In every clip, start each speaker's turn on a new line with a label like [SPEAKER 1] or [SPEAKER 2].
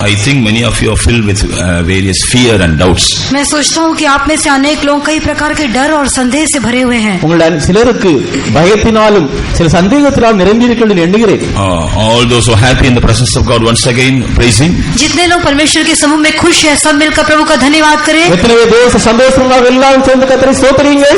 [SPEAKER 1] I think many of you are filled with various fear and doubts.
[SPEAKER 2] मैं सोचता हूँ कि आप में से अनेक लोग कई प्रकार के डर और संदेह से भरे हुए हैं.
[SPEAKER 3] உங்கள் சிலருக்கு பயத்தினாலும் சில சந்தேகத்தினாலும் நிரம்பியிருக்கிறது என்று எண்ணுகிறேன்.
[SPEAKER 1] All those who are happy in the presence of God, once again praise Him.
[SPEAKER 2] जितने लोग परमेश्वर के समूह में खुश हैं, सब मिलकर प्रभु का धन्यवाद करें.
[SPEAKER 3] எத்தனை தேவ சந்தோஷமாக எல்லாம் சேர்ந்து கர்த்தரை ஸ்தோத்திரியுங்கள்.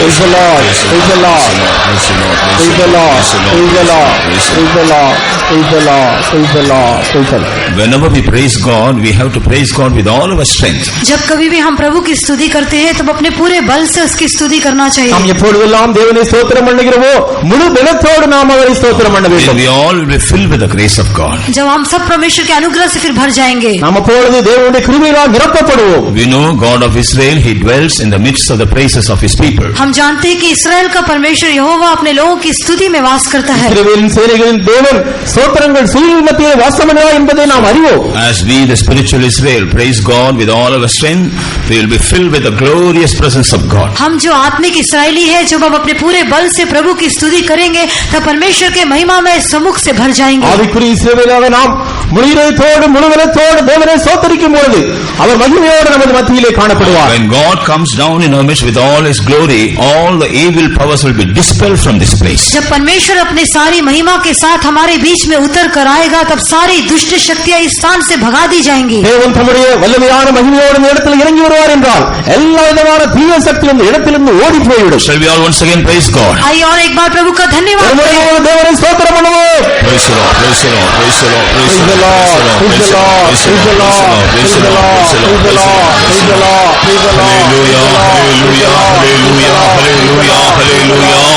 [SPEAKER 3] Praise the Lord. Praise the Lord. Praise the Lord. Praise the Lord. Praise the Lord. Praise the Lord. Praise the Lord. Praise the Lord.
[SPEAKER 1] Whenever we praise God, we have to praise God with all our strength.
[SPEAKER 2] जब कभी भी हम प्रभु की स्तुति करते हैं, तब अपने पूरे बल से उसकी स्तुति करना चाहिए.
[SPEAKER 3] நாம் எப்பொழுதெல்லாம் தேவனை ஸ்தோத்திரம் பண்ணுகிறோமோ முழு பலத்தோடு நாம் அவரை ஸ்தோத்திரம் பண்ண வேண்டும்.
[SPEAKER 1] We all will be filled with the grace of God.
[SPEAKER 2] जब हम सब परमेश्वर के अनुग्रह से फिर भर जाएंगे.
[SPEAKER 3] நாம் அப்பொழுது தேவனுடைய கிருபையால் நிரப்பப்படுவோம்.
[SPEAKER 1] We know God of Israel, He dwells in the midst of the praises of His people.
[SPEAKER 2] हम जानते हैं कि इस्राएल का परमेश्वर यहोवा अपने लोगों की स्तुति में वास करता है.
[SPEAKER 3] இஸ்ரவேலின் சேனைகளின் தேவன் ஸ்தோத்திரங்கள் சூரியன் மத்தியிலே வாசம் பண்ணுவார் என்பதை நாம் அறிவோம்.
[SPEAKER 1] As we the spiritual Israel praise God with all our strength, we will be filled with the glorious presence of God.
[SPEAKER 2] हम जो आत्मिक इस्राएली है, जब हम अपने पूरे बल से प्रभु की स्तुति करेंगे, तब परमेश्वर के महिमा में सम्मुख से भर जाएंगे.
[SPEAKER 3] ஆவிக்குரிய இஸ்ரவேலாக நாம் முழுவதோடு முழுவதோடு தேவனை ஸ்தோத்திரிக்கும் பொழுது அவர் மகிமையோடு நமது மத்தியிலே காணப்படுவார்.
[SPEAKER 1] When God comes down in our midst with all His glory, all the evil powers will be dispelled from this place.
[SPEAKER 2] जब परमेश्वर अपने सारी महिमा के साथ हमारे बीच में उतर कर आएगा, तब सारी दुष्ट शक्तियां इस स्थान से भगा दी जाएंगी.
[SPEAKER 3] தேவன் தம்முடைய வல்லமையான மகிமையோடு இந்த இடத்தில் இறங்கி வருவார் என்றால் எல்லா விதமான தீய சக்தியும் இந்த இடத்திலிருந்து ஓடி போய்விடும்.
[SPEAKER 1] Shall we all once again praise God?
[SPEAKER 2] आइए और एक बार प्रभु का धन्यवाद करें.
[SPEAKER 3] தேவனை ஸ்தோத்திரம் பண்ணுவோம்.
[SPEAKER 1] Praise the Lord, praise the Lord, praise the Lord, praise the Lord,
[SPEAKER 3] praise the Lord, praise the Lord, praise the Lord, praise the Lord, praise the Lord, praise the Lord, praise the Lord.
[SPEAKER 1] Hallelujah, hallelujah, hallelujah, hallelujah, hallelujah.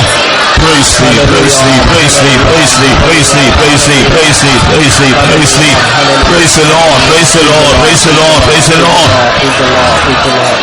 [SPEAKER 1] Praise Thee, praise Thee, praise Thee, praise Thee, praise Thee, praise Thee, praise Thee, praise Thee, praise Thee. Praise the Lord, praise the Lord, praise the Lord, praise the Lord.
[SPEAKER 3] Praise the Lord, praise the Lord.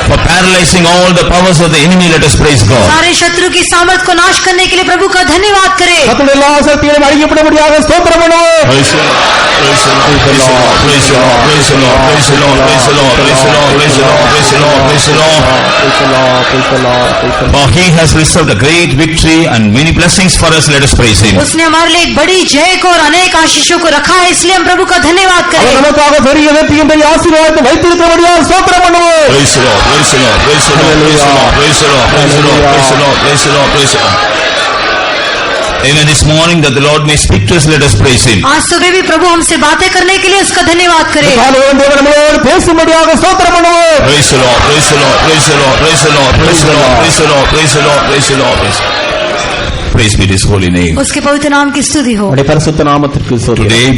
[SPEAKER 1] For paralyzing all the powers of the enemy, let us praise God.
[SPEAKER 2] सारे शत्रु की सामर्थ को नाश करने के लिए प्रभु का धन्यवाद करें.
[SPEAKER 3] கர்த்தருடைய எல்லா சக்திகளையும் அழிக்கப்படபடியாக ஸ்தோத்திரம் பண்ணுவோம்.
[SPEAKER 1] Praise the Lord, praise the Lord, praise the Lord, praise the Lord, praise the Lord, praise the Lord, praise the Lord, praise the Lord, praise the Lord, praise the Lord, praise the Lord.
[SPEAKER 3] Praise the Lord, praise the Lord, praise the Lord.
[SPEAKER 1] For He has reserved a great victory and many blessings for us. Let us praise Him.
[SPEAKER 2] उसने हमारे लिए एक बड़ी जय को और अनेक आशीषों को रखा है, इसलिए हम प्रभु का धन्यवाद
[SPEAKER 3] அவர்
[SPEAKER 2] करें.
[SPEAKER 3] நமக்காக பெரிய வெற்றியும் பெரிய ஆசீர்வாதத்தை வைத்திருக்கிறபடியால் ஸ்தோத்திரம் பண்ணுவோம்.
[SPEAKER 1] Praise the Lord, praise the Lord, praise the Lord, praise the Lord, praise the Lord, praise the Lord, praise the Lord, praise the Lord, praise the Lord. Even this morning that the Lord may speak to us, let us praise Him.
[SPEAKER 2] आज सुबह भी प्रभु हमसे बातें करने के लिए उसका धन्यवाद करें.
[SPEAKER 3] காலையில் தேவன் நம்மளோடு பேசும்படியாக ஸ்தோத்திரம் பண்ணுவோம்.
[SPEAKER 1] Praise the Lord, praise the Lord, praise the Lord, praise the Lord, praise the Lord, praise the Lord, praise the Lord, praise the Lord, praise the Lord. Praise be His holy name.
[SPEAKER 2] उसके पवित्र नाम की स्तुति हो.
[SPEAKER 3] அவருடைய பரிசுத்த நாமத்திற்கு ஸ்தோத்திரம்.
[SPEAKER 1] Today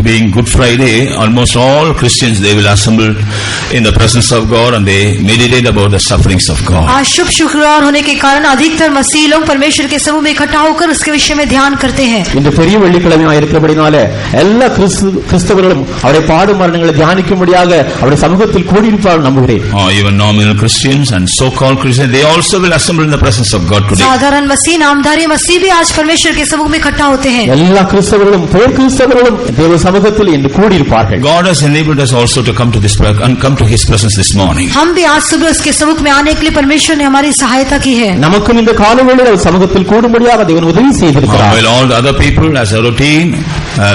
[SPEAKER 1] being Good Friday, almost all Christians, they will assemble in the presence of God and they meditate about the sufferings of God.
[SPEAKER 2] आज शुभ शुक्रवार होने के कारण अधिकतर मसीह लोग परमेश्वर के समूह में इकट्ठा होकर उसके विषय में ध्यान करते हैं.
[SPEAKER 3] இந்த பெரிய வெள்ளிக்கிழமையாக இருக்கிறபடினால எல்லா கிறிஸ்தவர்களும் அவருடைய பாடு மரணங்களை தியானிக்கும்படியாக அவருடைய சமூகத்தில் கூடியிருப்பார்கள் நம்புகிறேன்.
[SPEAKER 1] Even nominal Christians and so-called Christians, they also will assemble in the presence of God today.
[SPEAKER 2] साधारण मसीह, नामधारी मसीह भी आज परमेश्वर के समूह में इकट्ठा होते हैं.
[SPEAKER 3] எல்லா கிறிஸ்தவர்களும் பெயர் கிறிஸ்தவர்களும் தேவ சமூகத்தில் இன்று கூடியிருப்பார்கள்.
[SPEAKER 1] God has enabled us also to come to this prayer and come to His presence this morning.
[SPEAKER 2] हम भी आज सुबह उसके समूह में आने के लिए परमेश्वर ने हमारी सहायता की है.
[SPEAKER 3] நமக்கும் இந்த காலவேளையில் அவர் சமூகத்தில் கூடும்படியாக தேவன் உதவி செய்திருக்கிறார்.
[SPEAKER 1] While all the other people as a routine,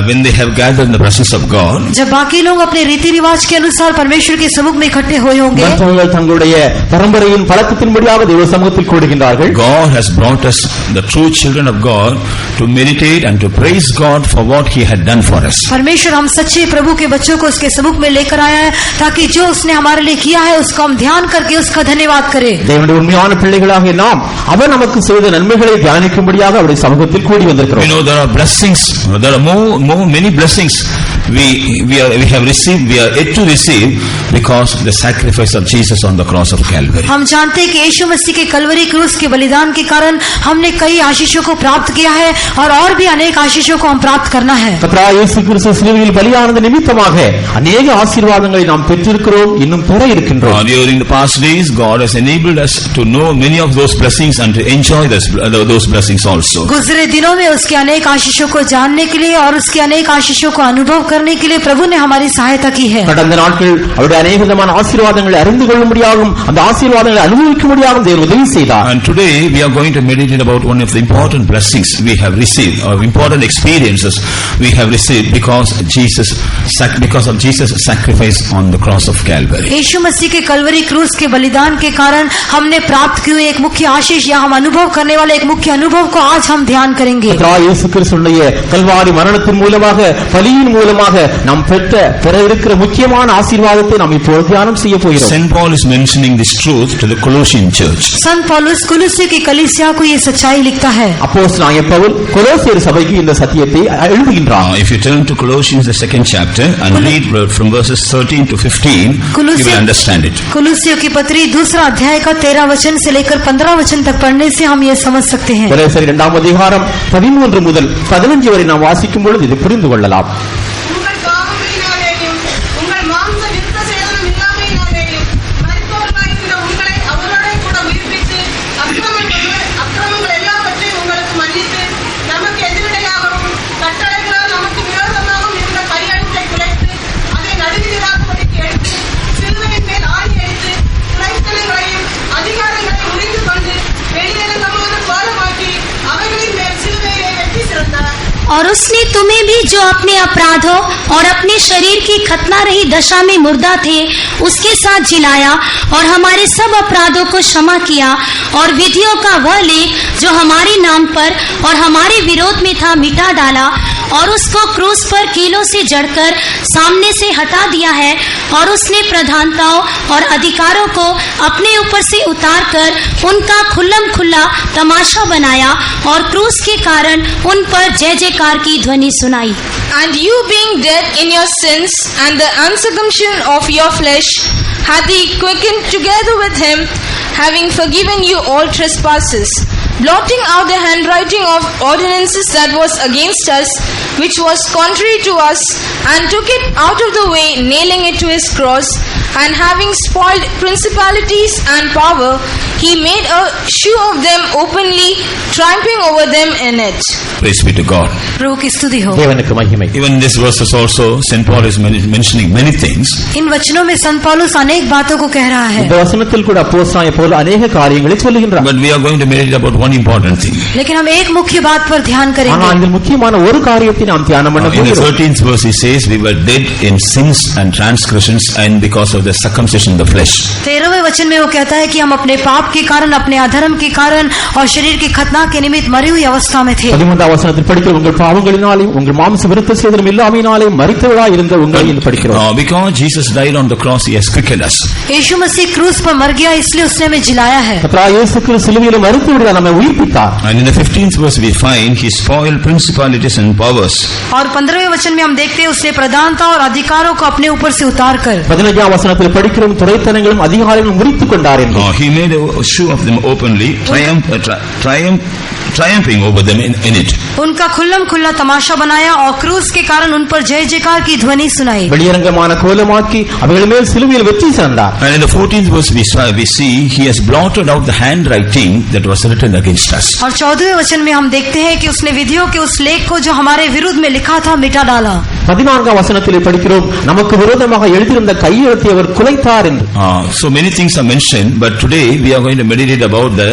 [SPEAKER 1] when they have gathered in the presence of God,
[SPEAKER 2] जब बाकी लोग अपने रीति रिवाज के अनुसार परमेश्वर के समूह में इकट्ठे हुए होंगे,
[SPEAKER 3] மற்றவர்கள் தங்களுடைய பரம்பரையின் பழக்கத்தின்படியாக தேவ சமூகத்தில் கூடுகின்றார்கள்.
[SPEAKER 1] God has brought us, the true children of God, to meditate and to praise God for what He had done for us.
[SPEAKER 2] परमेश्वर हम सच्चे प्रभु के बच्चों को उसके समूह में लेकर आया है, ताकि जो उसने हमारे लिए किया है उसको हम ध्यान करके उसका धन्यवाद करें.
[SPEAKER 3] தேவனுடைய உண்மையான பிள்ளைகளாகிய நாம் அவர் நமக்கு செய்த நன்மைகளை தியானிக்கும்படியாக அவருடைய சமூகத்தில் கூடி வந்திருக்கிறோம்.
[SPEAKER 1] We know there are blessings, there are many blessings we have received, we are yet to receive because the sacrifice of Jesus on the cross of Calvary.
[SPEAKER 2] हम जानते हैं कि यीशु मसीह के कलवरी क्रूस के बलिदान के कारण हमने कई आशीषों को प्राप्त किया है और भी अनेक आशीषों को हम प्राप्त करना है.
[SPEAKER 3] கர்த்தராகிய இயேசு கிறிஸ்து சிலுவையில் பலியானது நிமித்தமாக अनेक ஆசீர்வாதங்களை நாம் பெற்றிருக்கிறோம், இன்னும் பெற இருக்கின்றோம்.
[SPEAKER 1] During the past days, God has enabled us to know many of those blessings and to enjoy those blessings also.
[SPEAKER 2] गुजरे दिनों में उसके अनेक आशीषों को जानने के लिए और उसके अनेक आशीषों को अनुभव करने के लिए प्रभु ने हमारी सहायता की है।
[SPEAKER 3] கடந்த நாட்கள் அவருடைய अनेक விதமான ஆசீர்வாதங்களை அறிந்து கொள்ளும்படியாகவும் அந்த ஆசீர்வாதங்களை அனுபவிக்கும்படியாகவும் தேவன் உதவி செய்தார்.
[SPEAKER 1] And today we are going to meditate about one of the important blessings we have received, or important experiences we have received because of Jesus' sacrifice on the cross of Calvary.
[SPEAKER 2] यीशु मसीह के कलवरी क्रूस के बलिदान के कारण हमने प्राप्त की हुई एक मुख्य आशीष या हम अनुभव करने वाले एक मुख्य अनुभव को आज हम ध्यान करेंगे.
[SPEAKER 3] இயேசு கிறிஸ்துவினுடைய கல்வாரி மரணத்தின் மூலமாக பலியின் மூலமாக நாம் பெற இருக்கிற முக்கியமான ஆசீர்வாதத்தை நாம் இப்போது தியானம் செய்ய போகிறோம்.
[SPEAKER 1] Saint Paul is mentioning this truth to the Colossian church.
[SPEAKER 2] संत पौलुस कुलुस्सी की कलीसिया को ये सच्चाई लिखता है.
[SPEAKER 3] அப்போஸ்தலனாகிய பவுல் கொலோசியர் சபைக்கு இந்த சத்தியத்தை எழுதுகின்றார்.
[SPEAKER 1] If you turn to Colossians the second chapter and read from verses 13 to 15, you will understand it.
[SPEAKER 2] कुलुस्सियों की पत्री दूसरा अध्याय का 13 वचन से लेकर 15 वचन तक पढ़ने से हम ये समझ सकते हैं.
[SPEAKER 3] கொலோசியர் 2ஆம் அதிகாரம் 13 முதல் 15 வரை நாம் வாசிக்கும் பொழுது இது புரிந்து கொள்ளலாம்.
[SPEAKER 4] और उसने तुम्हें भी जो अपने अपराधों और अपने शरीर की खतना रही दशा में मुर्दा थे उसके साथ जिलाया और हमारे सब अपराधों को क्षमा किया और विधियों का वह लेख जो हमारे नाम पर और हमारे विरोध में था मिटा डाला और उसको क्रूस पर कीलों से जड़कर सामने से हटा दिया है और उसने प्रधानताओं और अधिकारों को अपने ऊपर से उतारकर उनका खुल्लम खुल्ला तमाशा बनाया और क्रूस के कारण उन पर जय जयकार की ध्वनि सुनाई.
[SPEAKER 5] And you being dead in your sins and the uncircumcision of your flesh hath he quickened together with him, having forgiven you all trespasses, blotting out the handwriting of ordinances that was against us, which was contrary to us, and took it out of the way, nailing it to his cross, and having spoiled principalities and power, he made a show of them openly, triumphing over them in it.
[SPEAKER 1] Praise be to God.
[SPEAKER 2] प्रभु की स्तुति हो.
[SPEAKER 3] தேவனுக்கு மகிமை.
[SPEAKER 1] Even in this verses also, Saint Paul is mentioning many things.
[SPEAKER 2] इन वचनों में संत पौलुस अनेक बातों को कह रहा है.
[SPEAKER 3] இந்த வசனத்தில் கூட அப்போஸ்தலனாகிய பவுல் अनेक காரியங்களை சொல்லுகின்றார்.
[SPEAKER 1] But we are going to meditate about one important thing.
[SPEAKER 2] लेकिन हम एक मुख्य बात पर ध्यान करेंगे.
[SPEAKER 3] ஆனால் இந்த முக்கியமான ஒரு காரியத்தை நாம் தியானம் பண்ண
[SPEAKER 1] In the
[SPEAKER 3] போகிறோம்.
[SPEAKER 1] 13th verse he says we were dead in sins and transgressions and because of the circumcision of the flesh.
[SPEAKER 2] 13वें वचन में वो कहता है कि हम अपने पाप के कारण, अपने अधर्म के कारण और शरीर की खतना के निमित्त मरी हुई अवस्था में थे.
[SPEAKER 3] 13ஆம் வசனத்தில் படிக்கிறோம், உங்கள் பாவங்களினாலும் உங்கள் மாம்ச விருத்த சேதனம் இல்லாமையினாலே மரித்தவர்களாய் இருந்த உங்களை என்று படிக்கிறோம்.
[SPEAKER 1] Because Jesus died on the cross, he has quickened us.
[SPEAKER 2] यीशु मसीह क्रूस पर मर गया, इसलिए उसने हमें जिलाया है.
[SPEAKER 3] கர்த்தராகிய இயேசு கிறிஸ்து சிலுவையில் மரித்தவராய் நம்மை உயிர்ப்பித்தார்.
[SPEAKER 1] And in the 15th verse we find he spoiled principalities and powers.
[SPEAKER 2] और 15वें वचन में हम देखते हैं उसने प्रधानता और अधिकारों को अपने ऊपर से उतारकर.
[SPEAKER 3] 15ஆம் வசனத்தில் படிக்கிறோம், துரைத்தனங்களும் அதிகாரங்களும் முறித்துக் கொண்டார் என்று.
[SPEAKER 1] He made a show of them openly, triumphing over them in it.
[SPEAKER 2] उनका खुल्लम खुल्ला तमाशा बनाया और क्रूस के कारण उन पर जय जयकार की ध्वनि सुनाई.
[SPEAKER 3] வெளியரங்கமான கோலமாக்கி அவைகள் மேல் சிலுவையில் வெற்றி சிறந்தார்.
[SPEAKER 1] And in the 14th verse we see he has blotted out the handwriting that was written against us.
[SPEAKER 2] और 14वें वचन में हम देखते हैं कि उसने विधियों के उस लेख को जो हमारे विरुद्ध में लिखा था मिटा डाला.
[SPEAKER 3] 14ஆம் வசனத்தில் படிக்கிறோம், நமக்கு விரோதமாக எழுதியிருந்த கையெழுத்தை அவர் குலைத்தார் என்று.
[SPEAKER 1] So many things are mentioned, but today we are going to meditate about the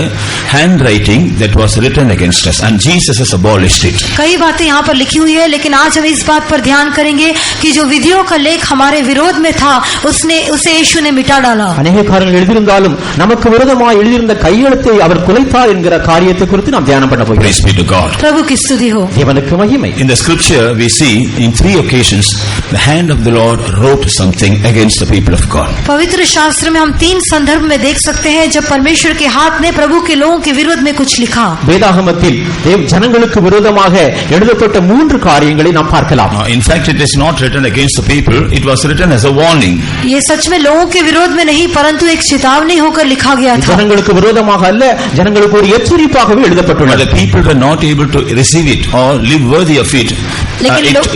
[SPEAKER 1] handwriting that was written against us, and Jesus has abolished it.
[SPEAKER 2] कई बातें यहाँ पर लिखी हुई है, लेकिन आज हम इस बात पर ध्यान करेंगे कि जो विधियों का लेख हमारे विरोध में था उसे यीशु ने मिटा डाला.
[SPEAKER 3] अनेक காரியங்கள் எழுதியிருந்தாலும் நமக்கு விரோதமாக எழுதியிருந்த கையெழுத்தை அவர் குலைத்தார் என்கிற காரியத்தை குறித்து நாம் தியானம் பண்ண போகிறோம்.
[SPEAKER 1] Praise be to God.
[SPEAKER 2] प्रभु की स्तुति हो.
[SPEAKER 3] தேவனுக்கு மகிமை.
[SPEAKER 1] In the scripture we see in 3 occasions the hand of the Lord wrote something against the people of God.
[SPEAKER 2] पवित्र शास्त्र में हम 3 संदर्भ में देख सकते हैं जब परमेश्वर के हाथ ने प्रभु के लोगों के विरुद्ध में कुछ लिखा.
[SPEAKER 3] வேதாகமத்தில் ஜனங்களுக்கு விரோதமாக எழுதப்பட்ட 3 காரியங்களை நாம் பார்க்கலாம்.
[SPEAKER 1] In fact it is not written against the people, it was written as a warning.
[SPEAKER 2] ये सच में लोगों के विरोध में नहीं परंतु एक चेतावनी होकर लिखा गया था.
[SPEAKER 3] ஜனங்களுக்கு விரோதமாக அல்ல, ஜனங்களுக்கு ஒரு எச்சரிப்பாகவே எழுதப்பட்டுள்ளது.
[SPEAKER 1] The people were not able to receive it or live worthy of it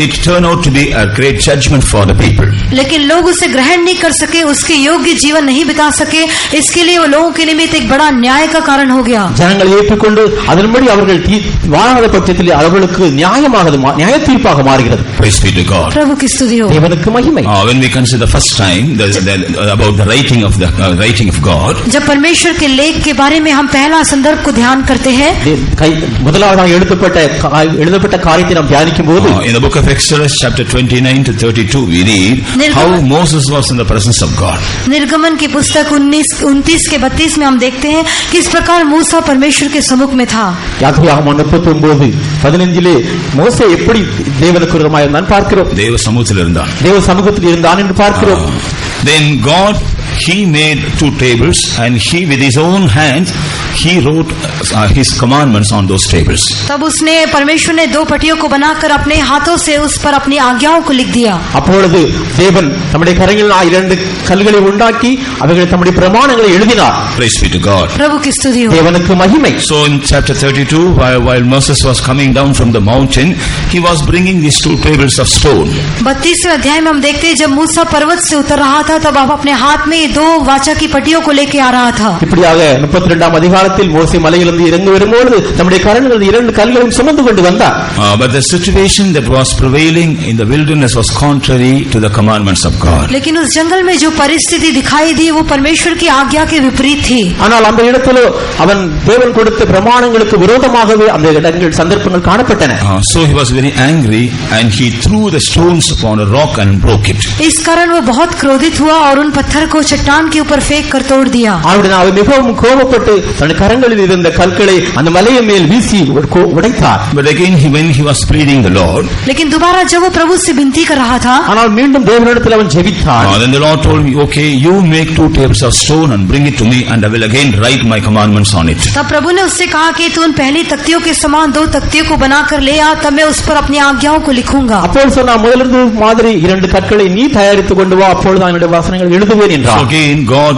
[SPEAKER 1] it turned out to be a great judgment for the people.
[SPEAKER 2] लेकिन लोग उसे ग्रहण नहीं कर सके, उसके योग्य जीवन नहीं बिता सके, इसके लिए वो लोगों के निमित्त एक बड़ा न्याय का कारण हो गया.
[SPEAKER 3] ஜனங்கள் ஏற்றுக்கொண்டு அதன்படி அவர்கள் வாழாத பட்சத்தில் அவர்களுக்கு நியாய தீர்ப்பாக மாறுகிறது.
[SPEAKER 1] Praise be to God.
[SPEAKER 2] प्रभु की स्तुति हो.
[SPEAKER 3] தேவனுக்கு மகிமை.
[SPEAKER 1] When we consider the first time about the writing of God,
[SPEAKER 2] जब परमेश्वर के लेख के बारे में हम पहला संदर्भ को ध्यान करते हैं,
[SPEAKER 3] முதலாவதாக எழுதப்பட்ட காரியத்தை நாம் தியானிக்கும் போது
[SPEAKER 1] in the book of Exodus chapter 29 to 32 we read how Moses was in the presence of God.
[SPEAKER 2] निर्गमन की पुस्तक 29 के 32 में हम देखते हैं किस प्रकार मूसा परमेश्वर के सम्मुख में था.
[SPEAKER 3] யாத்ராகமம் 39:15 மோசே எப்படி தேவனுக்கு விரோதமாக இருந்தான் பார்க்கிறோம்.
[SPEAKER 1] தேவ சமூகத்தில்
[SPEAKER 3] இருந்தான் என்று பார்க்கிறோம்.
[SPEAKER 1] Then God, he made 2 tables and he with his own hands he wrote his commandments on those tables.
[SPEAKER 2] तब उसने परमेश्वर ने 2 पटियों को बनाकर अपने हाथों से उस पर अपनी आज्ञाओं को लिख दिया.
[SPEAKER 3] அப்பொழுது தேவன் தம்முடைய கரங்களில் 2 கல்களை உண்டாக்கி அவைகளை தம்முடைய பிரமாணங்களை எழுதினார்.
[SPEAKER 1] Praise be to God.
[SPEAKER 2] प्रभु की स्तुति हो.
[SPEAKER 3] தேவனுக்கு மகிமை.
[SPEAKER 1] So in chapter 32 while Moses was coming down from the mountain, he was bringing these 2 tables of stone.
[SPEAKER 2] 32वें अध्याय में हम देखते हैं जब मूसा पर्वत से उतर रहा था तब आप अपने हाथ में 2 वाचा की पटियों को लेके आ रहा था.
[SPEAKER 3] இப்படியாக 32ஆம் அதிகாரத்தில் மோசே மலையிலிருந்து இறங்கி வரும்போது தம்முடைய கரங்களில் 2 கல்களையும் சுமந்து கொண்டு வந்தார்.
[SPEAKER 1] But the situation that was prevailing in the wilderness was contrary to the commandments of God.
[SPEAKER 2] लेकिन उस जंगल में जो परिस्थिति दिखाई दी वो परमेश्वर की आज्ञा के विपरीत थी.
[SPEAKER 3] ஆனால் அந்த இடத்திலோ அவன் தேவன் கொடுத்த பிரமாணங்களுக்கு விரோதமாகவே அந்த இடங்கள் சந்தர்ப்பங்கள் காணப்பட்டன.
[SPEAKER 1] So he was very angry and he threw the stones upon a rock and broke it.
[SPEAKER 2] इस कारण वो बहुत क्रोधित हुआ और उन पत्थर को चट्टान के ऊपर फेंक कर तोड़ दिया.
[SPEAKER 3] அவன் மிகவும் கோபப்பட்டு தன் கரங்களில் இருந்த கற்களை அந்த மலையின் மேல் வீசி உடைத்தார்.
[SPEAKER 1] But again when he was pleading the Lord,
[SPEAKER 2] लेकिन दोबारा जब वो प्रभु से विनती कर रहा था,
[SPEAKER 3] ஆனால் மீண்டும் தேவனிடத்தில் அவன் ஜெபித்தார்.
[SPEAKER 1] Then the Lord told me, okay, you make 2 tables of stone and bring it to me and I will again write my commandments on it.
[SPEAKER 2] तब प्रभु ने उससे कहा कि तू उन पहली तख्तियों के समान 2 तख्तियों को बनाकर ले आ, तब मैं उस पर अपनी आज्ञाओं को लिखूंगा.
[SPEAKER 3] அப்பொழுது சொன்னார், முதலிருந்து மாதிரி 2 கற்களை நீ தயாரித்துக் கொண்டு வா, அப்பொழுது என்னுடைய வசனங்கள் எழுதுவேன் என்றார்.
[SPEAKER 1] Again God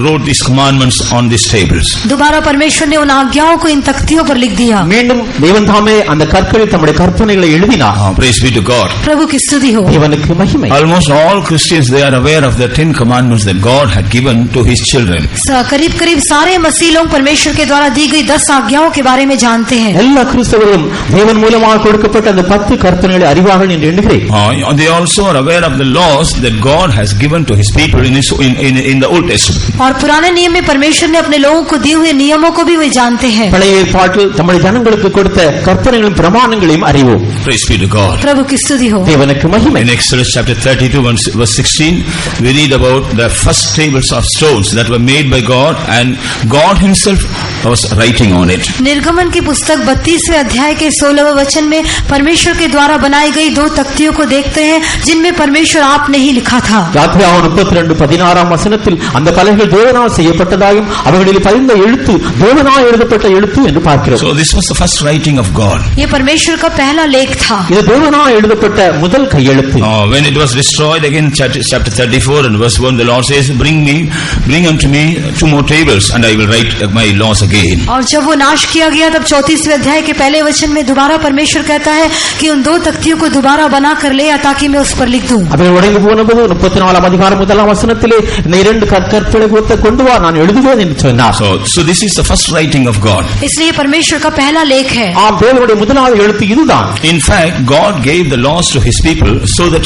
[SPEAKER 1] wrote these commandments on these tables.
[SPEAKER 2] दोबारा परमेश्वर ने उन आज्ञाओं को इन तख्तियों पर लिख दिया.
[SPEAKER 3] மீண்டும் தேவன் தாமே அந்த கற்களில் தம்முடைய கற்பனைகளை எழுதினார்.
[SPEAKER 1] Praise be to God.
[SPEAKER 2] प्रभु की स्तुति हो.
[SPEAKER 3] தேவனுக்கு மகிமை.
[SPEAKER 1] Almost all Christians they are aware of the 10 commandments that God had given to his children.
[SPEAKER 2] करीब सारे मसीह लोग परमेश्वर के द्वारा दी गई 10 आज्ञाओं के बारे में जानते हैं.
[SPEAKER 3] எல்லா கிறிஸ்தவர்களும் தேவன் மூலமாக கொடுக்கப்பட்ட அந்த 10 கற்பனைகளை அறிவார்கள் என்று எண்ணுகிறேன்.
[SPEAKER 1] They also are aware of the laws that God has given to his people in the Old Testament.
[SPEAKER 2] और पुराने नियम में परमेश्वर ने अपने लोगों को दिए हुए नियमों को भी वे जानते हैं.
[SPEAKER 3] பழைய ஏற்பாட்டில் தம்முடைய ஜனங்களுக்கு கொடுத்த கற்பனைகளும் பிரமாணங்களையும் அறிவோம்.
[SPEAKER 1] Praise be to God.
[SPEAKER 2] प्रभु की स्तुति हो.
[SPEAKER 3] தேவனுக்கு மகிமை.
[SPEAKER 1] In Exodus chapter 32 verse 16 we read about the first tables of stones that were made by God and God himself was writing on it.
[SPEAKER 2] निर्गमन की पुस्तक 32वें अध्याय के 16वें वचन में परमेश्वर के द्वारा बनाई गई 2 तख्तियों को देखते हैं जिनमें परमेश्वर आप ने ही लिखा था.
[SPEAKER 3] யாத்ராகமம் 32:16 வசனத்தில் அந்த பலகைகள் தேவனால் செய்யப்பட்டதாயும் அவைகளில் பதிந்த எழுத்து தேவனால் எழுதப்பட்ட எழுத்து என்று பார்க்கிறோம்.
[SPEAKER 1] So this was the first writing of God.
[SPEAKER 2] ये परमेश्वर का पहला लेख था.
[SPEAKER 3] இது தேவனால் எழுதப்பட்ட முதல் கையெழுத்து.
[SPEAKER 1] When it was destroyed again chapter 34 and verse 1 the Lord says bring unto me 2 more tables and I will write my laws again.
[SPEAKER 2] और जब वो नाश किया गया तब 34वें अध्याय के पहले वचन में दोबारा परमेश्वर कहता है कि उन 2 तख्तियों को दोबारा बना कर ले आ ताकि मैं उस पर लिख दूं.
[SPEAKER 3] அவைகள் உடைந்து போனபோது 34ஆம் அதிகாரம் 1ஆம் வசனத்திலே இந்த 2 கற்பனைகளை கொண்டு வா நான் எழுதுவேன் என்று சொன்னார்.
[SPEAKER 1] So this is the first writing of God.
[SPEAKER 2] इसलिए परमेश्वर का पहला लेख है.
[SPEAKER 3] ஆம், தேவனுடைய முதலாவது எழுத்து இதுதான்.
[SPEAKER 1] In fact God gave the laws to his people so that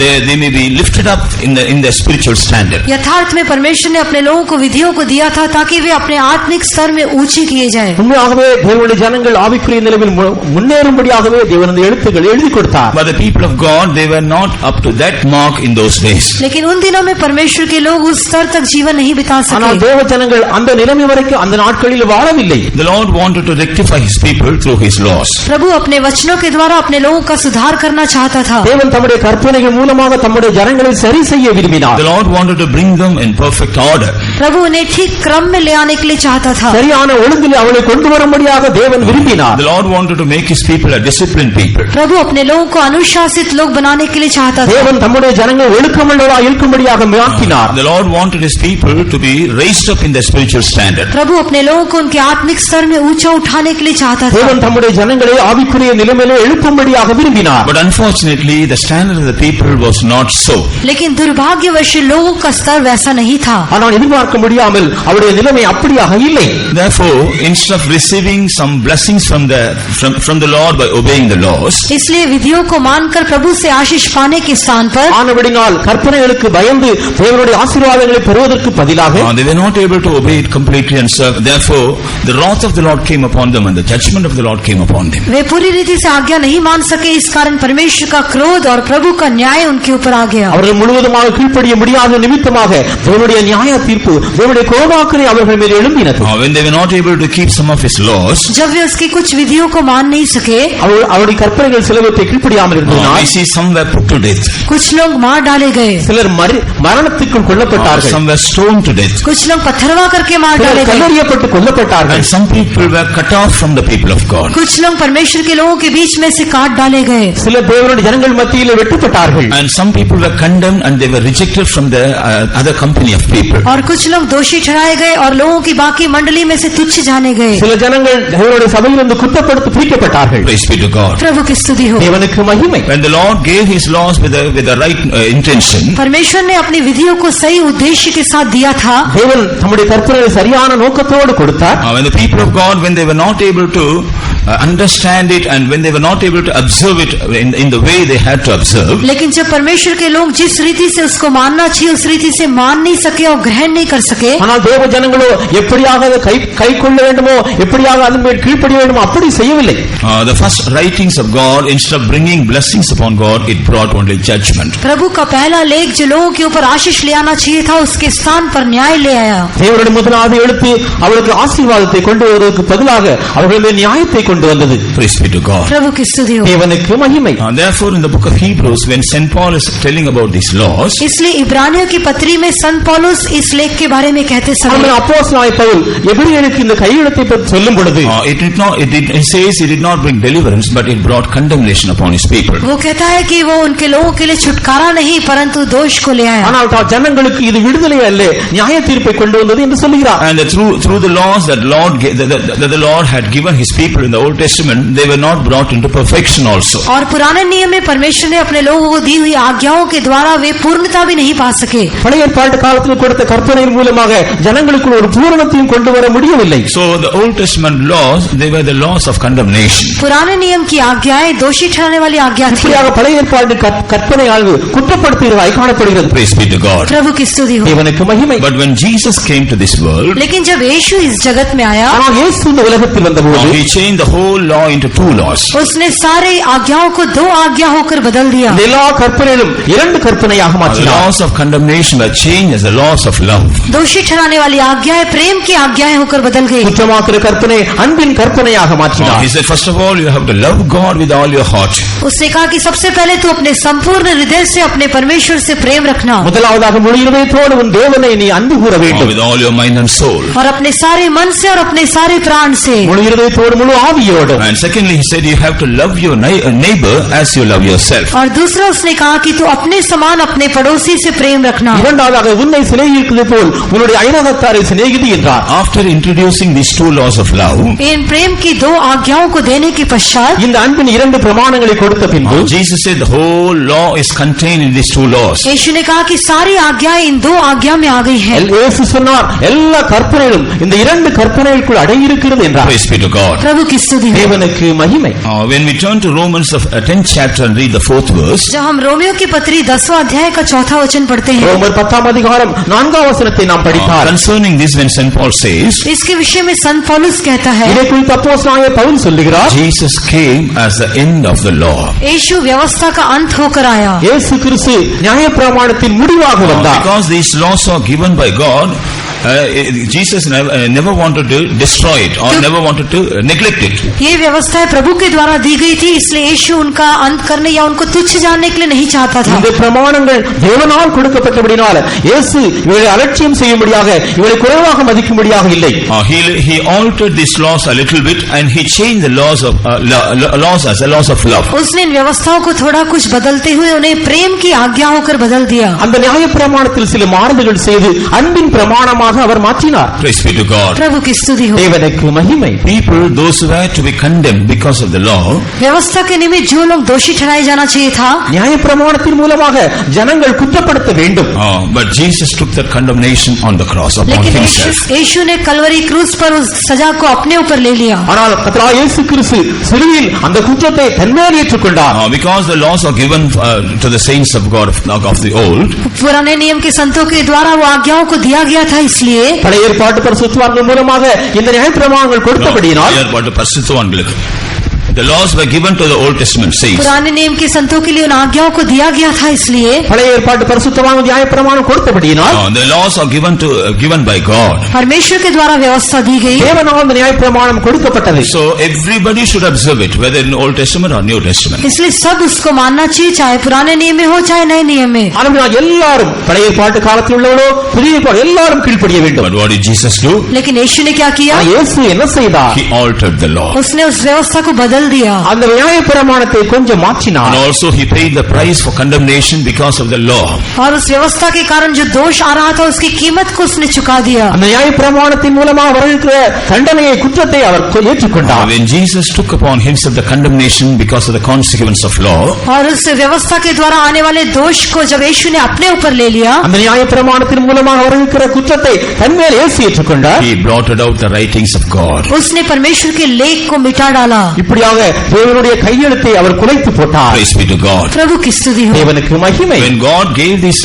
[SPEAKER 1] they may be lifted up in the spiritual standard.
[SPEAKER 2] यथार्थ में परमेश्वर ने अपने लोगों को विधियों को दिया था ताकि वे अपने आत्मिक स्तर में ऊंचे किए जाएं.
[SPEAKER 3] உண்மையாகவே தேவனுடைய ஜனங்கள் ஆவிக்குரிய நிலையில் முன்னேறும்படியாகவே தேவன் அந்த எழுத்துக்களை எழுதி கொடுத்தார்.
[SPEAKER 1] But the people of God they were not up to that mark in those days.
[SPEAKER 2] लेकिन उन दिनों में परमेश्वर के लोग उस स्तर तक जीवन नहीं बिता सके.
[SPEAKER 3] ஆனால் தேவ ஜனங்கள் அந்த நிலைமை வரைக்கும் அந்த நாட்களில் வாழவில்லை.
[SPEAKER 1] The Lord wanted to rectify his people through his laws.
[SPEAKER 2] प्रभु अपने वचनों के द्वारा अपने लोगों का सुधार करना चाहता था.
[SPEAKER 3] தேவன் தம்முடைய கற்பனைகள் மூலமாக தம்முடைய ஜனங்களை சரி செய்ய விரும்பினார்.
[SPEAKER 1] The Lord wanted to bring them in perfect order.
[SPEAKER 2] प्रभु उन्हें ठीक क्रम में ले आने के लिए चाहता था.
[SPEAKER 3] சரியான ஒழுங்கில் அவளை கொண்டு வரும்படியாக தேவன் விரும்பினார்.
[SPEAKER 1] The Lord wanted to make his people a disciplined people.
[SPEAKER 2] प्रभु अपने लोगों को अनुशासित लोग बनाने के लिए चाहता था.
[SPEAKER 3] தேவன் தம்முடைய ஜனங்களை ஒழுக்கமுள்ளவராய் இருக்கும்படியாக மாற்றினார்.
[SPEAKER 1] The Lord wanted his people to be raised up in their spiritual standard.
[SPEAKER 2] प्रभु अपने लोगों को उनके आत्मिक स्तर में ऊंचा उठाने के लिए चाहता था.
[SPEAKER 3] தேவன் தம்முடைய ஜனங்களை ஆவிக்குரிய நிலைமையிலே எழுப்பும்படியாக விரும்பினார்.
[SPEAKER 1] But unfortunately the standard of the people was not so.
[SPEAKER 2] लेकिन दुर्भाग्यवश लोगों का स्तर वैसा नहीं था.
[SPEAKER 3] ஆனால் எதிர்பார்க்க முடியாமல் அவருடைய நிலைமை அப்படியாக இல்லை.
[SPEAKER 1] Therefore, instead of receiving some blessings from the Lord by obeying the laws,
[SPEAKER 2] इसलिए विधियों को मानकर प्रभु से आशीष पाने के स्थान पर
[SPEAKER 3] ஆனபடியால் கற்பனைகளுக்கு பயந்து தேவனுடைய ஆசீர்வாதங்களை பெறுவதற்கு பதிலாக
[SPEAKER 1] they were not able to obey it completely, and serve. Therefore, the wrath of the Lord came upon them and the judgment of the Lord came upon them.
[SPEAKER 2] वे पूरी रीति से आज्ञा नहीं मान सके, इस कारण परमेश्वर का क्रोध और प्रभु का न्याय उनके ऊपर आ गया.
[SPEAKER 3] அவர்கள் முழுவதுமாக கீழ்ப்படிய முடியாத நிமித்தமாக தேவனுடைய நியாய தீர்ப்பு, தேவனுடைய கோபாக்கினை அவர்கள் மேல் எழும்பினது.
[SPEAKER 1] When they were not able to keep some of his laws,
[SPEAKER 2] जब वे उसकी कुछ विधियों को मान नहीं सके,
[SPEAKER 3] அவருடைய கற்பனைகள் சிலவற்றை கீழ்ப்படியாமல் இருந்ததால்
[SPEAKER 1] we see some were put to death.
[SPEAKER 2] कुछ लोग मार डाले गए,
[SPEAKER 3] சிலர் மரணத்துக்குள் கொல்லப்பட்டார்கள்,
[SPEAKER 1] some were stoned to death,
[SPEAKER 2] कुछ लोग पत्थरवा करके मार डाले गए,
[SPEAKER 3] கல்லெறியப்பட்டு கொல்லப்பட்டார்கள்,
[SPEAKER 1] and some people were cut off from the people of God.
[SPEAKER 2] कुछ लोग परमेश्वर के लोगों के बीच में से काट डाले गए,
[SPEAKER 3] சில தேவனுடைய ஜனங்கள் மத்தியிலே வெட்டப்பட்டார்கள்,
[SPEAKER 1] and some people were condemned and they were rejected from the other company of people.
[SPEAKER 2] और कुछ लोग दोषी ठहराए गए और लोगों की बाकी मंडली में से तुच्छ जाने गए.
[SPEAKER 3] சில ஜனங்கள் தேவனுடைய சபையிலிருந்து குற்றப்படுத்தி பிரிக்கப்பட்டார்கள்.
[SPEAKER 1] Praise be to God.
[SPEAKER 2] प्रभु की स्तुति हो.
[SPEAKER 3] தேவனுக்கு மகிமை.
[SPEAKER 1] When the Lord gave his laws with the right intention,
[SPEAKER 2] परमेश्वर ने अपनी विधियों को सही उद्देश्य के साथ दिया था.
[SPEAKER 3] தேவன் தம்முடைய கற்பனைகளை சரியான நோக்கத்தோடு கொடுத்தார்.
[SPEAKER 1] when the people of God, when they were not able to understand it and when they were not able to observe it in the way they had to observe,
[SPEAKER 2] लेकिन जब परमेश्वर के लोग जिस रीति से उसको मानना चाहिए उस रीति से मान नहीं सके और ग्रहण नहीं कर सके,
[SPEAKER 3] ஆனால் தேவ ஜனங்களோ எப்படியாக அதை கை கொள்ள வேண்டுமோ, எப்படியாக அதன் மேல் கீழ்ப்படிய வேண்டுமோ அப்படி செய்யவில்லை.
[SPEAKER 1] The first writings of God, instead of bringing blessings upon God, it brought only judgment.
[SPEAKER 2] प्रभु का पहला लेख जो लोगों के ऊपर आशीष ले आना चाहिए था उसके स्थान पर न्याय ले आया.
[SPEAKER 3] தேவனுடைய முதலாவது எழுத்து அவர்களுக்கு ஆசீர்வாதத்தை கொண்டு வருவதற்கு பதிலாக அவர்கள் மேல் நியாயத்தை கொண்டு வந்தது.
[SPEAKER 1] Praise be to God.
[SPEAKER 2] प्रभु की स्तुति हो.
[SPEAKER 3] தேவனுக்கு மகிமை.
[SPEAKER 1] Therefore, in the book of Hebrews, when St. Paul is telling about these laws,
[SPEAKER 2] इसलिए इब्रानियों की पत्री में संत पौलुस इस लेख के बारे में कहते समय
[SPEAKER 3] அப்போஸ்தலனாகிய பவுல் எபிரெயருக்கு இந்த கையெழுத்தை பற்றி சொல்லும் பொழுது
[SPEAKER 1] it says it did not bring deliverance, but it brought condemnation upon his people.
[SPEAKER 2] वो कहता है कि वो उनके लोगों के लिए छुटकारा नहीं परंतु दोष को ले आया.
[SPEAKER 3] ஆனால் ஜனங்களுக்கு இது விடுதலை அல்ல, நியாய தீர்ப்பை கொண்டு வந்தது என்று சொல்கிறார்.
[SPEAKER 1] And through the laws that the Lord had given his people in the Old Testament, they were not brought into perfection also.
[SPEAKER 2] और पुराने नियम में परमेश्वर ने अपने लोगों को दी हुई आज्ञाओं के द्वारा वे पूर्णता भी नहीं पा सके.
[SPEAKER 3] பழைய ஏற்பாட்டு காலத்தில் கொடுத்த கற்பனையின் மூலமாக ஜனங்களுக்கு ஒரு பூரணத்தையும் கொண்டு வர முடியவில்லை.
[SPEAKER 1] So the Old Testament laws, they were the laws of condemnation.
[SPEAKER 2] पुराने नियम की आज्ञाएं दोषी ठहराने वाली आज्ञा थी.
[SPEAKER 3] இப்படியாக பழைய ஏற்பாட்டு கற்பனையானது குற்றப்படுத்துகிறதாய் காணப்படுகிறது.
[SPEAKER 1] Praise be to God.
[SPEAKER 2] प्रभु की स्तुति हो.
[SPEAKER 3] தேவனுக்கு மகிமை.
[SPEAKER 1] But when Jesus came to this world,
[SPEAKER 2] लेकिन जब यीशु इस जगत में आया,
[SPEAKER 3] ஆனால் இயேசு இந்த உலகத்தில் வந்தபோது
[SPEAKER 1] he changed the whole law into two laws.
[SPEAKER 2] उसने सारे आज्ञाओं को दो आज्ञा होकर बदल दिया.
[SPEAKER 3] எல்லா கற்பனைகளும் இரண்டு கற்பனையாக
[SPEAKER 1] The
[SPEAKER 3] மாற்றினார்.
[SPEAKER 1] laws of condemnation were changed as the laws of love.
[SPEAKER 2] दोषी ठहराने वाली आज्ञाएं प्रेम की आज्ञाएं होकर बदल गई.
[SPEAKER 3] குற்றமாக்குற கற்பனை அன்பின் கற்பனையாக மாற்றினார்.
[SPEAKER 1] He said, first of all, you have to love God with all your heart.
[SPEAKER 2] उसने कहा कि सबसे पहले तू अपने संपूर्ण हृदय से अपने परमेश्वर से प्रेम रखना.
[SPEAKER 3] முதலாவதாக முழு இதயத்தோடு உன் தேவனை நீ அன்பு கூற வேண்டும்.
[SPEAKER 1] With all your mind and soul.
[SPEAKER 2] और अपने सारे मन से और अपने सारे प्राण से.
[SPEAKER 3] முழு இதயத்தோடு முழு ஆவியோடு.
[SPEAKER 1] And secondly, he said, you have to love your neighbor as you love yourself.
[SPEAKER 2] और दूसरा उसने कहा कि तू अपने समान अपने पड़ोसी से प्रेम रखना.
[SPEAKER 3] இரண்டாவதாக உன்னை சிநேகிப்பது போல் உன்னுடைய அயலகத்தாரை சிநேகிதி என்றார்.
[SPEAKER 1] After introducing these two laws of love,
[SPEAKER 2] इन प्रेम की दो आज्ञाओं को देने के पश्चात
[SPEAKER 3] இந்த அன்பின் இரண்டு பிரமாணங்களை கொடுத்த பின்பு
[SPEAKER 1] Jesus said the whole law is contained in these two laws.
[SPEAKER 2] यीशु ने कहा कि सारी आज्ञाएं इन दो आज्ञा में आ गई हैं.
[SPEAKER 3] இயேசு சொன்னார் எல்லா கற்பனைகளும் இந்த இரண்டு கற்பனைகளுக்குள் அடங்கி இருக்கிறது என்றார்.
[SPEAKER 1] Praise be to God.
[SPEAKER 2] प्रभु की स्तुति हो.
[SPEAKER 3] தேவனுக்கு மகிமை.
[SPEAKER 1] When we turn to Romans of 10th chapter and read the 4th verse,
[SPEAKER 2] जब हम रोमियो की पत्री 10वां अध्याय का 4था वचन पढ़ते हैं,
[SPEAKER 3] ரோமர் 10ஆம் அதிகாரம் 4ஆம் வசனத்தை நாம் படித்தால்
[SPEAKER 1] concerning this, when St. Paul says,
[SPEAKER 2] इसके विषय में संत पौलुस कहता है,
[SPEAKER 3] இதை குறித்து அப்போஸ்தலனாகிய பவுல் சொல்லுகிறார்,
[SPEAKER 1] Jesus came as the end of the law.
[SPEAKER 2] यीशु व्यवस्था का अंत होकर आया.
[SPEAKER 3] இயேசு கிறிஸ்து நியாயப்பிரமாணத்தின் முடிவாக வந்தார்.
[SPEAKER 1] Because these laws are given by God, Jesus never wanted to destroy it or never wanted to neglect it.
[SPEAKER 2] ये व्यवस्था प्रभु के द्वारा दी गई थी, इसलिए यीशु उनका अंत करने या उनको तुच्छ जानने के लिए नहीं चाहता था.
[SPEAKER 3] இந்த பிரமாணங்கள் தேவனால் கொடுக்கப்பட்டபடியால் இயேசு இவரை அலட்சியம் செய்யும்படியாக, இவரை குறைவாக மதிக்கும்படியாக இல்லை.
[SPEAKER 1] He altered these laws a little bit and he changed the laws as the laws of love.
[SPEAKER 2] उसने इन व्यवस्थाओं को थोड़ा कुछ बदलते हुए उन्हें प्रेम की आज्ञा होकर बदल दिया.
[SPEAKER 3] அந்த நியாயப்பிரமாணத்தில் சில மாறுதல்கள் செய்து அன்பின் பிரமாணமாக அவர் மாற்றினார்.
[SPEAKER 1] Praise be to God.
[SPEAKER 2] प्रभु की स्तुति हो.
[SPEAKER 3] தேவனுக்கு மகிமை.
[SPEAKER 1] People, those who were to be condemned because of the law,
[SPEAKER 2] व्यवस्था के निमित्त जो लोग दोषी ठहराए जाना चाहिए था,
[SPEAKER 3] நியாயப்பிரமாணத்தின் மூலமாக ஜனங்கள் குற்றப்படுத்த வேண்டும்.
[SPEAKER 1] but Jesus took that condemnation on the cross upon himself.
[SPEAKER 2] यीशु ने कलवरी क्रूस पर उस सजा को अपने ऊपर ले लिया.
[SPEAKER 3] ஆனால் கர்த்தராகிய இயேசு கிறிஸ்து சிலுவையில் அந்த குற்றத்தை தன்மேல் ஏற்றுக்கொண்டார்.
[SPEAKER 1] Because the laws are given to the saints of God of the old,
[SPEAKER 2] पुराने नियम के संतों के द्वारा वो आज्ञाओं को दिया गया था, इसलिए
[SPEAKER 3] பழைய ஏற்பாட்டு பரிசுத்தவான்கள் மூலமாக இந்த நியாயப்பிரமாணங்கள் கொடுத்தபடியினால்
[SPEAKER 1] ஏற்பாட்டு பரிசுத்தவான்களுக்கு the laws were given to the Old Testament saints.
[SPEAKER 2] पुराने नियम के संतों के लिए उन आज्ञाओं को दिया गया था, इसलिए
[SPEAKER 3] பழைய ஏற்பாட்டு பரிசுத்தவான்கள் நியாயப்பிரமாணம் கொடுத்தபடியினால்
[SPEAKER 1] the laws are given by God.
[SPEAKER 2] परमेश्वर के द्वारा व्यवस्था दी गई.
[SPEAKER 3] தேவனால் அந்த நியாயப்பிரமாணம் கொடுக்கப்பட்டது.
[SPEAKER 1] So everybody should observe it, whether in Old Testament or New Testament.
[SPEAKER 2] इसलिए सब उसको मानना चाहिए, चाहे पुराने नियम में हो चाहे नए नियम में.
[SPEAKER 3] ஆனால் எல்லாரும் பழைய ஏற்பாட்டு காலத்தில் உள்ளவர்களோ புதிய ஏற்பாடு எல்லாரும் கீழ்ப்படிய வேண்டும்.
[SPEAKER 1] But what did Jesus do?
[SPEAKER 2] लेकिन यीशु ने क्या किया?
[SPEAKER 3] இயேசு என்ன செய்தார்?
[SPEAKER 1] He altered the law.
[SPEAKER 2] उसने उस व्यवस्था को बदल दिया.
[SPEAKER 3] அந்த நியாயப்பிரமாணத்தை கொஞ்சம் மாற்றினார்.
[SPEAKER 1] And also he paid the price for condemnation because of the law.
[SPEAKER 2] और उस व्यवस्था के कारण जो दोष आ रहा था उसकी कीमत को उसने चुका दिया.
[SPEAKER 3] அந்த நியாயப்பிரமாணத்தின் மூலமாக வருகிற தண்டனையை, குற்றத்தை அவர் ஏற்றுக்கொண்டார்.
[SPEAKER 1] When Jesus took upon himself the condemnation because of the consequence of law,
[SPEAKER 2] और उस व्यवस्था के द्वारा आने वाले दोष को जब यीशु ने अपने ऊपर ले लिया,
[SPEAKER 3] அந்த நியாயப்பிரமாணத்தின் மூலமாக வருகிற குற்றத்தை தன்மேல் இயேசு ஏற்றுக்கொண்டார்.
[SPEAKER 1] he blotted out the writings of God.
[SPEAKER 2] उसने परमेश्वर के लेख को मिटा डाला.
[SPEAKER 3] இப்படியாக தேவனுடைய கையெழுத்தை அவர் குலைத்து போட்டார்.
[SPEAKER 1] Praise be to God.
[SPEAKER 2] प्रभु की स्तुति हो.
[SPEAKER 3] தேவனுக்கு மகிமை.
[SPEAKER 1] When God gave this,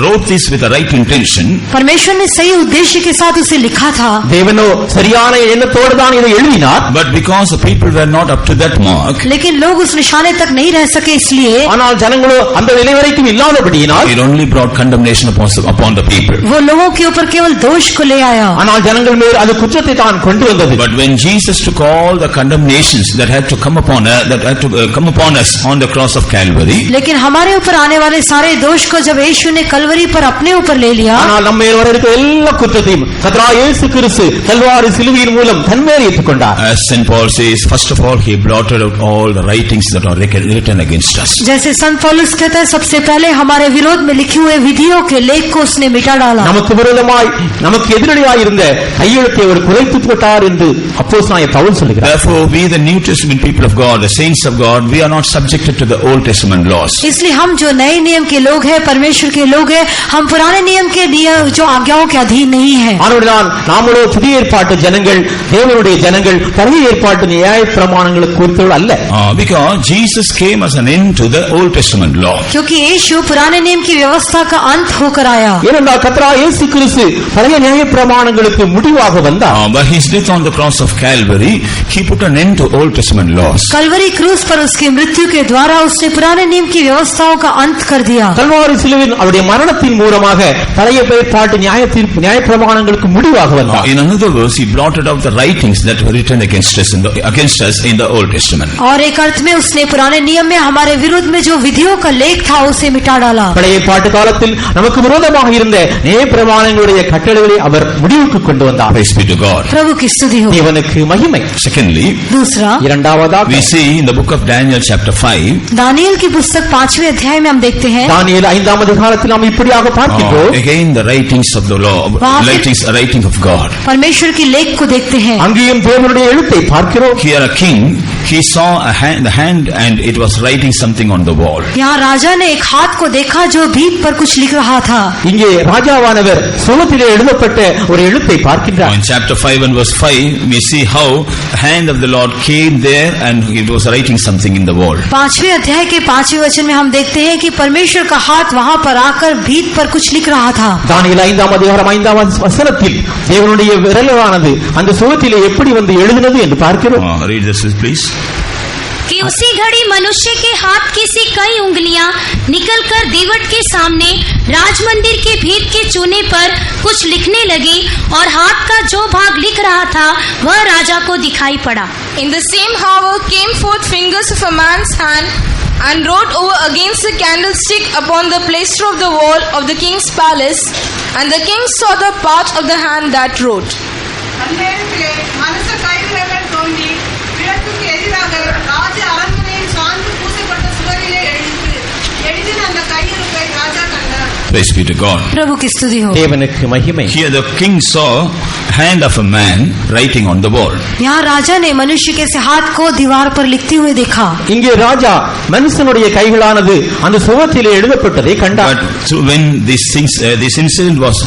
[SPEAKER 1] wrote this with the right intention,
[SPEAKER 2] परमेश्वर ने सही उद्देश्य के साथ उसे लिखा था.
[SPEAKER 3] தேவனோ சரியான எண்ணத்தோடு தான் இதை எழுதினார்.
[SPEAKER 1] but because the people were not up to that mark,
[SPEAKER 2] लेकिन लोग उस निशाने तक नहीं रह सके, इसलिए
[SPEAKER 3] ஆனால் ஜனங்களோ அந்த நிலை வரைக்கும் இல்லாதபடியினால்
[SPEAKER 1] it only brought condemnation upon the people.
[SPEAKER 2] वो लोगों के ऊपर केवल दोष को ले आया.
[SPEAKER 3] ஆனால் ஜனங்கள் மேல் அது குற்றத்தை தான் கொண்டு வந்தது.
[SPEAKER 1] But when Jesus took all the condemnations that had to come upon us on the cross of Calvary,
[SPEAKER 2] लेकिन हमारे ऊपर आने वाले सारे दोष को जब यीशु ने कलवरी पर अपने ऊपर ले लिया,
[SPEAKER 3] ஆனால் நம்ம மேல் வர இருக்கிற எல்லா குற்றத்தையும் கர்த்தராகிய இயேசு கிறிஸ்து கல்வாரி சிலுவையின் மூலம் தன்மேல் ஏற்றுக்கொண்டார்.
[SPEAKER 1] as St. Paul says, first of all he blotted out all the writings that are written against us.
[SPEAKER 2] जैसे संत पौलुस कहता है, सबसे पहले हमारे विरोध में लिखे हुए विधियों के लेख को उसने मिटा डाला.
[SPEAKER 3] நமக்கு விரோதமாய் நமக்கு எதிரடியாய் இருந்த கையெழுத்தை அவர் குலைத்து போட்டார் என்று அப்போஸ்தலனாகிய பவுல் சொல்கிறார்.
[SPEAKER 1] Therefore we, the New Testament people of God, the saints of God, we are not subjected to the Old Testament laws.
[SPEAKER 2] इसलिए हम जो नए नियम के लोग हैं, परमेश्वर के लोग हैं, हम पुराने नियम के जो आज्ञाओं के अधीन नहीं है.
[SPEAKER 3] ஆனவர்களால் நாமளோ புதிய ஏற்பாட்டு ஜனங்கள், தேவனுடைய ஜனங்கள், பழைய ஏற்பாட்டு நியாய பிரமாணங்களுக்கு குறித்தவர்கள் அல்ல.
[SPEAKER 1] Because Jesus came as an end to the Old Testament law.
[SPEAKER 2] क्योंकि यीशु पुराने नियम की व्यवस्था का अंत होकर आया.
[SPEAKER 3] ஏனென்றால் கர்த்தராகிய இயேசு கிறிஸ்து பழைய நியாய பிரமாணங்களுக்கு முடிவாக வந்தார்.
[SPEAKER 1] By his death on the cross of Calvary, he put an end to Old Testament laws.
[SPEAKER 2] Kalvari क्रूस पर उसकी मृत्यु के द्वारा उसने पुराने नियम की व्यवस्थाओं का अंत कर दिया.
[SPEAKER 3] கல்வாரி சிலுவையின் அவருடைய மரணத்தின் மூலமாக பழைய ஏற்பாட்டு நியாய பிரமாணங்களுக்கு முடிவாக வந்தார்.
[SPEAKER 1] In another verse, he blotted out the writings that were written against us in the Old Testament.
[SPEAKER 2] और एक अर्थ में उसने पुराने नियम में हमारे विरुद्ध में जो विधियों का लेख था उसे मिटा डाला.
[SPEAKER 3] பழைய ஏற்பாட்டு காலத்தில் நமக்கு விரோதமாக இருந்த நியாய பிரமாணங்களுடைய கட்டளைகளை அவர் முடிவுக்கு கொண்டு வந்தார்.
[SPEAKER 1] Praise be to God.
[SPEAKER 2] प्रभु की स्तुति हो.
[SPEAKER 3] தேவனுக்கு மகிமை.
[SPEAKER 1] Secondly,
[SPEAKER 2] दूसरा,
[SPEAKER 3] இரண்டாவதாக
[SPEAKER 1] we see in the book of Daniel chapter 5,
[SPEAKER 2] Daniel की पुस्तक 5वें अध्याय में हम देखते हैं,
[SPEAKER 3] தானியேல் 5ஆம் அதிகாரத்தில் நாம் இப்படியாக பார்க்கிறோம்.
[SPEAKER 1] again the writings of the law, writing of God.
[SPEAKER 2] परमेश्वर की लेख को देखते हैं.
[SPEAKER 3] அங்கேயும் தேவனுடைய எழுத்தை பார்க்கிறோம்.
[SPEAKER 1] Here a king, he saw the hand and it was writing something on the wall.
[SPEAKER 2] यहाँ राजा ने एक हाथ को देखा जो भीत पर कुछ लिख रहा था.
[SPEAKER 3] இங்கே ராஜாவானவர் சுவத்திலே எழுதப்பட்ட ஒரு எழுத்தை பார்க்கின்றார்.
[SPEAKER 1] In chapter 5 and verse 5, we see how the hand of the Lord came there and it was writing something in the wall.
[SPEAKER 2] 5वें अध्याय के 5वें वचन में हम देखते हैं कि परमेश्वर का हाथ वहाँ पर आकर भीत पर कुछ लिख रहा था.
[SPEAKER 3] தானியேல் 5ஆம் அதிகாரம் 5ஆம் வசனத்தில் தேவனுடைய விரலானது அந்த சுவத்திலே எப்படி வந்து எழுதினது என்று பார்க்கிறோம்.
[SPEAKER 1] Read this please.
[SPEAKER 4] कि उसी घड़ी मनुष्य के हाथ की सी कई उंगलियां निकलकर दीवट के सामने राजमंदिर के भीत के चूने पर कुछ लिखने लगी और हाथ का जो भाग लिख रहा था वह राजा को दिखाई पड़ा।
[SPEAKER 5] In the same hour came forth fingers of a man's hand and wrote over against the candlestick upon the plaster of the wall of the king's palace, and the king saw the part of the hand that wrote.
[SPEAKER 6] அந்நேரத்திலே மனுஷ கைவிரல்கள் தோன்றி விளக்குக்கு எதிராக ராஜ அரண்மனையின் சாந்து பூசப்பட்ட சுவரிலே எழுதின அந்த கையிருப்பை ராஜா கண்டார்.
[SPEAKER 1] Praise be to God.
[SPEAKER 2] प्रभु की स्तुति हो।
[SPEAKER 3] தேவனுக்கு மகிமை.
[SPEAKER 1] Here the king saw hand of a man writing on the wall.
[SPEAKER 2] यहाँ राजा ने मनुष्य के से हाथ को दीवार पर लिखते हुए देखा।
[SPEAKER 3] இங்கே ராஜா மனுஷனுடைய கைகளானது அந்த சுவற்றிலே எழுதப்பட்டதை கண்டார்.
[SPEAKER 1] But when this incident was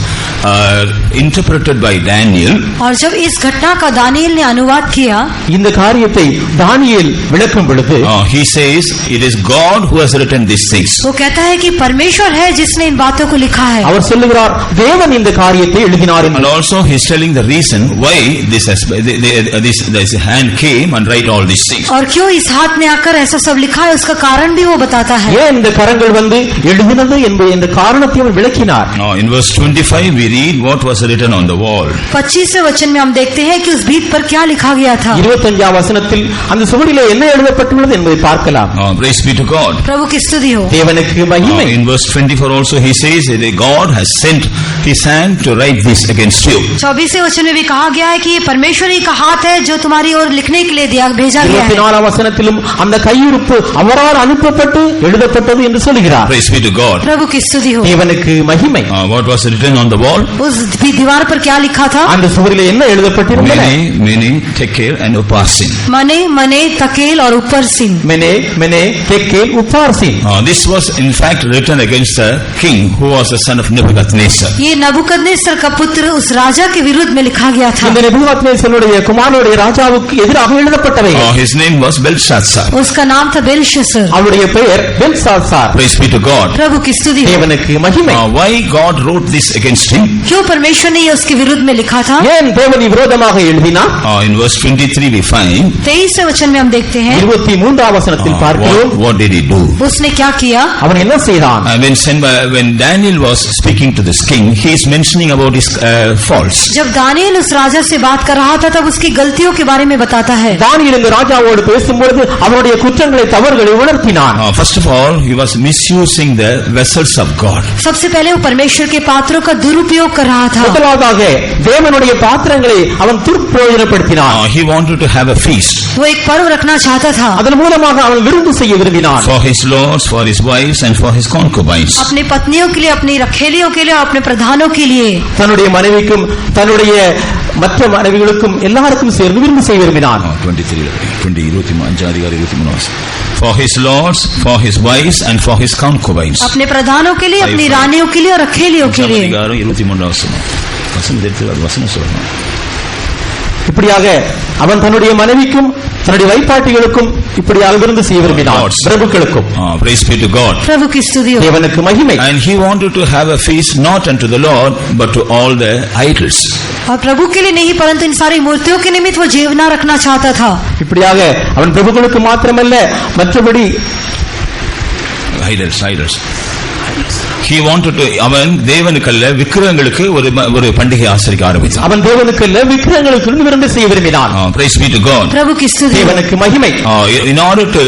[SPEAKER 1] interpreted by Daniel,
[SPEAKER 2] और जब इस घटना का दानियल ने अनुवाद किया,
[SPEAKER 3] இந்த காரியத்தை தானியேல் விளக்கும் பொழுது
[SPEAKER 1] he says it is God who has written these things.
[SPEAKER 2] वो कहता है कि परमेश्वर है जिसने इन बातों को लिखा है।
[SPEAKER 3] அவர் சொல்லுகிறார் தேவன் இந்த காரியத்தை எழுதினார் என்று.
[SPEAKER 1] And also he is telling the reason why this hand came and write all these things.
[SPEAKER 2] और क्यों इस हाथ ने आकर ऐसा सब लिखा है उसका कारण भी वो बताता है।
[SPEAKER 3] ஏன் இந்த கரங்கள் வந்து எழுதினது என்பது இந்த காரணத்தை அவர் விளக்கினார்.
[SPEAKER 1] Now in verse 25 we read what was written on the wall.
[SPEAKER 2] 25वें वचन में हम देखते हैं कि उस भीत पर क्या लिखा गया था।
[SPEAKER 3] 25ஆம் வசனத்தில் அந்த சுவடிலே என்ன எழுதப்பட்டுள்ளது என்பதை பார்க்கலாம்.
[SPEAKER 1] Praise be to God.
[SPEAKER 2] प्रभु की स्तुति हो।
[SPEAKER 3] தேவனுக்கு மகிமை.
[SPEAKER 1] In verse 24 also he says that God has sent his hand to write this against you.
[SPEAKER 2] 24वें वचन में भी कहा गया है कि ये परमेश्वर ही का हाथ है जो तुम्हारी ओर लिखने के लिए भेजा गया है।
[SPEAKER 3] 24ஆம் வசனத்திலும் அந்த கையிருப்பு அவரால் அனுப்பப்பட்டு எழுதப்பட்டது என்று சொல்கிறார்.
[SPEAKER 1] Praise be to God.
[SPEAKER 2] प्रभु की स्तुति हो।
[SPEAKER 3] தேவனுக்கு மகிமை.
[SPEAKER 1] What was written on the wall?
[SPEAKER 2] उस दीवार पर क्या लिखा था?
[SPEAKER 3] அந்த சுவரிலே என்ன எழுதப்பட்டிருந்தது?
[SPEAKER 1] Mene, tekel and upharsin.
[SPEAKER 2] मने मने तकेल और उपरसिन।
[SPEAKER 3] மெனே தெக்கேல் உப்பார்சின்.
[SPEAKER 1] This was in fact written against the king who was the son of Nebuchadnezzar.
[SPEAKER 2] ये नबूकदनेस्सर का पुत्र उस राजा के विरुद्ध में लिखा गया था।
[SPEAKER 3] இந்த நேபுகாத்நேசருடைய குமாரனுடைய ராஜாவுக்கு எதிராக எழுதப்பட்டவை.
[SPEAKER 1] His name was Belshazzar.
[SPEAKER 2] उसका नाम था बेलशस्सर।
[SPEAKER 3] அவருடைய பெயர் Belshazzar.
[SPEAKER 1] Praise be to God.
[SPEAKER 2] प्रभु की स्तुति हो।
[SPEAKER 3] தேவனுக்கு மகிமை.
[SPEAKER 1] Why God wrote this against him?
[SPEAKER 2] क्यों परमेश्वर ने ये उसके विरुद्ध में लिखा था?
[SPEAKER 3] ஏன் தேவன் விரோதமாக எழுதினார்?
[SPEAKER 1] In verse 23 we find
[SPEAKER 2] 23वें वचन में हम देखते हैं
[SPEAKER 3] 23ஆம் வசனத்தில் பார்க்கிறோம்.
[SPEAKER 1] what did he do?
[SPEAKER 2] उसने क्या किया?
[SPEAKER 3] அவன் என்ன செய்தான்?
[SPEAKER 1] When Daniel was speaking to this king, he is mentioning about his faults.
[SPEAKER 2] जब दानियल उस राजा से बात कर रहा था तब उसकी गलतियों के बारे में बताता है।
[SPEAKER 3] தானியேல் இந்த ராஜாவோடு பேசும்பொழுது அவருடைய குற்றங்களை தவறுகளை உணர்த்தினான்.
[SPEAKER 1] First of all, he was misusing the vessels of God.
[SPEAKER 2] सबसे पहले वो परमेश्वर के पात्रों का दुरुपयोग कर रहा था।
[SPEAKER 3] முதலாவதாக தேவனுடைய பாத்திரங்களை அவன் துர்பிரயோஜனப்படுத்தினான்.
[SPEAKER 1] He wanted to have a feast.
[SPEAKER 2] वो एक पर्व रखना चाहता था।
[SPEAKER 3] அதன் மூலமாக அவன் விருந்து செய்ய விரும்பினான்.
[SPEAKER 1] For his lords, for his wives and for his concubines.
[SPEAKER 2] अपनी पत्नियों के लिए, अपनी रखेलियों के लिए और अपने प्रधानों के लिए।
[SPEAKER 3] தன்னுடைய மனைவிக்கும் தன்னுடைய மற்ற மனைவிகளுக்கும் எல்லாருக்கும் சேர்ந்து விருந்து செய்ய விரும்பினான்.
[SPEAKER 1] 23 For his lords, for his wives and for his concubines.
[SPEAKER 2] अपने प्रधानों के लिए, अपनी रानियों के लिए और रखेलियों के लिए।
[SPEAKER 3] இப்படியாக அவன் தன்னுடைய மனைவிக்கும் தன்னுடைய வைப்பாட்டிகளுக்கும் இப்படியாக விருந்து செய்ய விரும்பினான். பிரபுக்களுக்கும்.
[SPEAKER 1] Praise be to God.
[SPEAKER 2] प्रभु की स्तुति हो।
[SPEAKER 3] தேவனுக்கு மகிமை.
[SPEAKER 1] And he wanted to have a feast not unto the Lord but to all the idols.
[SPEAKER 2] और प्रभु के लिए नहीं परंतु इन सारी मूर्तियों के निमित्त वो जीवना रखना चाहता था।
[SPEAKER 3] இப்படியாக அவன் பிரபுக்களுக்கு மாத்திரமல்ல மற்றபடி
[SPEAKER 1] idols. He wanted to அவன் தேவனுக்கல்ல விக்கிரகங்களுக்கு ஒரு பண்டிகை ஆசரிக்க ஆரம்பித்தான்.
[SPEAKER 3] அவன் தேவனுக்கல்ல விக்கிரகங்களுக்கு விருந்து செய்ய விரும்பினான்.
[SPEAKER 1] Praise be to God.
[SPEAKER 2] प्रभु की स्तुति।
[SPEAKER 3] தேவனுக்கு மகிமை.
[SPEAKER 1] In order to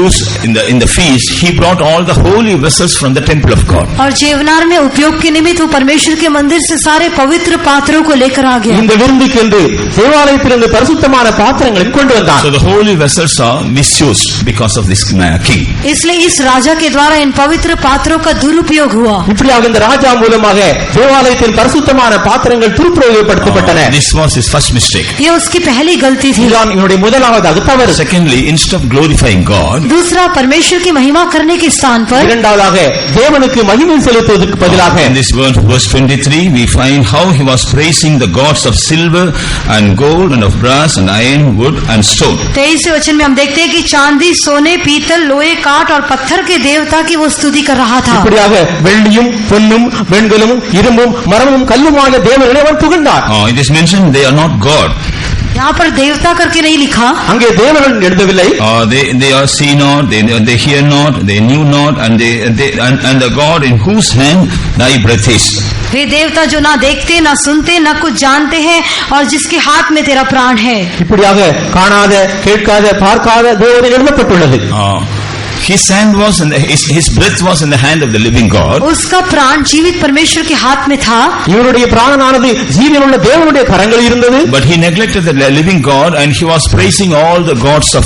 [SPEAKER 1] use in the feast, he brought all the holy vessels from the temple of God.
[SPEAKER 2] और जीवनार में उपयोग के निमित्त वो परमेश्वर के मंदिर से सारे पवित्र पात्रों को लेकर आ गया।
[SPEAKER 3] இந்த விருந்துக்கென்று தேவாலயத்திலிருந்து பரிசுத்தமான பாத்திரங்களை கொண்டு வந்தான்.
[SPEAKER 1] So the holy vessels are misused because of this king.
[SPEAKER 2] इसलिए इस राजा के द्वारा इन पवित्र पात्रों का दुरुपयोग हुआ।
[SPEAKER 3] இப்படியாக இந்த ராஜா மூலமாக தேவாலயத்தின் பரிசுத்தமான பாத்திரங்கள் துர்பிரயோகப்படுத்தப்பட்டன.
[SPEAKER 1] This was his first mistake.
[SPEAKER 2] ये उसकी पहली गलती थी।
[SPEAKER 3] இதுதான் இவனுடைய முதலாவது தவறு.
[SPEAKER 1] Secondly, instead of glorifying God,
[SPEAKER 2] दूसरा परमेश्वर की महिमा करने के स्थान पर
[SPEAKER 3] இரண்டாவதாக தேவனுக்கு மகிமை செலுத்துவதற்கு பதிலாக
[SPEAKER 1] in this verse 23 we find how he was praising the gods of silver and gold and of brass and iron, wood and stone.
[SPEAKER 2] 23वें वचन में हम देखते हैं कि चांदी, सोने, पीतल, लोहे, काठ और पत्थर के देवता की वो स्तुति कर रहा था।
[SPEAKER 3] இப்படியாக வெள்ளியும் பொன்னும் வெண்கலமும் இரும்பும் மரமும் கல்லுமான தேவர்களை அவன் புகழ்ந்தார்.
[SPEAKER 1] It is mentioned they are not God.
[SPEAKER 2] यहाँ पर देवता करके नहीं लिखा,
[SPEAKER 3] அங்கே தேவன் எழுதவில்லை.
[SPEAKER 1] They are see not, they hear not, they knew not, and the God in whose hand thy breath is.
[SPEAKER 2] वे देवता जो ना देखते, ना सुनते, ना कुछ जानते हैं, और जिसके हाथ में तेरा प्राण है.
[SPEAKER 3] இப்படியாக காணாத, கேட்காத, பார்க்காத தேவனை எழுதப்பட்டுள்ளது.
[SPEAKER 1] His hand was in his breath was in the hand of the living God.
[SPEAKER 2] उसका प्राण जीवित परमेश्वर के हाथ में था.
[SPEAKER 3] இவருடைய பிராணனானது ஜீவனுள்ள தேவனுடைய கரங்களில் இருந்தது.
[SPEAKER 1] But he neglected the living God and he was praising all the gods of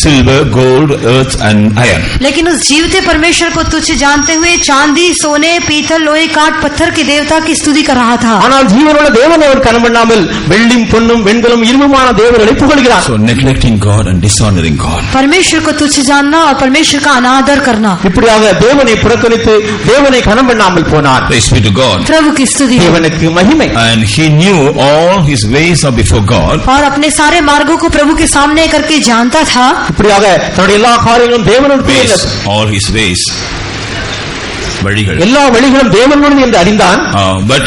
[SPEAKER 1] silver, gold, earth and iron.
[SPEAKER 2] लेकिन उस जीवित परमेश्वर को तुच्छ जानते हुए चांदी, सोने, पीतल, लोहे, काठ, पत्थर के देवता की स्तुति कर रहा था.
[SPEAKER 3] ஆனால் ஜீவனுள்ள தேவனை அவர் கனம் பண்ணாமல் வெள்ளியும் பொன்னும் வெண்கலும் இரும்புமான தேவர்களை புகழ்கிறார்.
[SPEAKER 1] So neglecting God and dishonoring God.
[SPEAKER 2] परमेश्वर को तुच्छ जानना और परमेश्वर का अनादर करना.
[SPEAKER 3] இப்படியாக தேவனை புறக்கணித்து தேவனை கனம் பண்ணாமல் போனார்.
[SPEAKER 1] Praise be to God.
[SPEAKER 2] प्रभु की स्तुति.
[SPEAKER 3] தேவனுக்கு மகிமை.
[SPEAKER 1] And he knew all his ways are before God.
[SPEAKER 2] और अपने सारे मार्गों को प्रभु के सामने करके जानता था.
[SPEAKER 3] இப்படியாக தன்னுடைய எல்லா காரியங்களும் தேவனுடைய
[SPEAKER 1] all his ways வழிகள்
[SPEAKER 3] எல்லா வழிகளும் தேவனுடையது என்று அறிந்தான்.
[SPEAKER 1] But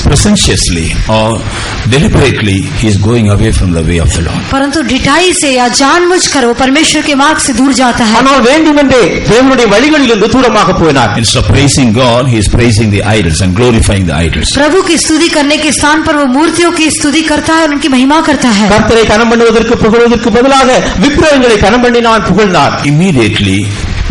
[SPEAKER 1] presentiously or deliberately he is going away from the way of the Lord.
[SPEAKER 2] परंतु ढिठाई से या जानबूझकर वो परमेश्वर के मार्ग से दूर जाता है.
[SPEAKER 3] ஆனால் வேண்டுமென்றே தேவனுடைய வழிகளிலிருந்து தூரமாக போனார்.
[SPEAKER 1] Instead of praising God, he is praising the idols and glorifying the idols.
[SPEAKER 2] प्रभु की स्तुति करने के स्थान पर वो मूर्तियों की स्तुति करता है और उनकी महिमा करता है.
[SPEAKER 3] கர்த்தரை கனம் பண்ணுவதற்கு புகழ்வதற்கு பதிலாக விக்கிரகங்களை கனம் பண்ணினான், புகழ்ந்தார்.
[SPEAKER 1] Immediately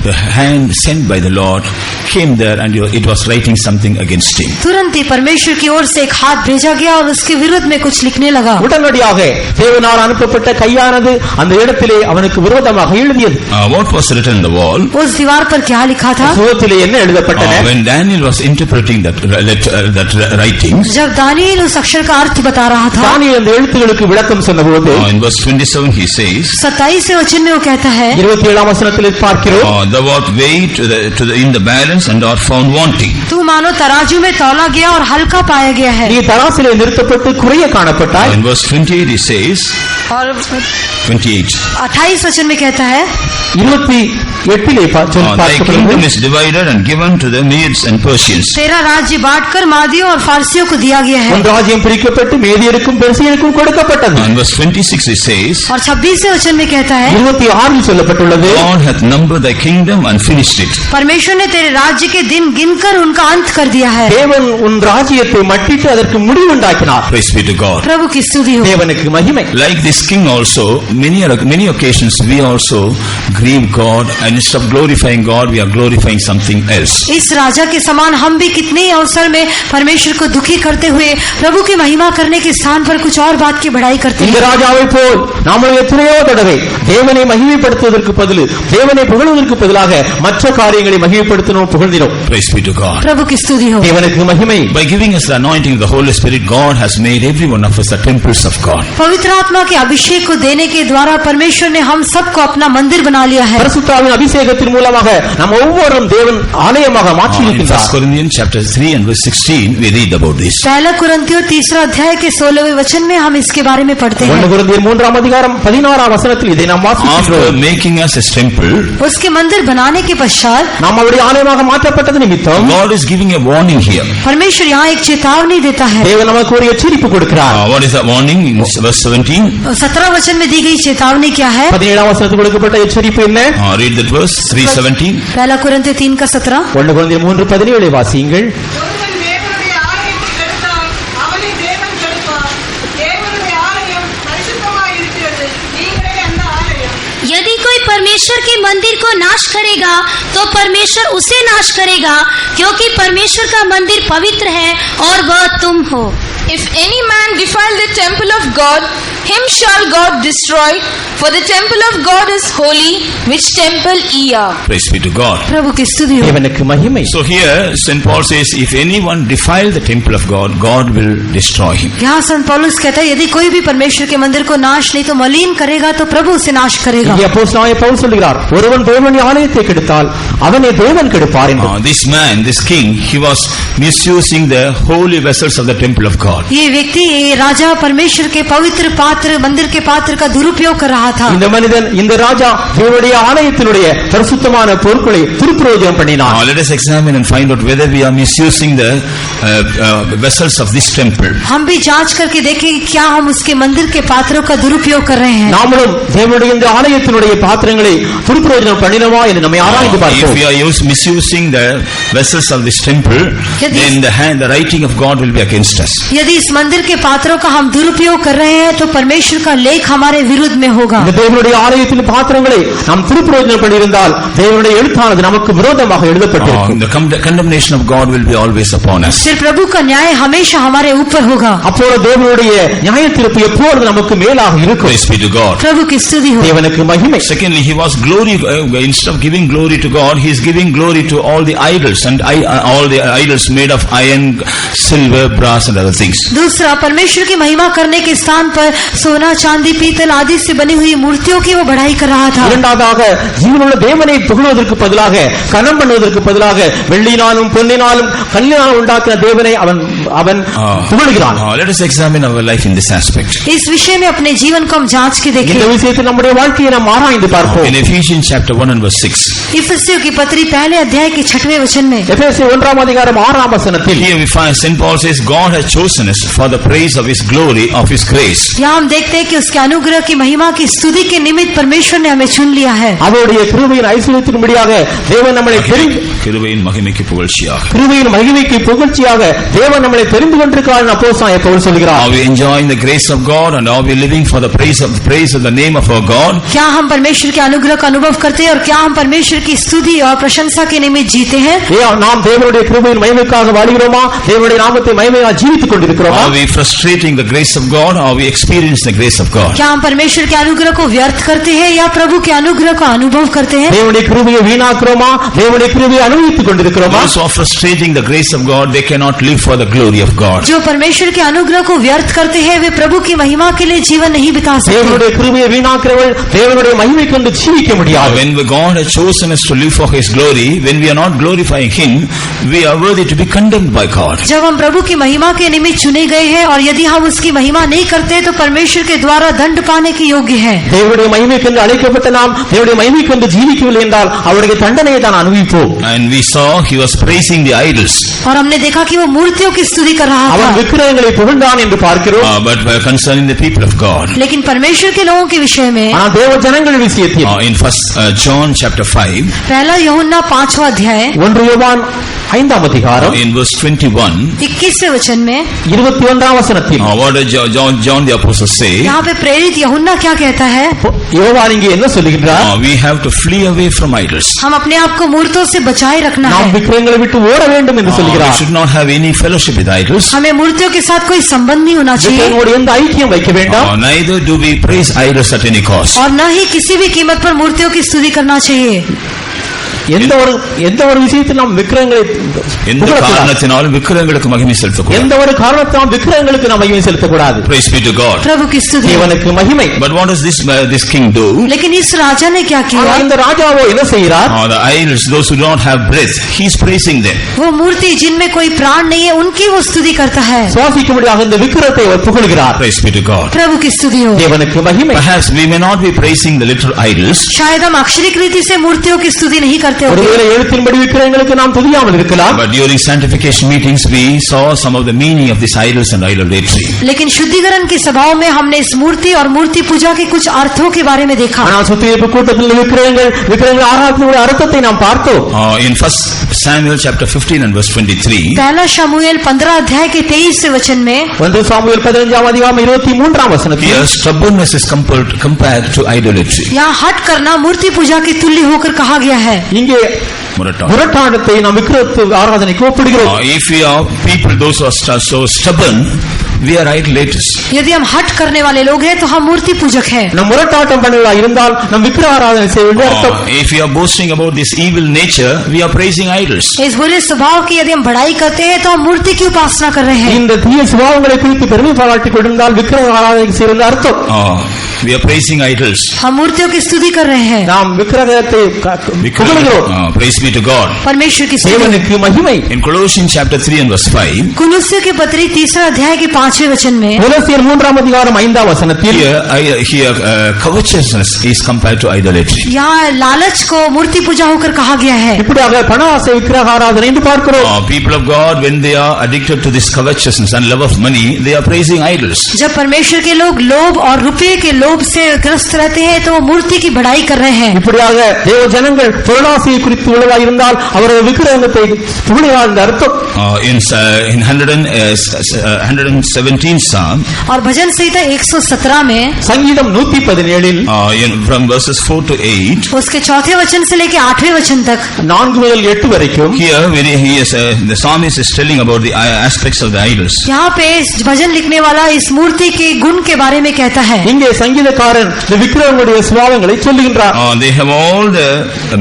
[SPEAKER 1] the hand sent by the Lord came there and it was writing something against him.
[SPEAKER 2] तुरंत ही परमेश्वर की ओर से एक हाथ भेजा गया और उसके विरुद्ध में कुछ लिखने लगा.
[SPEAKER 3] உடனடியாக தேவனால் அனுப்பப்பட்ட கையானது அந்த இடத்திலே அவனுக்கு விரோதமாக எழுதியது.
[SPEAKER 1] What was written on the wall?
[SPEAKER 2] उस दीवार पर क्या लिखा था?
[SPEAKER 3] சுவத்திலே என்ன எழுதப்பட்டன?
[SPEAKER 1] When Daniel was interpreting that writing,
[SPEAKER 2] जब दानियेल उस अक्षर का अर्थ बता रहा था,
[SPEAKER 3] தானியேல் அந்த எழுத்துகளுக்கு விளக்கம் சொன்னபோது
[SPEAKER 1] in verse 27 he says,
[SPEAKER 2] 27वें वचन में वो कहता है,
[SPEAKER 3] 27ஆம் வசனத்தில் பார்க்கிறோம்,
[SPEAKER 1] thou art weighed in the balance and are found wanting.
[SPEAKER 2] तू मानो तराजू में तौला गया और हल्का पाया गया है.
[SPEAKER 3] நீ தராசிலே நிறுத்தப்பட்டு குறைய காணப்பட்டாய்.
[SPEAKER 1] In verse 28 he says,
[SPEAKER 2] और
[SPEAKER 1] 28
[SPEAKER 2] 28 वचन में कहता है,
[SPEAKER 3] 28
[SPEAKER 1] thy kingdom is divided and given to the Medes and Persians.
[SPEAKER 2] तेरा राज्य बांटकर मादियों और फारसियों को दिया गया है.
[SPEAKER 3] உன் ராஜ்யம் பிரிக்கப்பட்டு மேதியருக்கும் பெர்சியருக்கும் கொடுக்கப்பட்டது.
[SPEAKER 1] In verse 26 it says,
[SPEAKER 2] और 26वें वचन में कहता है,
[SPEAKER 3] 26 சொல்லப்பட்டுள்ளது,
[SPEAKER 1] God hath numbered thy kingdom and finished it.
[SPEAKER 2] परमेश्वर ने तेरे राज्य के दिन गिनकर उनका अंत कर दिया है.
[SPEAKER 3] தேவன் உன் ராஜ்யத்தை மட்டிட்டு அதற்கு முடிவுண்டாக்கினார்.
[SPEAKER 1] Praise be to God.
[SPEAKER 2] प्रभु की स्तुति हो.
[SPEAKER 3] தேவனுக்கு மகிமை.
[SPEAKER 1] Like this king also, many occasions we also grieve God, and instead of glorifying God we are glorifying something else.
[SPEAKER 2] इस राजा के समान हम भी कितने ही अवसर में परमेश्वर को दुखी करते हुए प्रभु की महिमा करने के स्थान पर कुछ और बात की बढ़ाई करते
[SPEAKER 3] இந்த
[SPEAKER 2] हैं.
[SPEAKER 3] ராஜாவை போல் நாம எத்தனையோ தடவை தேவனை மகிமைப்படுத்துவதற்கு பதில் தேவனை புகழ்வதற்கு பதிலாக மற்ற காரியங்களை மகிமைப்படுத்தினோம், புகழ்ந்தினோம்.
[SPEAKER 1] Praise be to God.
[SPEAKER 2] प्रभु की स्तुति हो.
[SPEAKER 3] தேவனுக்கு மகிமை.
[SPEAKER 1] By giving us the anointing of the Holy Spirit, God has made every one of us the temples of God.
[SPEAKER 2] पवित्र आत्मा के अभिषेक को देने के द्वारा परमेश्वर ने हम सबको अपना मंदिर बना लिया है.
[SPEAKER 3] பரிசுத்தாவின் அபிஷேகத்தின் மூலமாக நாம் ஒவ்வொருவரும் தேவன் ஆலயமாக மாற்றி
[SPEAKER 1] In 1
[SPEAKER 3] இருக்கின்றார்.
[SPEAKER 1] Corinthians chapter 3 and verse 16 we read about this.
[SPEAKER 2] पहला कुरिन्थियों 3 अध्याय के 16वें वचन में हम इसके बारे में पढ़ते
[SPEAKER 3] 1
[SPEAKER 2] हैं.
[SPEAKER 3] கொரிந்தியர் 3ஆம் அதிகாரம் 16ஆம் வசனத்தில் இதை நாம்
[SPEAKER 1] After
[SPEAKER 3] வாசிக்கிறோம்.
[SPEAKER 1] making us a temple,
[SPEAKER 2] उसके मंदिर बनाने के पश्चात
[SPEAKER 3] நாம் அவருடைய ஆலயமாக மாற்றப்பட்டது நிமித்தம்
[SPEAKER 1] God is giving a warning here.
[SPEAKER 2] परमेश्वर यहाँ एक चेतावनी देता है.
[SPEAKER 3] தேவன் நமக்கு ஒரு எச்சரிப்பு கொடுக்கிறார்.
[SPEAKER 1] What is the warning in verse 17?
[SPEAKER 2] 17 वचन में दी गई चेतावनी क्या है?
[SPEAKER 3] 17ஆம் வசனத்தில் கொடுக்கப்பட்ட எச்சரிப்பு என்ன?
[SPEAKER 1] Read that verse 3:17.
[SPEAKER 2] पहला कुरिन्थियों 3 का 17.
[SPEAKER 3] 1 கொரிந்தியர் 3:17 வாசியுங்கள்.
[SPEAKER 6] ஒருவன் தேவனுடைய ஆலயத்தை கெடுத்தால் அவனை தேவன் கெடுப்பார். தேவனுடைய ஆலயம் பரிசுத்தமாய் இருக்கிறது, நீங்களே அந்த ஆலயம்.
[SPEAKER 4] यदि कोई परमेश्वर के मंदिर को नाश करेगा तो परमेश्वर उसे नाश करेगा, क्योंकि परमेश्वर का मंदिर पवित्र है और वह तुम हो.
[SPEAKER 5] If any man defile the temple of God, him shall God destroy, for the temple of God is holy, which temple ye are.
[SPEAKER 1] Praise be to God.
[SPEAKER 2] प्रभु की स्तुति हो.
[SPEAKER 3] தேவனுக்கு மகிமை.
[SPEAKER 1] So here St. Paul says, if anyone defile the temple of God, God will destroy him.
[SPEAKER 2] यहाँ संत पौलुस कहता है, यदि कोई भी परमेश्वर के मंदिर को नाश नहीं तो मलिन करेगा तो प्रभु उसे नाश करेगा.
[SPEAKER 3] இங்கே அப்போஸ்தலனாகிய பவுல் சொல்கிறார், ஒருவன் தேவனுடைய ஆலயத்தை கெடுத்தால் அவனை தேவன் கெடுப்பார் என்று.
[SPEAKER 1] This man, this king, he was misusing the holy vessels of the temple of God. God.
[SPEAKER 2] ये व्यक्ति, ये राजा परमेश्वर के पवित्र पात्र, मंदिर के पात्र का दुरुपयोग कर रहा था.
[SPEAKER 3] இந்த மனிதன், இந்த ராஜா தேவனுடைய ஆலயத்தினுடைய பரிசுத்தமான பொருட்களை துருப்பிரயோஜனம் பண்ணினான்.
[SPEAKER 1] Now let us examine and find out whether we are misusing the vessels of this temple.
[SPEAKER 2] हम भी जांच करके देखें कि क्या हम उसके मंदिर के पात्रों का दुरुपयोग कर रहे हैं.
[SPEAKER 3] நாமளும் தேவனுடைய இந்த ஆலயத்தினுடைய பாத்திரங்களை துருப்பிரயோஜனம் பண்ணினோமா என்று நம்மை ஆராய்ந்து பார்ப்போம்.
[SPEAKER 1] If we are misusing the vessels of this temple, then the writing of God will be against us.
[SPEAKER 2] यदि इस मंदिर के पात्रों का हम दुरुपयोग कर रहे हैं तो परमेश्वर का लेख हमारे विरुद्ध में होगा.
[SPEAKER 3] இந்த தேவனுடைய ஆலயத்தின் பாத்திரங்களை நாம் துருப்பிரயோஜனம் பண்ணியிருந்தால் தேவனுடைய எழுத்தானது நமக்கு விரோதமாக எழுதப்பட்டிருக்கும்.
[SPEAKER 1] The condemnation of God will be always upon us.
[SPEAKER 2] फिर प्रभु का न्याय हमेशा हमारे ऊपर होगा.
[SPEAKER 3] அப்போது தேவனுடைய நியாயத்தீர்ப்பு எப்பொழுது நமக்கு மேலாக இருக்கும்.
[SPEAKER 1] Praise be to God.
[SPEAKER 2] प्रभु की स्तुति हो.
[SPEAKER 3] தேவனுக்கு மகிமை.
[SPEAKER 1] Secondly, he was glory, instead of giving glory to God, he is giving glory to all the idols and all the idols made of iron, silver, brass and other things.
[SPEAKER 2] दूसरा, परमेश्वर की महिमा करने के स्थान पर सोना, चांदी, पीतल आदि से बनी हुई मूर्तियों की वो बढ़ाई कर रहा था.
[SPEAKER 3] இரண்டாவதாக ஜீவனுள்ள தேவனை புகழ்வதற்கு பதிலாக, கனம் பண்ணுவதற்கு பதிலாக வெள்ளினாலும் பொன்னினாலும் கல்லினாலும் உண்டாக்கின தேவனை அவன் புகழ்கிறான்.
[SPEAKER 1] Let us examine our life in this aspect.
[SPEAKER 2] इस विषय में अपने जीवन को हम जांच के देखें.
[SPEAKER 3] இந்த விஷயத்தில் நம்முடைய வாழ்க்கையை நாம் ஆராய்ந்து பார்ப்போம்.
[SPEAKER 1] In Ephesians chapter 1 and verse 6.
[SPEAKER 2] इफिसियों की पत्री पहले अध्याय के 6वें वचन में.
[SPEAKER 3] எபேசியர் 1 அதிகாரம் 6 வசனத்தில்.
[SPEAKER 1] Here we find St. Paul says God has chosen us for the praise of his glory, of his grace.
[SPEAKER 2] यहाँ हम देखते हैं कि उसके अनुग्रह की महिमा की स्तुति के निमित्त परमेश्वर ने हमें चुन लिया है.
[SPEAKER 3] அவருடைய கிருபையின் ஐஸ்வரியத்தின்படியாக தேவன் நம்மை
[SPEAKER 1] கிருபையின் மகிமைக்கு புகழ்ச்சியாக,
[SPEAKER 3] கிருபையின் மகிமைக்கு புகழ்ச்சியாக தேவன் நம்மை தெரிந்து கொண்டிருக்கிறார் என்று அப்போஸ்தலன் பவுல் சொல்கிறார்.
[SPEAKER 1] Are we enjoying the grace of God and are we living for the praise of the name of our God?
[SPEAKER 2] क्या हम परमेश्वर के अनुग्रह का अनुभव करते हैं और क्या हम परमेश्वर की स्तुति और प्रशंसा के निमित्त जीते हैं?
[SPEAKER 3] நாம் தேவனுடைய கிருபையின் மகிமைக்காக வாழுகிறோமா? தேவனுடைய நாமத்தை மகிமையாக ஜீவித்துக் கொண்டிருக்கிறோமா?
[SPEAKER 1] Are we frustrating the grace of God or are we experiencing the grace of God?
[SPEAKER 2] क्या हम परमेश्वर के अनुग्रह को व्यर्थ करते हैं या प्रभु के अनुग्रह का अनुभव करते हैं?
[SPEAKER 3] தேவனுடைய கிருபையை வீணாக்குறோமா? தேவனுடைய கிருபையை அனுபவித்துக் கொண்டிருக்கிறோமா?
[SPEAKER 1] Those who are frustrating the grace of God, they cannot live for the glory of God.
[SPEAKER 2] जो परमेश्वर के अनुग्रह को व्यर्थ करते हैं वे प्रभु की महिमा के लिए जीवन नहीं बिता सकते.
[SPEAKER 3] தேவனுடைய கிருபையை வீணாக்குறவர்கள் தேவனுடைய மகிமைக்கு ஜீவிக்க முடியாது.
[SPEAKER 1] When God has chosen us to live for his glory, when we are not glorifying him, we are worthy to be condemned by God.
[SPEAKER 2] जब हम प्रभु की महिमा के निमित्त चुने गए हैं और यदि हम उसकी महिमा नहीं करते तो परमेश्वर के द्वारा दंड पाने के योग्य है.
[SPEAKER 3] தேவனுடைய மகிமைக்கு அழைக்கப்பட்ட நாம் தேவனுடைய மகிமைக்கு ஜீவிக்கவில்லை என்றால் அவருடைய தண்டனையை தான் அனுபவிப்போம்.
[SPEAKER 1] And we saw he was praising the idols.
[SPEAKER 2] और हमने देखा कि वो मूर्तियों की स्तुति कर रहा था.
[SPEAKER 3] அவன் விக்கிரகங்களை புகழ்ந்தான் என்று பார்க்கிறோம்.
[SPEAKER 1] But concerning the people of God.
[SPEAKER 2] लेकिन परमेश्वर के लोगों के विषय में,
[SPEAKER 3] ஆனால் தேவ ஜனங்கள் விஷயத்தில்
[SPEAKER 1] in first John chapter 5,
[SPEAKER 2] पहला यूहन्ना 5वां अध्याय
[SPEAKER 3] 1 யோவான் 5ஆம் அதிகாரம்
[SPEAKER 1] in verse 21,
[SPEAKER 2] 21वें वचन में
[SPEAKER 3] 21ஆம் வசனத்தில்
[SPEAKER 1] what does John the apostle say?
[SPEAKER 2] यहाँ पे प्रेरित यूहन्ना क्या कहता है?
[SPEAKER 3] யோவான் இங்கே என்ன சொல்லுகிறார்?
[SPEAKER 1] We have to flee away from idols.
[SPEAKER 2] हम अपने आप को मूर्तों से बचाए रखना
[SPEAKER 3] நாம்
[SPEAKER 2] है.
[SPEAKER 3] விக்கிரகங்களை விட்டு ஓட வேண்டும் என்று
[SPEAKER 1] We
[SPEAKER 3] சொல்கிறார்.
[SPEAKER 1] should not have any fellowship with idols.
[SPEAKER 2] हमें मूर्तियों के साथ कोई संबंध नहीं होना चाहिए
[SPEAKER 3] விக்கிரகங்களோடு எந்த ஐக்கியம் வைக்க வேண்டாம்.
[SPEAKER 1] Neither do we praise idols at any cost.
[SPEAKER 2] और न ही किसी भी कीमत पर मूर्तियों की स्तुति करना चाहिए.
[SPEAKER 3] எந்த ஒரு விஷயத்தில் நாம் விக்கிரகங்களை
[SPEAKER 1] எந்த காரணத்தினாலும் விக்கிரகங்களுக்கு மகிமை செலுத்தக்கூடாது.
[SPEAKER 3] எந்த ஒரு காரணத்தாலும் விக்கிரகங்களுக்கு நாம் மகிமை செலுத்தக்கூடாது.
[SPEAKER 1] Praise be to God.
[SPEAKER 2] प्रभु की स्तुति.
[SPEAKER 3] தேவனுக்கு மகிமை.
[SPEAKER 1] But what does this king do?
[SPEAKER 2] लेकिन इस राजा ने क्या किया?
[SPEAKER 3] இந்த ராஜாவோ என்ன செய்கிறார்?
[SPEAKER 1] The idols, those who don't have breath, he is praising them.
[SPEAKER 2] वो मूर्ति जिनमें कोई प्राण नहीं है उनकी वो स्तुति करता है.
[SPEAKER 3] சுவாசிக்க முடியாத இந்த விக்கிரகத்தை அவர் புகழ்கிறார்.
[SPEAKER 1] Praise be to God.
[SPEAKER 2] प्रभु की स्तुति हो.
[SPEAKER 3] தேவனுக்கு மகிமை.
[SPEAKER 1] Perhaps we may not be praising the literal idols.
[SPEAKER 2] शायद हम अक्षरिक रीति से मूर्तियों की स्तुति नहीं करते होंगे.
[SPEAKER 3] ஒருவேளை எழுத்தின்படி விக்கிரகங்களுக்கு நாம் துதியாமல் இருக்கலாம்.
[SPEAKER 1] But during sanctification meetings we saw some of the meaning of these idols and idolatry.
[SPEAKER 2] लेकिन शुद्धिकरण की सभाओं में हमने इस मूर्ति और मूर्ति पूजा के कुछ अर्थों के बारे में देखा.
[SPEAKER 3] ஆனால் சுத்திகரிப்பு கூட்டத்தில் விக்கிரகங்கள் ஆராதனையுடைய அர்த்தத்தை நாம் பார்த்தோம்.
[SPEAKER 1] In 1 Samuel chapter 15 and verse 23,
[SPEAKER 2] पहला शमूएल 15 अध्याय के 23 वचन में
[SPEAKER 3] 1 சாமுவேல் 15ஆம் அதிகாரம் 23ஆம் வசனத்தில்
[SPEAKER 1] here stubbornness is compared to idolatry.
[SPEAKER 2] यहाँ हट करना मूर्ति पूजा के तुल्य होकर कहा गया है.
[SPEAKER 3] இங்கே முரட்டாட்டத்தை நாம் விக்கிரக ஆராதனைக்கு ஒப்பிடுகிறோம்.
[SPEAKER 1] If we are people those who are so stubborn, we are idolaters.
[SPEAKER 2] यदि हम हट करने वाले लोग हैं तो हम मूर्ति पूजक हैं।
[SPEAKER 3] நம் முரட்டாட்டம் பண்ணுவதா இருந்தால் நம் விக்கிரக ஆராதனை செய்வது அர்த்தம்.
[SPEAKER 1] If we are boasting about this evil nature, we are praising idols.
[SPEAKER 2] इस बुरे स्वभाव की यदि हम बड़ाई करते हैं तो हम मूर्ति की उपासना कर रहे हैं।
[SPEAKER 3] இந்த தீய சுபாவங்களை குறித்து பெருமை பாராட்டிக் கொண்டிருந்தால் விக்கிரக ஆராதனை செய்வது அர்த்தம்.
[SPEAKER 1] We are praising idols.
[SPEAKER 2] हम मूर्तियों की स्तुति कर रहे हैं।
[SPEAKER 3] நாம் விக்கிரகத்தை புகழுகிறோம்.
[SPEAKER 1] Praise be to God.
[SPEAKER 2] परमेश्वर की स्तुति।
[SPEAKER 3] தேவனுக்கு மகிமை.
[SPEAKER 1] In Colossians chapter 3 and verse 5.
[SPEAKER 2] कुलुस्सियों के पत्री 3 अध्याय के 5वें वचन में।
[SPEAKER 3] கொலோசியர் 3 அதிகாரம் 5 वचनத்தில்
[SPEAKER 1] Here covetousness is compared to idolatry.
[SPEAKER 2] यहाँ लालच को मूर्ति पूजा होकर कहा गया है।
[SPEAKER 3] இப்படியாக பண ஆசை விக்கிரக ஆராதனை என்று பார்க்கிறோம்.
[SPEAKER 1] People of God, when they are addicted to this covetousness and love of money, they are praising idols.
[SPEAKER 2] जब परमेश्वर के लोग लोभ और रुपये के लोभ से ग्रस्त रहते हैं तो वो मूर्ति की बढ़ाई कर रहे हैं।
[SPEAKER 3] இப்படியாக தேவ ஜனங்கள் பொருளாசையை குறித்து உள்ளதாக இருந்தால் அவர்கள் விக்கிரகத்தை புகழுகிறார் என்ற அர்த்தம்.
[SPEAKER 1] In 117 Psalm,
[SPEAKER 2] और भजन संहिता 117 में
[SPEAKER 3] சங்கீதம் 117
[SPEAKER 1] from verses 4 to 8,
[SPEAKER 2] उसके 4थे वचन से लेकर 8वें वचन तक
[SPEAKER 3] 4 முதல் 8 வரைக்கும்
[SPEAKER 1] here the psalmist is telling about the aspects of the idols.
[SPEAKER 2] यहाँ पे भजन लिखने वाला इस मूर्ति के गुण के बारे में कहता है।
[SPEAKER 3] இங்கே சங்கீதக்காரன் இந்த விக்கிரகங்களுடைய சுபாவங்களை சொல்லுகின்றார்.
[SPEAKER 1] They have all the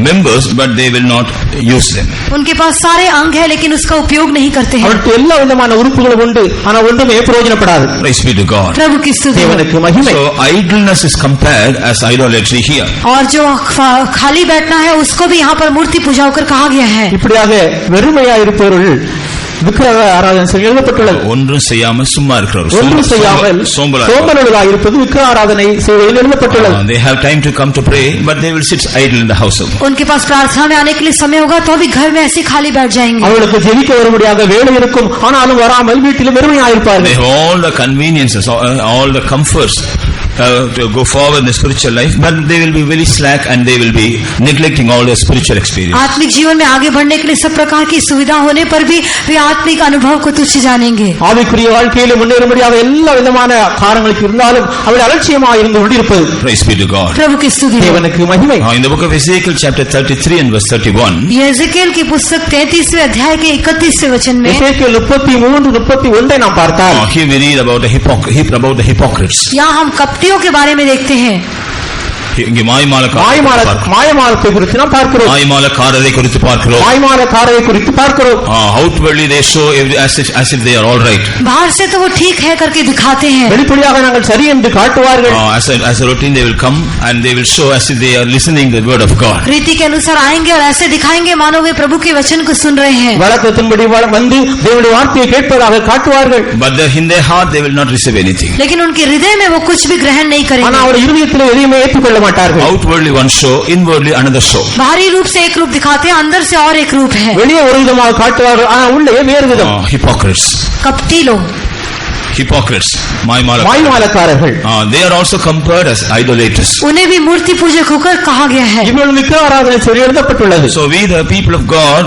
[SPEAKER 1] members but they will not use them.
[SPEAKER 2] उनके पास सारे अंग है लेकिन उसका उपयोग नहीं करते हैं।
[SPEAKER 3] அவருக்கு எல்லா விதமான உறுப்புகளும் உண்டு ஆனால் ஒன்றுமே பிரயோஜனப்படாது.
[SPEAKER 1] Praise be to God.
[SPEAKER 2] प्रभु की स्तुति।
[SPEAKER 3] தேவனுக்கு மகிமை.
[SPEAKER 1] So idleness is compared as idolatry here.
[SPEAKER 2] और जो खाली बैठना है उसको भी यहाँ पर मूर्ति पूजा होकर कहा गया है।
[SPEAKER 3] இப்படியாக வெறுமையாக இருப்பவர்கள் விக்கிரக ஆராதனை செய்ய எழுதப்பட்டுள்ளது.
[SPEAKER 1] ஒன்றும் செய்யாமல் சும்மா இருக்கிறவர்கள்,
[SPEAKER 3] ஒன்றும் செய்யாமல் சோம்பலாக இருப்பது விக்கிரக ஆராதனை செய்வதில் எழுதப்பட்டுள்ளது.
[SPEAKER 1] They have time to come to pray but they will sit idle in the house.
[SPEAKER 2] उनके पास प्रार्थना में आने के लिए समय होगा तो भी घर में ऐसे खाली बैठ जाएंगे।
[SPEAKER 3] அவர்களுக்கு ஜெபிக்க வரும்படியாக வேலை இருக்கும் ஆனாலும் வராமல் வீட்டில் வெறுமையாக இருப்பார்கள்.
[SPEAKER 1] They have all the conveniences, all the comforts to go forward in the spiritual life, but they will be very slack and they will be neglecting all their spiritual experience.
[SPEAKER 2] आत्मिक जीवन में आगे बढ़ने के लिए सब प्रकार की सुविधा होने पर भी वे आत्मिक अनुभव को तुच्छ जानेंगे।
[SPEAKER 3] ஆவிக்குரிய வாழ்க்கையில முன்னேறும்படியாக எல்லா விதமான காரணங்களுக்கு இருந்தாலும் அவர்கள் அலட்சியமாக இருந்து கொண்டிருப்பது.
[SPEAKER 1] Praise be to God.
[SPEAKER 2] प्रभु की स्तुति।
[SPEAKER 3] தேவனுக்கு மகிமை.
[SPEAKER 1] In the book of Ezekiel chapter 33 and verse 31,
[SPEAKER 2] एजेकिएल की पुस्तक 33वें अध्याय के 31वें वचन में
[SPEAKER 3] எசேக்கியேல் 33:31 நாம் பார்த்தால்
[SPEAKER 1] here we read about the hypocrites.
[SPEAKER 2] यहाँ हम कपटियों के बारे में देखते हैं।
[SPEAKER 1] இங்கே
[SPEAKER 3] மாயமாலத்தை குறித்து நாம் பார்க்கிறோம்.
[SPEAKER 1] மாயமாலக்காரரை குறித்து பார்க்கிறோம்.
[SPEAKER 3] மாயமாலக்காரரை குறித்து பார்க்கிறோம்.
[SPEAKER 1] Outwardly they show as if they are all right.
[SPEAKER 2] बाहर से तो वो ठीक है करके दिखाते हैं।
[SPEAKER 3] வெளிப்படையாக நாங்கள் சரி என்று காட்டுவார்கள்.
[SPEAKER 1] As a routine they will come and they will show as if they are listening the word of God.
[SPEAKER 2] रीति के अनुसार आएंगे और ऐसे दिखाएंगे मानो वे प्रभु के वचन को सुन रहे हैं।
[SPEAKER 3] வழக்கத்தின்படி வந்து தேவனுடைய வார்த்தையை கேட்பதாக காட்டுவார்கள்.
[SPEAKER 1] But in their heart they will not receive anything.
[SPEAKER 2] लेकिन उनके हृदय में वो कुछ भी ग्रहण नहीं करेंगे।
[SPEAKER 3] ஆனால் அவர் இதயத்தில் எதையுமே ஏற்றுக்கொள்ள மாட்டார்கள்.
[SPEAKER 1] Outwardly one show, inwardly another show.
[SPEAKER 2] बाहरी रूप से एक रूप दिखाते हैं, अंदर से और एक रूप है।
[SPEAKER 3] வெளியே ஒரு விதமாக காட்டுவார்கள் ஆனால் உள்ளே வேறு விதம்.
[SPEAKER 1] Hypocrites.
[SPEAKER 2] कपटी लोग,
[SPEAKER 1] hypocrites,
[SPEAKER 3] மாயமாலக்காரர்கள்.
[SPEAKER 1] They are also compared as idolaters.
[SPEAKER 2] उन्हें भी मूर्ति पूजक होकर कहा गया है।
[SPEAKER 3] இவர்கள் விக்கிரக ஆராதனை செய்ய எழுதப்பட்டுள்ளது.
[SPEAKER 1] So we the people of God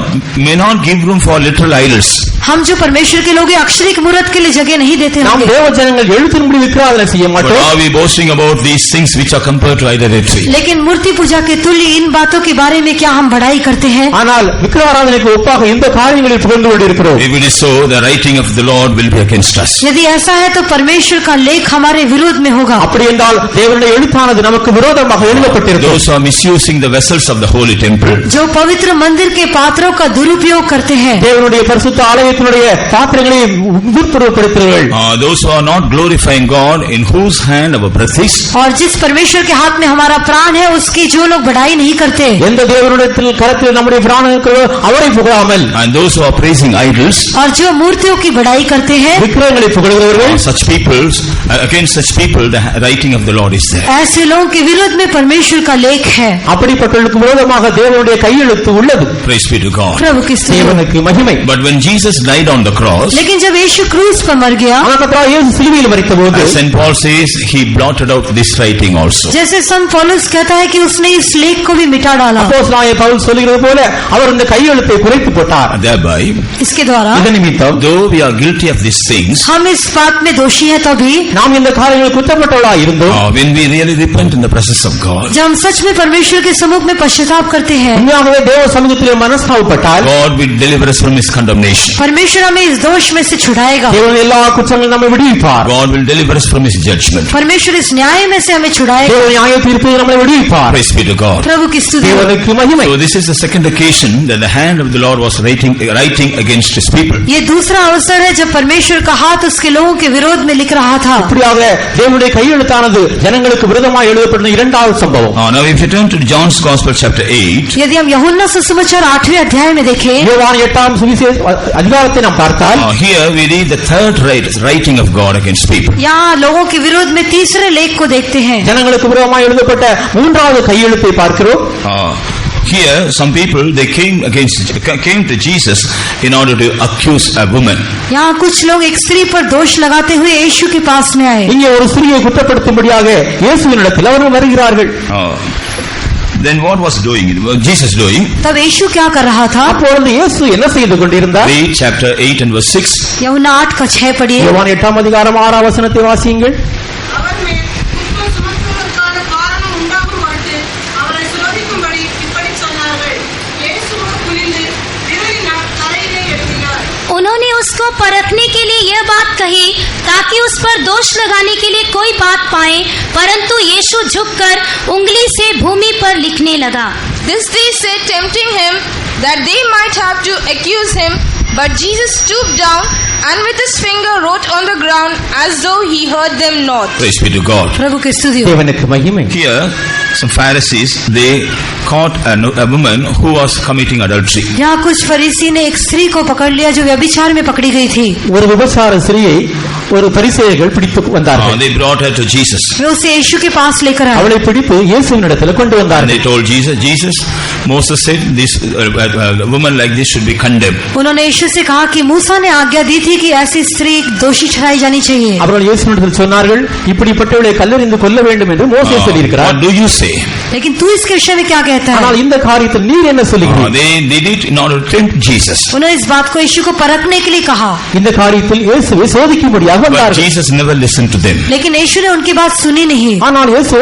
[SPEAKER 1] may not give room for literal idols.
[SPEAKER 2] हम जो परमेश्वर के लोग हैं अक्षरिक मूर्त के लिए जगह नहीं देते
[SPEAKER 3] நாம் தேவ ஜனங்கள் எழுத்தின்படி விக்கிரக ஆராதனை செய்ய
[SPEAKER 1] But
[SPEAKER 3] மாட்டோம்.
[SPEAKER 1] are we boasting about these things which are compared to idolatry?
[SPEAKER 2] लेकिन मूर्ति पूजा के तुल्य इन बातों के बारे में क्या हम बड़ाई करते हैं?
[SPEAKER 3] ஆனால் விக்கிரக ஆராதனைக்கு ஒப்பாக இந்த காரியங்களில் புகழ்ந்து கொண்டிருக்கிறோம்.
[SPEAKER 1] If it is so, the writing of the Lord will be against us.
[SPEAKER 2] यदि ऐसा है तो परमेश्वर का लेख हमारे विरोध में होगा।
[SPEAKER 3] அப்படி என்றால் தேவனுடைய எழுத்தானது நமக்கு விரோதமாக எழுதப்பட்டிருக்கிறது.
[SPEAKER 1] Those who are misusing the vessels of the holy temple,
[SPEAKER 2] जो पवित्र मंदिर के पात्रों का दुरुपयोग करते हैं,
[SPEAKER 3] தேவனுடைய பரிசுத்த ஆலயத்தினுடைய பாத்திரங்களை துர்பரப்படுத்துகிறார்கள்.
[SPEAKER 1] those who are not glorifying God, in whose hand our breath is,
[SPEAKER 2] और जिस परमेश्वर के हाथ में हमारा प्राण है उसकी जो लोग बड़ाई नहीं करते,
[SPEAKER 3] எந்த தேவனுடைய கரத்தில் நம்முடைய பிராணம் இருக்கிறதோ அவரை புகழாமல்,
[SPEAKER 1] and those who are praising idols,
[SPEAKER 2] और जो मूर्तियों की बड़ाई करते हैं,
[SPEAKER 3] விக்கிரகங்களை புகழ்கிறவர்கள்,
[SPEAKER 1] such people, against such people the writing of the Lord is there.
[SPEAKER 2] ऐसे लोगों के विरोध में परमेश्वर का लेख है।
[SPEAKER 3] அப்படிப்பட்டவர்களுக்கு விரோதமாக தேவனுடைய கையெழுத்து உள்ளது.
[SPEAKER 1] Praise be to God.
[SPEAKER 2] प्रभु की स्तुति।
[SPEAKER 3] தேவனுக்கு மகிமை.
[SPEAKER 1] But when Jesus died on the cross,
[SPEAKER 2] लेकिन जब यीशु क्रूस पर मर गया,
[SPEAKER 3] கர்த்தராகிய இயேசு சிலுவையில் மரித்தபோது,
[SPEAKER 1] St. Paul says he blotted out this writing also.
[SPEAKER 2] जैसे संत पौलुस कहता है कि उसने इस लेख को भी मिटा डाला।
[SPEAKER 3] அப்போஸ்தலனாகிய பவுல் சொல்கிறது போல அவர் இந்த கையெழுத்தை குறைத்து போட்டார்.
[SPEAKER 1] Thereby,
[SPEAKER 2] इसके द्वारा
[SPEAKER 3] இதன் நிமித்தம்
[SPEAKER 1] though we are guilty of these things,
[SPEAKER 2] हम इस बात में दोषी है तो भी
[SPEAKER 3] நாம் இந்த காரியங்களில் குற்றப்பட்டவர்களாய் இருந்தோம்.
[SPEAKER 1] When we really repent in the presence of God,
[SPEAKER 2] जब हम सच में परमेश्वर के सम्मुख में पश्चाताप करते हैं,
[SPEAKER 3] உண்மையாகவே தேவ சமூகத்திலே மனஸ்தாபப்பட்டால்
[SPEAKER 1] God will deliver us from His condemnation.
[SPEAKER 2] परमेश्वर हमें इस दोष में से छुड़ाएगा.
[SPEAKER 3] தேவன் எல்லா குற்றங்களும் நம்மை விடுவிப்பார்.
[SPEAKER 1] God will deliver us from His judgment.
[SPEAKER 2] परमेश्वर इस न्याय में से हमें छुड़ाएगा.
[SPEAKER 3] தேவன் நியாய தீர்ப்பில் நம்மை விடுவிப்பார்.
[SPEAKER 1] Praise be to God.
[SPEAKER 2] प्रभु की स्तुति हो.
[SPEAKER 3] தேவனுக்கு மகிமை.
[SPEAKER 1] So this is the second occasion that the hand of the Lord was writing against His people.
[SPEAKER 2] ये दूसरा अवसर है जब परमेश्वर का हाथ उसके लोगों के विरोध में लिख रहा था.
[SPEAKER 3] இப்படியாக தேவனுடைய கையெழுத்தானது ஜனங்களுக்கு விரோதமாக எழுதப்பட்ட இரண்டாவது சம்பவம்.
[SPEAKER 1] Now if you turn to John's Gospel chapter 8,
[SPEAKER 2] यदि हम यूहन्ना सुसमाचार 8वें अध्याय में देखें,
[SPEAKER 3] யோவான் 8ஆம் சுவிசேஷ அதிகாரத்தை நாம் பார்த்தால்,
[SPEAKER 1] here we read the third writing of God against people.
[SPEAKER 2] यहाँ लोगों के विरोध में तीसरे लेख को देखते हैं.
[SPEAKER 3] ஜனங்களுக்கு விரோதமாக எழுதப்பட்ட மூன்றாவது கையெழுத்தை பார்க்கிறோம்.
[SPEAKER 1] Here some people they came to Jesus in order to accuse a woman.
[SPEAKER 2] यहाँ कुछ लोग एक स्त्री पर दोष लगाते हुए यीशु के पास में आए.
[SPEAKER 3] இங்கே ஒரு ஸ்திரியை குற்றப்படுத்தும்படியாக இயேசுவினிடத்தில் அவர்கள் வருகிறார்கள்.
[SPEAKER 1] Then what was Jesus doing?
[SPEAKER 2] तब यीशु क्या कर रहा था?
[SPEAKER 3] அப்பொழுது இயேசு என்ன செய்து கொண்டிருந்தார்?
[SPEAKER 1] Read chapter 8 and verse 6.
[SPEAKER 2] यूहन्ना 8 का 6 पढ़िए.
[SPEAKER 3] யோவான் 8ஆம் அதிகாரம் 6ஆம் வசனத்தை வாசியுங்கள்.
[SPEAKER 6] அவர் மேல் குற்றம் சுமத்துவதற்கான காரணம் உண்டாகும் பொருட்டு அவரை சோதிக்கும்படி இப்படி சொன்னார்கள். இயேசுவோ குனிந்து விரலினால் தலையிலே எழுதினார்.
[SPEAKER 4] उन्होंने उसको परखने के लिए यह बात कही ताकि उस पर दोष लगाने के लिए कोई बात पाए, परंतु यीशु झुककर उंगली से भूमि पर लिखने लगा.
[SPEAKER 5] This they said, tempting him, that they might have to accuse him. But Jesus stooped down and with his finger wrote on the ground as though he heard them not.
[SPEAKER 1] Praise be to God.
[SPEAKER 2] प्रभु की स्तुति हो.
[SPEAKER 3] தேவனுக்கு மகிமை.
[SPEAKER 1] Here some Pharisees they caught a woman who was committing adultery.
[SPEAKER 2] यहाँ कुछ फरीसी ने एक स्त्री को पकड़ लिया जो व्यभिचार में पकड़ी गई थी.
[SPEAKER 3] ஒரு விபச்சார ஸ்திரியை ஒரு பரிசேயர்கள் பிடித்து வந்தார்கள்.
[SPEAKER 1] They brought her to Jesus.
[SPEAKER 2] वे उसे यीशु के पास लेकर आए.
[SPEAKER 3] அவளை பிடித்து இயேசுவினிடத்தில் கொண்டு
[SPEAKER 1] And
[SPEAKER 3] வந்தார்கள்.
[SPEAKER 1] they told Jesus, Moses said this woman like this should be condemned.
[SPEAKER 2] उन्होंने यीशु से कहा कि मूसा ने आज्ञा दी थी कि ऐसी स्त्री दोषी ठहराई जानी चाहिए.
[SPEAKER 3] அவர்கள் இயேசுவினிடத்தில் சொன்னார்கள், இப்படிப்பட்டவளை கல்லெறிந்து கொல்ல வேண்டும் என்று மோசே சொல்லியிருக்கிறார்.
[SPEAKER 1] What do you say?
[SPEAKER 2] लेकिन तू इसके विषय में क्या कहता है?
[SPEAKER 3] ஆனால் இந்த காரியத்தில் நீர் என்ன சொல்லுகிறீர்?
[SPEAKER 1] They did it in order to tempt Jesus.
[SPEAKER 2] उन्होंने इस बात को यीशु को परखने के लिए कहा.
[SPEAKER 3] இந்த காரியத்தில் இயேசுவை சோதிக்கும்படியாக
[SPEAKER 1] But
[SPEAKER 3] வந்தார்கள்.
[SPEAKER 1] Jesus never listened to them.
[SPEAKER 2] लेकिन यीशु ने उनकी बात सुनी नहीं.
[SPEAKER 3] ஆனால் இயேசு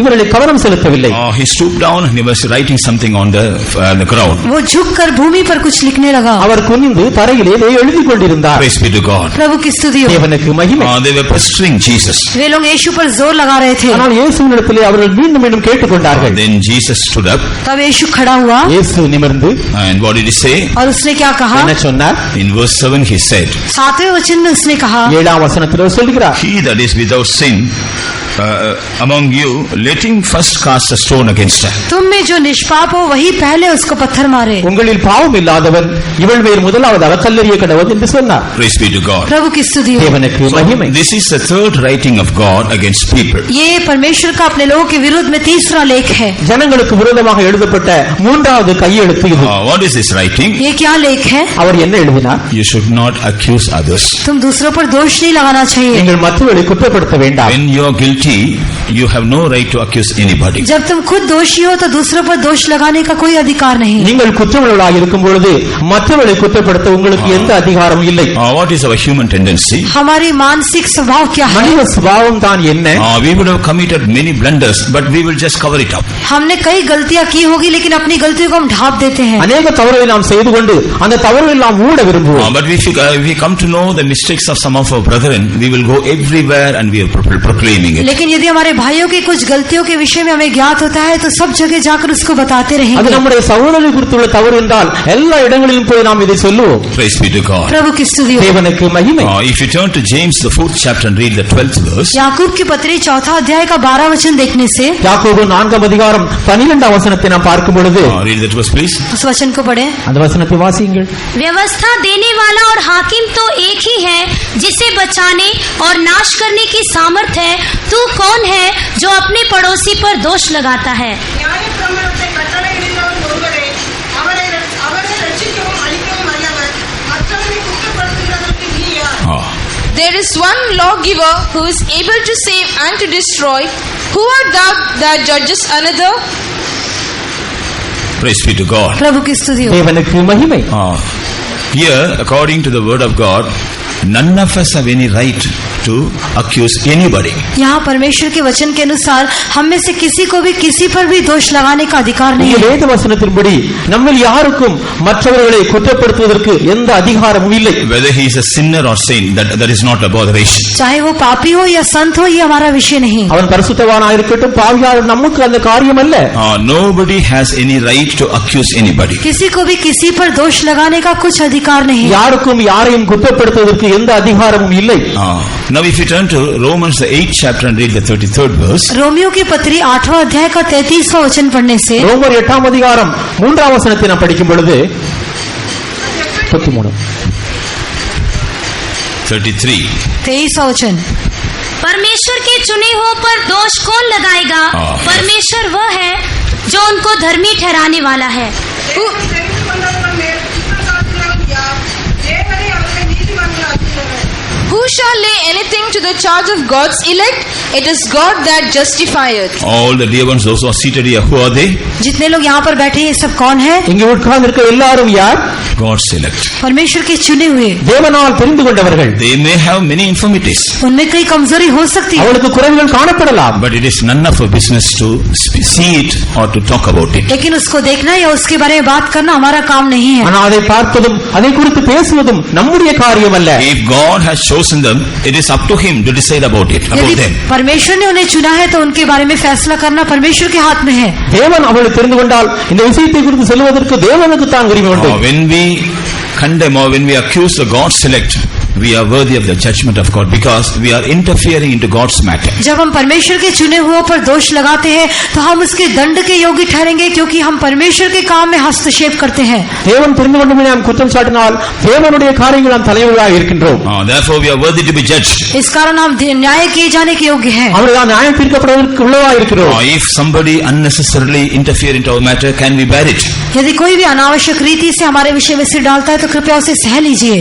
[SPEAKER 3] இவர்களை கவனம் செலுத்தவில்லை.
[SPEAKER 1] He stooped down and he was writing something on the ground.
[SPEAKER 2] वो झुककर भूमि पर कुछ लिखने लगा.
[SPEAKER 3] அவர் குனிந்து தரையிலே எழுதி கொண்டிருந்தார்.
[SPEAKER 1] Praise be to God.
[SPEAKER 2] प्रभु की स्तुति हो.
[SPEAKER 3] தேவனுக்கு மகிமை.
[SPEAKER 1] They were pestering Jesus.
[SPEAKER 2] वे लोग यीशु पर जोर लगा रहे थे.
[SPEAKER 3] ஆனால் இயேசுவினிடத்திலே அவர்கள் மீண்டும் மீண்டும் கேட்டுக்கொண்டார்கள்.
[SPEAKER 1] Then Jesus stood up.
[SPEAKER 2] तब यीशु खड़ा हुआ.
[SPEAKER 3] இயேசு நிமிர்ந்து
[SPEAKER 1] And what did he say?
[SPEAKER 2] और उसने क्या कहा?
[SPEAKER 3] என்ன சொன்னார்?
[SPEAKER 1] In verse 7 he said,
[SPEAKER 2] 7वें वचन में उसने कहा,
[SPEAKER 3] 7ஆம் வசனத்தில் சொல்கிறார்,
[SPEAKER 1] He that is without sin among you, let him first cast a stone against her.
[SPEAKER 2] तुम में जो निष्पाप हो वही पहले उसको पत्थर मारे.
[SPEAKER 3] உங்களில் பாவம் இல்லாதவன் இவள் மேல் முதலாவதாக கல்லெறிய கடவுள் என்று சொன்னார்.
[SPEAKER 1] Praise be to God.
[SPEAKER 2] प्रभु की स्तुति हो.
[SPEAKER 3] தேவனுக்கு மகிமை.
[SPEAKER 1] This is the third writing of God against people.
[SPEAKER 2] ये परमेश्वर का अपने लोगों के विरुद्ध में तीसरा लेख है.
[SPEAKER 3] ஜனங்களுக்கு விரோதமாக எழுதப்பட்ட மூன்றாவது கையெழுத்து இது.
[SPEAKER 1] What is this writing?
[SPEAKER 2] ये क्या लेख है?
[SPEAKER 3] அவர் என்ன எழுதினார்?
[SPEAKER 1] You should not accuse others.
[SPEAKER 2] तुम दूसरों पर दोष नहीं लगाना चाहिए.
[SPEAKER 3] நீங்கள் மற்றவர்களை குற்றப்படுத்த வேண்டாம்.
[SPEAKER 1] When you are guilty, you have no right to accuse anybody.
[SPEAKER 2] जब तुम खुद दोषी हो तो दूसरों पर दोष लगाने का कोई अधिकार नहीं.
[SPEAKER 3] நீங்கள் குற்றவாளிகளாக இருக்கும் பொழுது மற்றவர்களை குற்றப்படுத்த உங்களுக்கு எந்த அதிகாரமும் இல்லை.
[SPEAKER 1] What is our human tendency?
[SPEAKER 2] हमारी मानसिक स्वभाव क्या है?
[SPEAKER 3] மனித சுபாவம் தான் என்ன?
[SPEAKER 1] We would have committed many blunders, but we will just cover it up.
[SPEAKER 2] हमने कई गलतियां की होगी लेकिन अपनी गलतियों को हम ढांप देते हैं.
[SPEAKER 3] अनेक தவறுகளை நாம் செய்து கொண்டு அந்த தவறுகளை நாம் மூட விரும்புவோம்.
[SPEAKER 1] But if we come to know the mistakes of some of our brethren, we will go everywhere and we are proclaiming it.
[SPEAKER 2] लेकिन यदि हमारे भाइयों की कुछ गलतियों के विषय में हमें ज्ञात होता है तो सब जगह जाकर उसको बताते
[SPEAKER 3] அது
[SPEAKER 2] रहेंगे.
[SPEAKER 3] நம்முடைய சகோதரரை குறித்துள்ள தவறு என்றால் எல்லா இடங்களிலும் போய் நாம் இதை சொல்லுவோம்.
[SPEAKER 1] Praise be to God.
[SPEAKER 2] प्रभु की स्तुति हो.
[SPEAKER 3] தேவனுக்கு மகிமை.
[SPEAKER 1] If you turn to James the 4th chapter and read the 12th verse,
[SPEAKER 2] याकूब की पत्री 4 अध्याय का 12 वचन देखने से,
[SPEAKER 3] யாக்கோபு 4ஆம் அதிகாரம் 12ஆம் வசனத்தை நாம் பார்க்கும் பொழுது,
[SPEAKER 1] read that verse please.
[SPEAKER 2] उस वचन को पढ़ें.
[SPEAKER 3] அந்த वचनத்தை வாசியுங்கள்.
[SPEAKER 4] व्यवस्था देने वाला और हाकिम तो एक ही है, जिसे बचाने और नाश करने की सामर्थ है. तू कौन है जो अपने पड़ोसी पर दोष लगाता है?
[SPEAKER 6] நியாயப்பிரமாணத்தை கட்டளையிடுகிறவர் ஒருவரே, அவரை ரட்சிக்கவும் அழிக்கவும் வல்லவர். மற்றவரை குற்றப்படுத்துகிறதற்கு நீ யார்?
[SPEAKER 5] There is one lawgiver who is able to save and to destroy. Who art thou that judges another?
[SPEAKER 1] Praise be to God.
[SPEAKER 2] प्रभु की स्तुति हो.
[SPEAKER 3] தேவனுக்கு மகிமை.
[SPEAKER 1] Here, according to the word of God, none of us have any right to accuse anybody.
[SPEAKER 2] यहाँ परमेश्वर के वचन के अनुसार हम में से किसी को भी किसी पर भी दोष लगाने का अधिकार नहीं है.
[SPEAKER 3] வேத வசனத்தின்படி நம்மில் யாருக்கும் மற்றவர்களை குற்றப்படுத்துவதற்கு எந்த அதிகாரமும் இல்லை.
[SPEAKER 1] Whether he is a sinner or saint, that is not a botheration.
[SPEAKER 2] चाहे वो पापी हो या संत हो, ये हमारा विषय नहीं.
[SPEAKER 3] அவன் பரிசுத்தவானாக இருக்கட்டும் பாவியாக நமக்கு அந்த காரியம் அல்ல.
[SPEAKER 1] Nobody has any right to accuse anybody.
[SPEAKER 2] किसी को भी किसी पर दोष लगाने का कुछ अधिकार नहीं.
[SPEAKER 3] யாருக்கும் யாரையும் குற்றப்படுத்துவதற்கு எந்த அதிகாரமும் இல்லை.
[SPEAKER 1] Now if you turn to Romans the 8th chapter and read the 33rd verse.
[SPEAKER 2] Romeo की पत्री 8वां अध्याय का 33वां वचन पढ़ने से
[SPEAKER 3] ரோமர் 8ஆம் அதிகாரம் 3ஆம் வசனத்தை நாம் படிக்கும் பொழுது
[SPEAKER 2] 23वां वचन.
[SPEAKER 4] परमेश्वर के चुने हुओं पर दोष कौन लगाएगा? परमेश्वर वह है जो उनको धर्मी ठहराने वाला है.
[SPEAKER 5] Who shall lay anything to the charge of God's elect? It is God that justifieth.
[SPEAKER 1] All the dear ones, those who are seated here, who are they?
[SPEAKER 2] जितने लोग यहाँ पर बैठे हैं, ये सब कौन है?
[SPEAKER 3] இங்கே உட்கார்ந்திருக்கிற எல்லாரும் யார்?
[SPEAKER 1] God's elect.
[SPEAKER 2] परमेश्वर के चुने हुए.
[SPEAKER 3] தேவனால் தெரிந்து கொண்டவர்கள்.
[SPEAKER 1] They may have many infirmities.
[SPEAKER 2] उनमें कई कमजोरी हो सकती है.
[SPEAKER 3] அவளுக்கு குறைவுகள் காணப்படலாம்.
[SPEAKER 1] But it is none of our business to see it or to talk about it.
[SPEAKER 2] लेकिन उसको देखना या उसके बारे में बात करना हमारा काम नहीं है.
[SPEAKER 3] ஆனால் அதை பார்ப்பதும் அதை குறித்து பேசுவதும் நம்முடைய காரியம் அல்ல.
[SPEAKER 1] If God has chosen them, it is up to Him to decide about it, about them.
[SPEAKER 2] परमेश्वर ने उन्हें चुना है तो उनके बारे में फैसला करना परमेश्वर के हाथ में है.
[SPEAKER 3] தேவன் அவளை தெரிந்து கொண்டால் இந்த விஷயத்தை குறித்து சொல்வதற்கு தேவனுக்கு தான் உரிமை உண்டு.
[SPEAKER 1] When we condemn or when we accuse the God's elect, we are worthy of the judgment of God because we are interfering into God's matter.
[SPEAKER 2] जब हम परमेश्वर के चुने हुओं पर दोष लगाते हैं तो हम उसके दंड के योग्य ठहरेंगे क्योंकि हम परमेश्वर के काम में हस्तक्षेप करते हैं.
[SPEAKER 3] தேவன் தெரிந்து கொண்டு நாம் குற்றம் சாட்டினால் தேவனுடைய காரியங்கள் நாம் தலைவராக இருக்கின்றோம்.
[SPEAKER 1] Therefore we are worthy to be judged.
[SPEAKER 2] इस कारण हम न्याय किए जाने के योग्य हैं.
[SPEAKER 3] அவர்கள் நியாயம் தீர்க்கப்படுவதற்கு உள்ளவா இருக்கிறோம்.
[SPEAKER 1] If somebody unnecessarily interfere into our matter, can we bear it?
[SPEAKER 2] यदि कोई भी अनावश्यक रीति से हमारे विषय में सिर डालता है तो कृपया उसे सह लीजिए.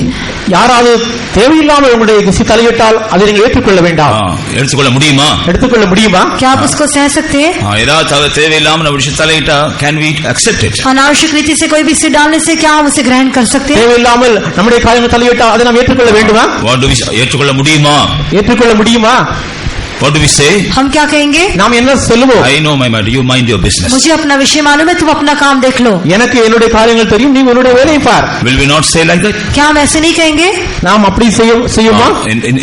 [SPEAKER 3] யாராவது தேவையில்லாமல் உங்களுடைய குசி தலையிட்டால் அதை நீங்கள் ஏற்றுக்கொள்ள வேண்டாம்.
[SPEAKER 1] எடுத்துக்கொள்ள முடியுமா?
[SPEAKER 3] எடுத்துக்கொள்ள முடியுமா?
[SPEAKER 2] क्या आप उसको सह सकते हैं?
[SPEAKER 1] ஏதாவது தேவையில்லாமல் நம்ம விஷயம் தலையிட்டா can we accept it?
[SPEAKER 2] अनावश्यक रीति से कोई भी सिर डालने से क्या हम उसे ग्रहण कर सकते हैं?
[SPEAKER 3] தேவையில்லாமல் நம்முடைய காரியங்கள் தலையிட்டால் அதை நாம் ஏற்றுக்கொள்ள வேண்டுமா?
[SPEAKER 1] ஏற்றுக்கொள்ள முடியுமா?
[SPEAKER 3] ஏற்றுக்கொள்ள முடியுமா?
[SPEAKER 1] What do we say?
[SPEAKER 2] हम क्या कहेंगे?
[SPEAKER 3] நாம் என்ன சொல்லுவோம்?
[SPEAKER 1] I know my matter, you mind your business.
[SPEAKER 2] मुझे अपना विषय मालूम है, तुम अपना काम देख लो.
[SPEAKER 3] எனக்கு என்னுடைய காரியங்கள் தெரியும், நீ உன்னுடைய வேலையை பார்.
[SPEAKER 1] Will we not say like that?
[SPEAKER 2] क्या हम ऐसे नहीं कहेंगे?
[SPEAKER 3] நாம் அப்படி செய்யுமா?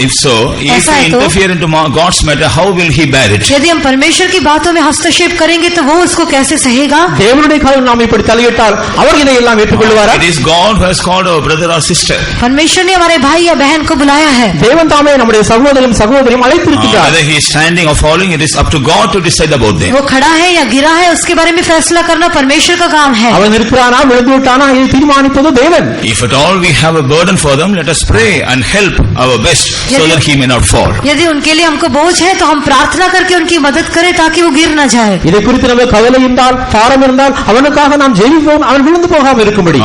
[SPEAKER 1] If so, if we interfere into God's matter, how will he bear it?
[SPEAKER 2] यदि हम परमेश्वर की बातों में हस्तक्षेप करेंगे तो वो उसको कैसे सहेगा?
[SPEAKER 3] தேவனுடைய காரியம் நாம் இப்படி தலையிட்டால் அவர் இதை எல்லாம் ஏற்றுக்கொள்வாரா?
[SPEAKER 1] It is God who has called our brother or sister.
[SPEAKER 2] परमेश्वर ने हमारे भाई या बहन को बुलाया है.
[SPEAKER 3] தேவன் தாமே நம்முடைய சகோதரரும் சகோதரியும் அழைத்திருக்கிறார்.
[SPEAKER 1] Whether he is standing or falling, it is up to God to decide about them.
[SPEAKER 2] वो खड़ा है या गिरा है उसके बारे में फैसला करना परमेश्वर का काम है.
[SPEAKER 3] அவன் இருக்கிறானா விழுந்து விட்டானா இதை தீர்மானிப்பது தேவன்.
[SPEAKER 1] If at all we have a burden for them, let us pray and help our best so that he may not fall.
[SPEAKER 2] यदि उनके लिए हमको बोझ है तो हम प्रार्थना करके उनकी मदद करें ताकि वो गिर न जाए.
[SPEAKER 3] இதை குறித்து நமக்கு கவலை இருந்தால் பாரம் இருந்தால் அவனுக்காக நாம் ஜெபிப்போம், அவன் விழுந்து போகாமல் இருக்கும்படி.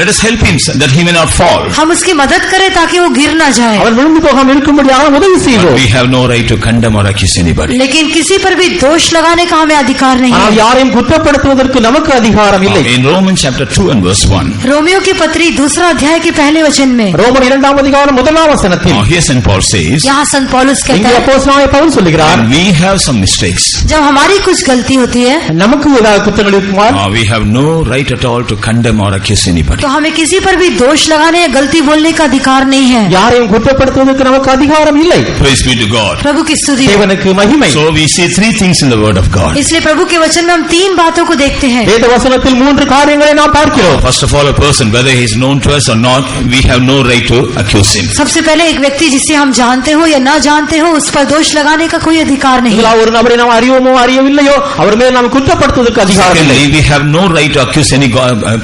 [SPEAKER 1] Let us help him that he may not fall.
[SPEAKER 2] हम उसकी मदद करें ताकि वो गिर न जाए.
[SPEAKER 3] அவன் விழுந்து போகாமல் இருக்கும்படியாக உதவி செய்வோம்.
[SPEAKER 1] We have no right to condemn or accuse anybody.
[SPEAKER 2] लेकिन किसी पर भी दोष लगाने का हमें अधिकार नहीं है.
[SPEAKER 3] யாரையும் குற்றப்படுத்துவதற்கு நமக்கு அதிகாரம் இல்லை.
[SPEAKER 1] In Romans chapter 2 and verse 1.
[SPEAKER 2] Romeo की पत्री 2 अध्याय के पहले वचन में.
[SPEAKER 3] ரோமர் 2ஆம் அதிகாரம் 1ஆம் வசனத்தில்.
[SPEAKER 1] Here St. Paul says.
[SPEAKER 2] यहाँ संत पौलुस कहता
[SPEAKER 3] இங்கே
[SPEAKER 2] है.
[SPEAKER 3] அப்போஸ்தலனாகிய பவுல் சொல்கிறார்.
[SPEAKER 1] We have some mistakes.
[SPEAKER 2] जब हमारी कुछ गलती होती है.
[SPEAKER 3] நமக்கு ஏதாவது குற்றங்கள் இருக்குமா?
[SPEAKER 1] We have no right at all to condemn or accuse anybody.
[SPEAKER 2] तो हमें किसी पर भी दोष लगाने या गलती बोलने का अधिकार नहीं है.
[SPEAKER 3] யாரையும் குற்றப்படுத்துவதற்கு நமக்கு அதிகாரம் இல்லை.
[SPEAKER 1] Praise be to God.
[SPEAKER 2] प्रभु की स्तुति.
[SPEAKER 3] தேவனுக்கு மகிமை.
[SPEAKER 1] So we see three things in the word of God.
[SPEAKER 2] इसलिए प्रभु के वचन में हम 3 बातों को देखते हैं.
[SPEAKER 3] வேத வசனத்தில் 3 காரியங்களை நாம் பார்க்கிறோம்.
[SPEAKER 1] First of all, a person, whether he is known to us or not, we have no right to accuse him.
[SPEAKER 2] सबसे पहले एक व्यक्ति जिसे हम जानते हो या ना जानते हो उस पर दोष लगाने का कोई अधिकार नहीं.
[SPEAKER 3] ஒரு நபரை நாம் அறிவோமோ அறியவில்லையோ அவர் மேல் நாம் குற்றப்படுத்துவதற்கு அதிகாரம் இல்லை.
[SPEAKER 1] Secondly, we have no right to accuse any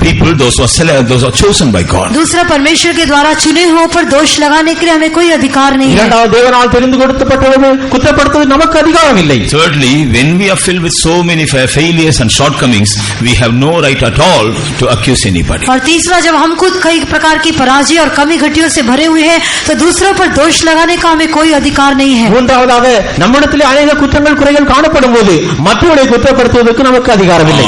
[SPEAKER 1] people, those who are chosen by God.
[SPEAKER 2] दूसरा, परमेश्वर के द्वारा चुने हुओं पर दोष लगाने के लिए हमें कोई अधिकार नहीं है.
[SPEAKER 3] இரண்டாவது, தேவனால் தெரிந்து கொடுக்கப்பட்டவர்கள் குற்றப்படுத்துவது நமக்கு அதிகாரம் இல்லை.
[SPEAKER 1] Thirdly, when we are filled with so many failures and shortcomings, we have no right at all to accuse anybody.
[SPEAKER 2] और तीसरा, जब हम खुद कई प्रकार की पराजय और कमी घटियों से भरे हुए हैं तो दूसरों पर दोष लगाने का हमें कोई अधिकार नहीं है.
[SPEAKER 3] மூன்றாவதாக, நம்மிடத்தில் अनेक குற்றங்கள் குறைகள் காணப்படும் போது மற்றவர்களை குற்றப்படுத்துவதற்கு நமக்கு அதிகாரம் இல்லை.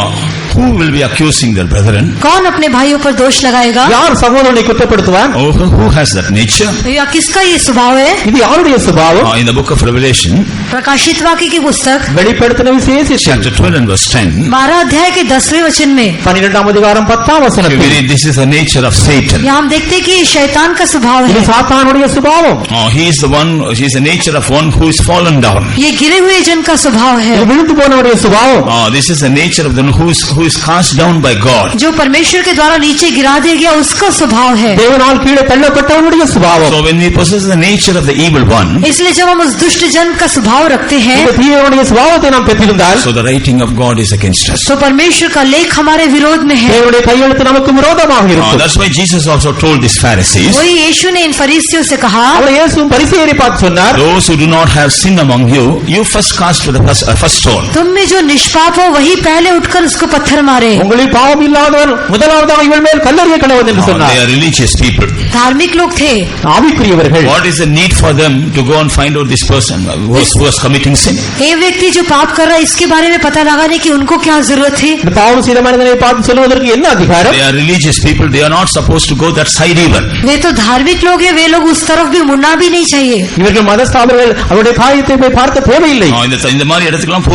[SPEAKER 1] Who will be accusing their brethren?
[SPEAKER 2] कौन अपने भाइयों पर दोष लगाएगा?
[SPEAKER 3] யார் சகோதரனை குற்றப்படுத்துவார்?
[SPEAKER 1] Oh, who has that nature?
[SPEAKER 2] या किसका ये स्वभाव है?
[SPEAKER 3] இது யாருடைய சுபாவம்?
[SPEAKER 1] In the book of Revelation,
[SPEAKER 2] प्रकाशित वाक्य की पुस्तक
[SPEAKER 3] வெளிப்படுத்தின விசேஷம்
[SPEAKER 1] chapter 12 and verse 10,
[SPEAKER 2] 12 अध्याय के 10वें वचन में
[SPEAKER 3] 12ஆம் அதிகாரம் 10ஆம்
[SPEAKER 1] we
[SPEAKER 3] வசனத்தில்
[SPEAKER 1] read, this is the nature of Satan.
[SPEAKER 2] यहाँ हम देखते हैं कि ये शैतान का स्वभाव
[SPEAKER 3] இது
[SPEAKER 2] है।
[SPEAKER 3] சாத்தானுடைய சுபாவம்.
[SPEAKER 1] He is the nature of one who is fallen down.
[SPEAKER 2] ये गिरे हुए जन का स्वभाव है,
[SPEAKER 3] இது விழுந்து போனவருடைய சுபாவம்.
[SPEAKER 1] This is the nature of the one who is cast down by God.
[SPEAKER 2] जो परमेश्वर के द्वारा नीचे गिरा दिया गया उसका स्वभाव है।
[SPEAKER 3] தேவனால் கீழே தள்ளப்பட்டவருடைய சுபாவம்.
[SPEAKER 1] So when we possess the nature of the evil one,
[SPEAKER 2] इसलिए जब हम उस दुष्ट जन का स्वभाव रखते हैं
[SPEAKER 3] இந்த தீயவனுடைய சுபாவத்தை நாம் பெற்றிருந்தால்
[SPEAKER 1] so the writing of God is against us.
[SPEAKER 2] तो परमेश्वर का लेख हमारे विरोध में है।
[SPEAKER 3] தேவனுடைய கையெழுத்து நமக்கு விரோதமாக இருக்கும்.
[SPEAKER 1] That's why Jesus also told these Pharisees,
[SPEAKER 2] वही यीशु ने इन फरीसियों से कहा,
[SPEAKER 3] அவர் இயேசுவும் பரிசேயரை பார்த்து சொன்னார்,
[SPEAKER 1] those who do not have sin among you, you first cast with the first stone.
[SPEAKER 2] तुम में जो निष्पाप हो वही पहले उठकर उसको पत्थर मारे।
[SPEAKER 3] உங்களில் பாவம் இல்லாதவர் முதலாவதாக இவள் மேல் கல்லெறிய கடவுள் என்று
[SPEAKER 1] They
[SPEAKER 3] சொன்னார்.
[SPEAKER 1] are religious people.
[SPEAKER 2] धार्मिक लोग थे।
[SPEAKER 3] ஆவிக்குரியவர்கள்.
[SPEAKER 1] What is the need for them to go and find out this person who was committing sin?
[SPEAKER 2] ये व्यक्ति जो पाप कर रहा है इसके बारे में पता लगाने की उनको क्या जरूरत थी?
[SPEAKER 3] இந்த பாவம் செய்த மனிதனை பார்த்து சொல்வதற்கு என்ன அதிகாரம்?
[SPEAKER 1] They are religious people. They are not supposed to go that side even.
[SPEAKER 2] वे तो धार्मिक लोग हैं, वे लोग उस तरफ भी मुड़ना भी नहीं चाहिए।
[SPEAKER 3] இவர்கள் மதஸ்தாபர்கள் அவருடைய காரியத்தை போய் பார்க்க தேவையில்லை.
[SPEAKER 1] இந்த மாதிரி இடத்துக்குலாம்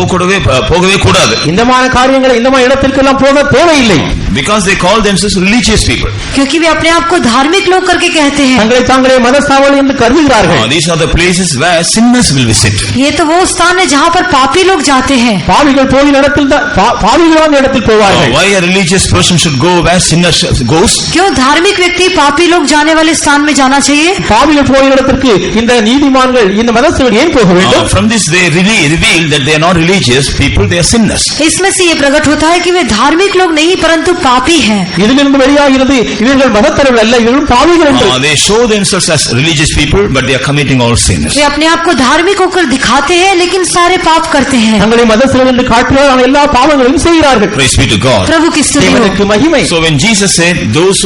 [SPEAKER 1] போகவே கூடாது.
[SPEAKER 3] இந்த மாதிரி காரியங்களை இந்த மாதிரி இடத்திற்கெல்லாம் போக தேவையில்லை.
[SPEAKER 1] Because they call themselves religious people.
[SPEAKER 2] क्योंकि वे अपने आप को धार्मिक लोग करके कहते हैं।
[SPEAKER 3] தங்களை தாங்களே மதஸ்தாபர்கள் என்று கருதுகிறார்கள்.
[SPEAKER 1] These are the places where sinners will visit.
[SPEAKER 2] ये तो वो स्थान है जहाँ पर पापी लोग जाते हैं।
[SPEAKER 3] பாவிகள் போகிற இடத்தில் பாவிகளான இடத்தில் போவார்கள்.
[SPEAKER 1] Why a religious person should go where sinners goes?
[SPEAKER 2] क्यों धार्मिक व्यक्ति पापी लोग जाने वाले स्थान में जाना चाहिए?
[SPEAKER 3] பாவிகள் போகிற இடத்திற்கு இந்த நீதிமான்கள் இந்த மதஸ்தர்கள் ஏன் போக வேண்டும்?
[SPEAKER 1] From this they really reveal that they are not religious people, they are sinners.
[SPEAKER 2] इसमें से ये प्रकट होता है कि वे धार्मिक लोग नहीं परंतु पापी हैं।
[SPEAKER 3] இதிலிருந்து வெளியாகிறது இவர்கள் மதத்தர்கள் அல்ல, இவர்கள் பாவிகள் என்று.
[SPEAKER 1] They show themselves as religious people, but they are committing all sins.
[SPEAKER 2] वे अपने आप को धार्मिक होकर दिखाते हैं लेकिन सारे पाप करते हैं।
[SPEAKER 3] தங்களை மதஸ்தர்கள் என்று காட்டுகிறார்கள், ஆனால் எல்லா பாவங்களையும் செய்கிறார்கள்.
[SPEAKER 1] Praise be to God.
[SPEAKER 2] प्रभु की स्तुति हो।
[SPEAKER 3] தேவனுக்கு மகிமை.
[SPEAKER 1] So when Jesus said, those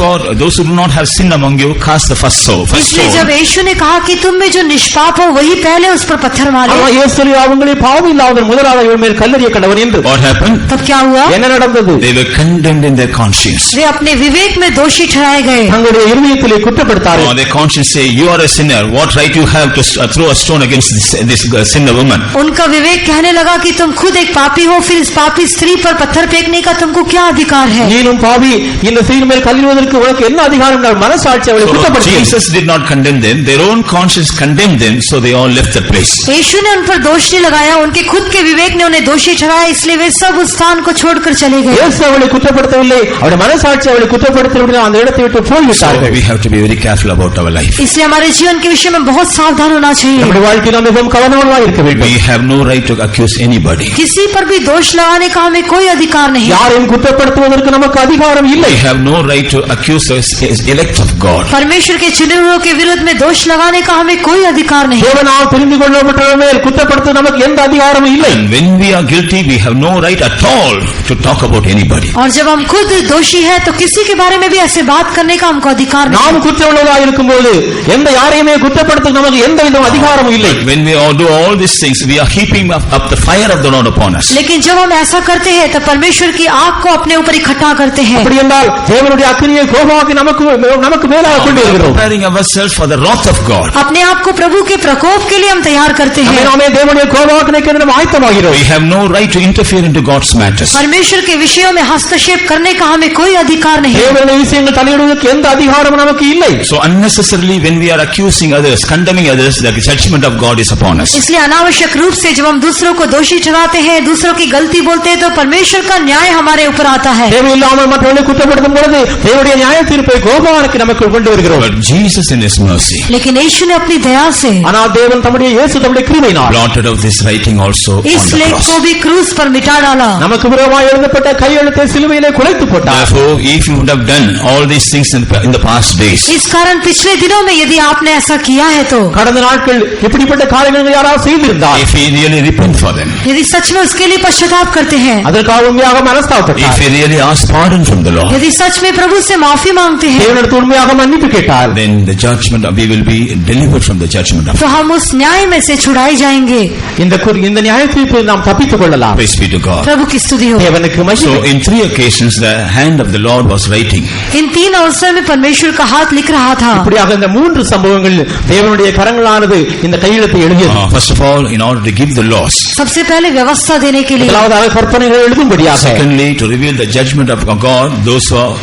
[SPEAKER 1] who do not have sin among you, cast the first stone.
[SPEAKER 2] इसलिए जब यीशु ने कहा कि तुम में जो निष्पाप हो वही पहले उस पर पत्थर मारे,
[SPEAKER 3] ஆமா, இயேசு அவங்களே பாவம் இல்லாதவர் முதலாவது இவள் மேல் கல்லெறிய கடவன் என்று.
[SPEAKER 1] What happened?
[SPEAKER 2] तब क्या हुआ?
[SPEAKER 3] என்ன நடந்தது?
[SPEAKER 1] They were condemned in their conscience.
[SPEAKER 2] वे अपने विवेक में दोषी ठहराए गए।
[SPEAKER 3] தங்களுடைய இருதயத்திலே குற்றப்படுத்தார்கள்.
[SPEAKER 1] Their conscience say, you are a sinner. What right you have to throw a stone against this sinner woman?
[SPEAKER 2] उनका विवेक कहने लगा कि तुम खुद एक पापी हो, फिर इस पापी स्त्री पर पत्थर फेंकने का तुमको क्या अधिकार है?
[SPEAKER 3] நீனும் பாவி, இந்த ஸ்திரீயின் மேல் கல்லிடுவதற்கு உனக்கு என்ன அதிகாரம்? மனசாட்சி அவளை குற்றப்படுத்தியது.
[SPEAKER 1] Jesus did not condemn them. Their own conscience condemned them, so they all left the place.
[SPEAKER 2] यीशु ने उन पर दोष नहीं लगाया, उनके खुद के विवेक ने उन्हें दोषी ठहराया, इसलिए वे सब उस स्थान को छोड़कर चले गए।
[SPEAKER 3] இயேசு அவளை குற்றப்படுத்தவில்லை, அவருடைய மனசாட்சி அவளை குற்றப்படுத்தவில்லை, அந்த இடத்தை விட்டு போய்விட்டார்கள்.
[SPEAKER 1] We have to be very careful about our life.
[SPEAKER 2] इसलिए हमारे जीवन के विषय में बहुत सावधान होना चाहिए।
[SPEAKER 3] நம்முடைய வாழ்க்கையில் நாம் மிகவும் கவனமாக இருக்க வேண்டும்.
[SPEAKER 1] We have no right to accuse anybody.
[SPEAKER 2] किसी पर भी दोष लगाने का हमें कोई अधिकार नहीं।
[SPEAKER 3] யாரையும் குற்றப்படுத்துவதற்கு நமக்கு அதிகாரம் இல்லை.
[SPEAKER 1] We have no right to accuse the elect of God.
[SPEAKER 2] परमेश्वर के चुने हुओं के विरुद्ध में दोष लगाने का हमें कोई अधिकार नहीं।
[SPEAKER 3] தேவனால் தெரிந்து கொள்ளப்பட்டவர் மேல் குற்றப்படுத்த நமக்கு எந்த அதிகாரமும் இல்லை.
[SPEAKER 1] And when we are guilty, we have no right at all to talk about anybody.
[SPEAKER 2] और जब हम खुद दोषी हैं तो किसी के बारे में भी ऐसे बात करने का हमको अधिकार नहीं।
[SPEAKER 3] நாம் குற்றமுள்ளவராக இருக்கும்போது எந்த யாரையுமே குற்றப்படுத்த நமக்கு எந்த வித அதிகாரமும் இல்லை.
[SPEAKER 1] When we all do all these things, we are heaping up the fire of the Lord upon us.
[SPEAKER 2] लेकिन जब हम ऐसा करते हैं तो परमेश्वर की आग को अपने ऊपर इकट्ठा करते हैं।
[SPEAKER 3] அப்படி என்றால் தேவனுடைய அக்கினியை கோபமாக்கி நமக்கு மேலாக கொண்டு வருகிறோம்.
[SPEAKER 1] Preparing ourselves for the wrath of God.
[SPEAKER 2] अपने आप को प्रभु के प्रकोप के लिए हम तैयार करते हैं।
[SPEAKER 3] நாமே தேவனுடைய கோபாக்கினைக்கு நாம் ஆயத்தமாகிறோம்.
[SPEAKER 1] We have no right to interfere into God's matters.
[SPEAKER 2] परमेश्वर के विषयों में हस्तक्षेप करने का हमें कोई अधिकार नहीं।
[SPEAKER 3] தேவனுடைய விஷயங்கள் தலையிடுவதற்கு எந்த அதிகாரமும் நமக்கு இல்லை.
[SPEAKER 1] So unnecessarily when we are accusing others, condemning others, the judgment of God is upon us.
[SPEAKER 2] इसलिए अनावश्यक रूप से जब हम दूसरों को दोषी ठहराते हैं, दूसरों की गलती बोलते हैं, तो परमेश्वर का न्याय हमारे ऊपर आता है।
[SPEAKER 3] தேவையில்லாமல் மற்றவர்களை குற்றப்படுத்தும் பொழுது தேவனுடைய நியாய தீர்ப்பை கோபானுக்கு நமக்கு கொண்டு வருகிறோம்.
[SPEAKER 1] But Jesus in His mercy,
[SPEAKER 2] लेकिन यीशु ने अपनी दया से
[SPEAKER 3] ஆனால் தேவன் தம்முடைய இயேசு தம்முடைய கிருபையினால்
[SPEAKER 1] blotted out this writing also
[SPEAKER 2] इस
[SPEAKER 1] on the
[SPEAKER 2] लेख
[SPEAKER 1] cross.
[SPEAKER 2] को भी क्रूस पर मिटा डाला।
[SPEAKER 3] நமக்கு விரோதமாக எழுதப்பட்ட கையெழுத்தை சிலுவையிலே எடுத்து போட்டார்.
[SPEAKER 1] Therefore, if you would have done all these things in the past days,
[SPEAKER 2] इस कारण पिछले दिनों में यदि आपने ऐसा किया है तो
[SPEAKER 3] கடந்த நாட்கள் இப்படிப்பட்ட காரியங்களை யாராவது செய்திருந்தால்,
[SPEAKER 1] if we really repent for them,
[SPEAKER 2] यदि सच में उसके लिए पश्चाताप करते हैं,
[SPEAKER 3] அதற்காக உண்மையாக
[SPEAKER 1] if
[SPEAKER 3] மனஸ்தாபப்பட்டார்,
[SPEAKER 1] we really ask pardon from the Lord,
[SPEAKER 2] यदि सच में प्रभु से माफी मांगते हैं,
[SPEAKER 3] தேவனிடத்தில் உண்மையாக மன்னிப்பு கேட்டார்,
[SPEAKER 1] then the judgment we will be delivered from the judgment of
[SPEAKER 2] तो हम उस न्याय में से छुड़ाए जाएंगे.
[SPEAKER 3] இந்த நியாய தீர்ப்பில் நாம் தப்பித்துக் கொள்ளலாம்.
[SPEAKER 1] praise be to God.
[SPEAKER 2] प्रभु की स्तुति हो.
[SPEAKER 3] தேவனுக்கு
[SPEAKER 1] So
[SPEAKER 3] மகிமை.
[SPEAKER 1] in 3 occasions the hand of the Lord was writing.
[SPEAKER 2] इन 3 अवसर में परमेश्वर का हाथ लिख रहा था.
[SPEAKER 3] இப்படியாக இந்த 3 சம்பவங்களில் தேவனுடைய கரங்களானது இந்த கையெழுத்தை எழுதியது.
[SPEAKER 1] First of all, in order to give the laws.
[SPEAKER 2] सबसे पहले व्यवस्था देने के लिए,
[SPEAKER 3] முதலாவதாக கற்பனைகளை எழுதும்படியாக,
[SPEAKER 1] Secondly, to reveal the judgment of God, those who are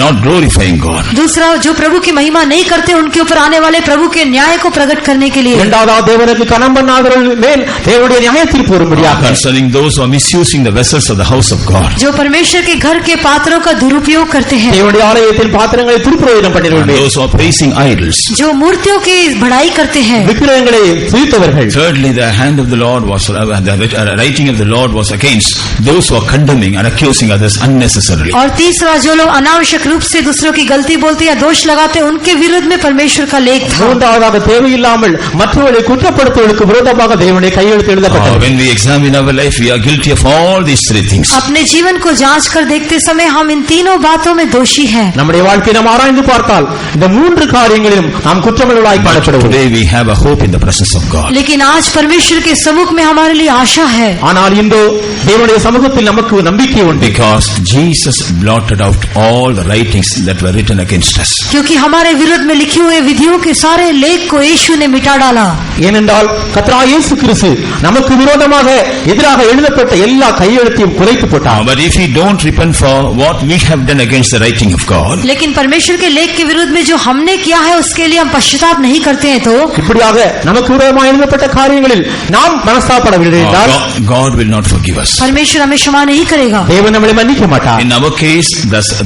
[SPEAKER 1] not glorifying God.
[SPEAKER 2] दूसरा जो प्रभु की महिमा नहीं करते उनके ऊपर आने वाले प्रभु के न्याय को प्रकट करने के लिए,
[SPEAKER 3] இரண்டாவதாக தேவனுக்கு கனம் பண்ணாதவர்கள் மேல் தேவனுடைய நியாய தீர்ப்பு வரும்படியாக,
[SPEAKER 1] Concerning those who are misusing the vessels of the house of God.
[SPEAKER 2] जो परमेश्वर के घर के पात्रों का दुरुपयोग करते हैं,
[SPEAKER 3] தேவனுடைய ஆலயத்தின் பாத்திரங்களை துர்பிரயோஜனம்
[SPEAKER 1] And
[SPEAKER 3] பண்ணினவர்கள்,
[SPEAKER 1] those who are praising idols.
[SPEAKER 2] जो मूर्तियों की बढ़ाई करते हैं.
[SPEAKER 3] விக்கிரகங்களை துதித்தவர்கள்.
[SPEAKER 1] Thirdly, the hand of the Lord was, the writing of the Lord was against those who are condemning and accusing others unnecessarily.
[SPEAKER 2] और तीसरा, जो लोग अनावश्यक रूप से दूसरों की गलती बोलते या दोष लगाते उनके विरुद्ध में परमेश्वर का लेख था.
[SPEAKER 3] மூன்றாவதாக தேவையில்லாமல் மற்றவர்களை குற்றப்படுத்துவதற்கு விரோதமாக தேவனுடைய கையெழுத்து எழுதப்பட்டது.
[SPEAKER 1] When we examine our life, we are guilty of all these 3 things.
[SPEAKER 2] अपने जीवन को जांच कर देखते समय हम इन तीनों बातों में दोषी हैं.
[SPEAKER 3] நம்முடைய வாழ்க்கையை நாம் ஆராய்ந்து பார்த்தால் இந்த 3 காரியங்களிலும் நாம் குற்றமுள்ளவர்களாய் காணப்படுவோம்.
[SPEAKER 1] Today we have a hope in the presence of God.
[SPEAKER 2] लेकिन आज परमेश्वर के सम्मुख में हमारे लिए आशा है.
[SPEAKER 3] ஆனால் இன்றோ தேவனுடைய சமூகத்தில் நமக்கு நம்பிக்கை உண்டு.
[SPEAKER 1] Because Jesus blotted out all the writings that were written against us.
[SPEAKER 2] क्योंकि हमारे विरुद्ध में लिखे हुए विधियों के सारे लेख को यीशु ने मिटा डाला.
[SPEAKER 3] ஏனென்றால் கர்த்தராகிய இயேசு கிறிஸ்து நமக்கு விரோதமாக எதிராக எழுதப்பட்ட எல்லா கையெழுத்தையும் குறைத்து போட்டார்.
[SPEAKER 1] But if we don't repent for what we have done against the writing of God,
[SPEAKER 2] लेकिन परमेश्वर के लेख के विरुद्ध में जो हमने किया है उसके लिए हम पश्चाताप नहीं करते हैं तो
[SPEAKER 3] இப்படியாக நமக்கு விரோதமாக எழுதப்பட்ட காரியங்களில் நாம் மனஸ்தாபப்படவில்லை என்றால்
[SPEAKER 1] God will not forgive us.
[SPEAKER 2] परमेश्वर हमें क्षमा नहीं करेगा.
[SPEAKER 3] தேவன் நம்மை மன்னிக்க மாட்டார்.
[SPEAKER 1] In our case,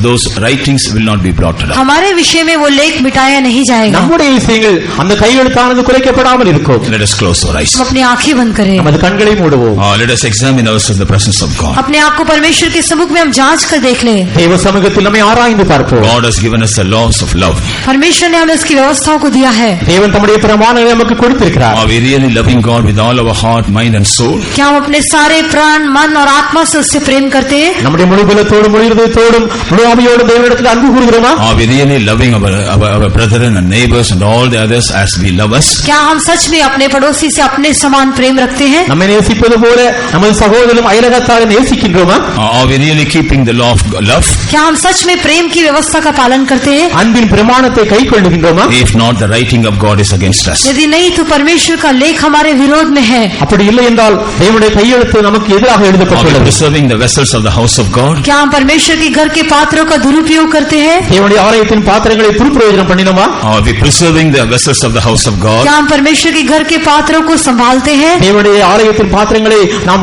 [SPEAKER 1] those writings will not be blotted out.
[SPEAKER 2] हमारे विषय में वो लेख मिटाया नहीं जाएगा.
[SPEAKER 3] நம்முடைய விஷயங்கள் அந்த கையெழுத்தானது குறைக்கப்படாமல் இருக்கும்.
[SPEAKER 1] Let us close our eyes.
[SPEAKER 2] हम अपनी आंखें बंद करें.
[SPEAKER 3] நமது கண்களை மூடுவோம்.
[SPEAKER 1] Let us examine ourselves in the presence of God.
[SPEAKER 2] अपने आप को परमेश्वर के सम्मुख में हम जांच कर देख लें.
[SPEAKER 3] தேவ சமூகத்தில் நம்மை ஆராய்ந்து பார்ப்போம்.
[SPEAKER 1] God has given us the laws of love.
[SPEAKER 2] परमेश्वर ने हमें उसकी व्यवस्थाओं को दिया है.
[SPEAKER 3] தேவன் தம்முடைய பிரமாணங்களை நமக்கு கொடுத்திருக்கிறார்.
[SPEAKER 1] Are we really loving God with all our heart, mind and soul?
[SPEAKER 2] क्या हम अपने सारे प्राण, मन और आत्मा से उससे प्रेम करते हैं?
[SPEAKER 3] நம்முடைய முழு பலத்தோடும் முழு இதயத்தோடும் முழு ஆவியோடும் தேவனிடத்தில் அன்பு கூறுகிறோமா?
[SPEAKER 1] Are we really loving our brethren and neighbors and all the others as we love us?
[SPEAKER 2] क्या हम सच में अपने पड़ोसी से अपने समान प्रेम रखते हैं?
[SPEAKER 3] நம்மை நேசிப்பது போல நமது சகோதரரும் அயலகத்தாரை நேசிக்கின்றோமா?
[SPEAKER 1] Are we really keeping the law of love?
[SPEAKER 2] क्या हम सच में प्रेम की व्यवस्था का पालन करते हैं?
[SPEAKER 3] அன்பின் பிரமாணத்தை கைக்கொள்ளுகின்றோமா?
[SPEAKER 1] If not, the writing of God is against us.
[SPEAKER 2] यदि नहीं तो परमेश्वर का लेख हमारे विरोध में है.
[SPEAKER 3] அப்படி இல்லை என்றால் தேவனுடைய கையெழுத்து நமக்கு எதிராக
[SPEAKER 1] Are we
[SPEAKER 3] எழுதப்பட்டுள்ளது.
[SPEAKER 1] preserving the vessels of the house of God?
[SPEAKER 2] क्या हम परमेश्वर के घर के पात्रों का दुरुपयोग करते हैं?
[SPEAKER 3] தேவனுடைய ஆலயத்தின் பாத்திரங்களை துர்பிரயோஜனம் பண்ணினோமா?
[SPEAKER 1] Are we preserving the vessels of the house of God?
[SPEAKER 2] क्या हम परमेश्वर के घर के पात्रों को संभालते हैं?
[SPEAKER 3] தேவனுடைய ஆலயத்தின் பாத்திரங்களை நாம்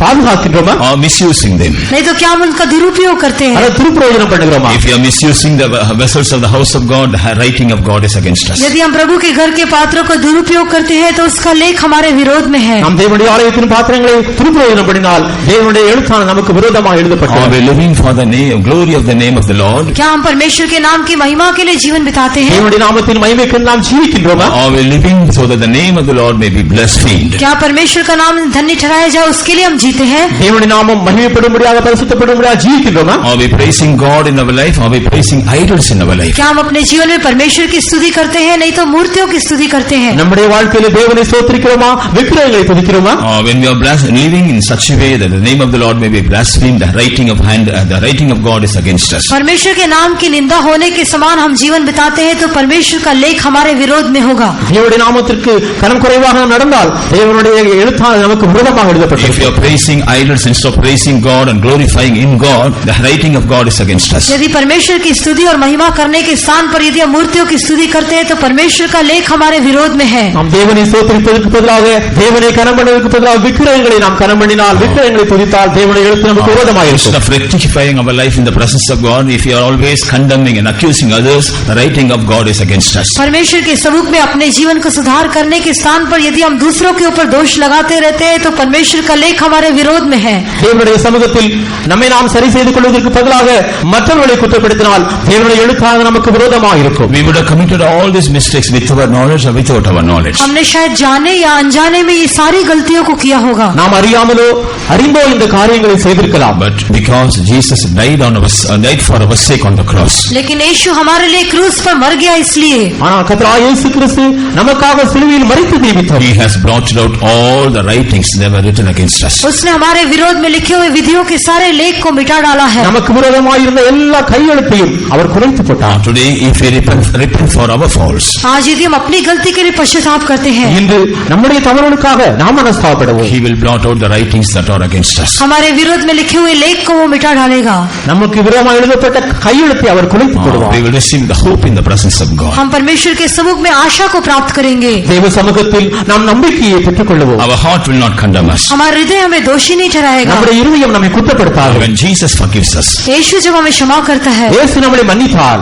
[SPEAKER 3] பாதுகாக்கின்றோமா?
[SPEAKER 1] Or misusing them?
[SPEAKER 2] नहीं तो क्या हम उनका दुरुपयोग करते हैं?
[SPEAKER 3] அதை துர்பிரயோஜனம் பண்ணுகிறோமா?
[SPEAKER 1] If you are misusing the vessels of the house of God, the writing of God is against us.
[SPEAKER 2] यदि हम प्रभु के घर के पात्रों का दुरुपयोग करते हैं तो उसका लेख हमारे विरोध में है.
[SPEAKER 3] நாம் தேவனுடைய ஆலயத்தின் பாத்திரங்களை துர்பிரயோஜனம் பண்ணினால் தேவனுடைய எழுத்தான நமக்கு விரோதமாக
[SPEAKER 1] Are
[SPEAKER 3] எழுதப்பட்டது.
[SPEAKER 1] we living for the glory of the name of the Lord?
[SPEAKER 2] क्या हम परमेश्वर के नाम की महिमा के लिए जीवन बिताते हैं?
[SPEAKER 3] தேவனுடைய நாமத்தின் மகிமைக்கு நாம் ஜீவிக்கின்றோமா?
[SPEAKER 1] Are we living so that the name of the Lord may be blasphemed?
[SPEAKER 2] क्या परमेश्वर का नाम धन्य ठहराया जाए उसके लिए हम जीते हैं?
[SPEAKER 3] தேவனுடைய நாமம் மகிமைப்படும்படியாக பரிசுத்தப்படும்படியாக ஜீவிக்கின்றோமா?
[SPEAKER 1] Are we praising God in our life? Are we praising idols in our life?
[SPEAKER 2] क्या हम अपने जीवन में परमेश्वर की स्तुति करते हैं नहीं तो मूर्तियों की स्तुति करते हैं?
[SPEAKER 3] நம்முடைய வாழ்க்கையில தேவனை ஸ்தோத்திரிக்கிறோமா? விக்கிரகங்களை துதிக்கிறோமா?
[SPEAKER 1] When we are living in such a way that the name of the Lord may be blasphemed, the writing of God is against us.
[SPEAKER 2] परमेश्वर के नाम की निंदा होने के समान हम जीवन बिताते हैं तो परमेश्वर का लेख हमारे विरोध में होगा.
[SPEAKER 3] தேவனுடைய நாமத்திற்கு கனம் குறைவாக நடந்தால் தேவனுடைய எழுத்தானது நமக்கு விரோதமாக
[SPEAKER 1] If
[SPEAKER 3] எழுதப்பட்டது.
[SPEAKER 1] you are praising idols instead of praising God and glorifying in God, the writing of God is against us.
[SPEAKER 2] यदि परमेश्वर की स्तुति और महिमा करने के स्थान पर यदि हम मूर्तियों की स्तुति करते हैं तो परमेश्वर का लेख हमारे विरोध में है.
[SPEAKER 3] நாம் தேவனை ஸ்தோத்திரிப்பதற்கு பதிலாக தேவனை கனம் பண்ணுவதற்கு பதிலாக விக்கிரகங்களை நாம் கனம் பண்ணினால் விக்கிரகங்களை துதித்தால் தேவனுடைய எழுத்து நமக்கு விரோதமாக
[SPEAKER 1] Instead
[SPEAKER 3] இருக்கும்.
[SPEAKER 1] of rectifying our life in the presence of God, if you are always condemning and accusing others, the writing of God is against us.
[SPEAKER 2] परमेश्वर के सम्मुख में अपने जीवन को सुधार करने के स्थान पर यदि हम दूसरों के ऊपर दोष लगाते रहते हैं तो परमेश्वर का लेख हमारे विरोध में है।
[SPEAKER 3] தேவனுடைய சமூகத்தில் நம்மை நாம் சரி செய்து கொள்வதற்கு பதிலாக மற்றவர்களை குற்றப்படுத்தினால் தேவனுடைய எழுத்தாக நமக்கு விரோதமாக இருக்கும்.
[SPEAKER 1] We would have committed all these mistakes with our knowledge or without our knowledge.
[SPEAKER 2] हमने शायद जाने या अनजाने में ये सारी गलतियों को किया होगा.
[SPEAKER 3] நாம் அறியாமலோ அறிந்தோ இந்த காரியங்களை செய்திருக்கலாம்.
[SPEAKER 1] But because Jesus died for our sake on the cross.
[SPEAKER 2] लेकिन यीशु हमारे लिए क्रूस पर मर गया इसलिए.
[SPEAKER 3] ஆனால் கர்த்தராகிய இயேசு கிறிஸ்து நமக்காக சிலுவையில் மரித்து நிமித்தம்
[SPEAKER 1] He has blotted out all the writings that were written against us.
[SPEAKER 2] उसने हमारे विरोध में लिखे हुए विधियों के सारे लेख को मिटा डाला है.
[SPEAKER 3] நமக்கு விரோதமாக இருந்த எல்லா கையெழுத்தையும் அவர் குறைத்து போட்டார்.
[SPEAKER 1] Today if we repent for our faults,
[SPEAKER 2] आज यदि हम अपनी गलती के लिए पश्चाताप करते हैं,
[SPEAKER 3] இன்று நம்முடைய தவறுகளுக்காக நாம் மனஸ்தாபப்படுவோம்.
[SPEAKER 1] He will blot out the writings that are against us.
[SPEAKER 2] हमारे विरोध में लिखे हुए लेख को वो मिटा डालेगा.
[SPEAKER 3] நமக்கு விரோதமாக எழுதப்பட்ட கையெழுத்தை அவர் குறைத்து போடுவார்.
[SPEAKER 1] We will receive the hope in the presence of God.
[SPEAKER 2] हम परमेश्वर के सम्मुख में आशा को प्राप्त करेंगे.
[SPEAKER 3] தேவ சமூகத்தில் நாம் நம்பிக்கையை பெற்றுக்கொள்வோம்.
[SPEAKER 1] Our heart will not condemn us.
[SPEAKER 2] हमारा हृदय हमें दोषी नहीं ठहराएगा.
[SPEAKER 3] நம்முடைய இருதயம் நம்மை குற்றப்படுத்தாது.
[SPEAKER 1] When Jesus forgives us,
[SPEAKER 2] यीशु जब हमें क्षमा करता है,
[SPEAKER 3] இயேசு நம்மை மன்னித்தார்.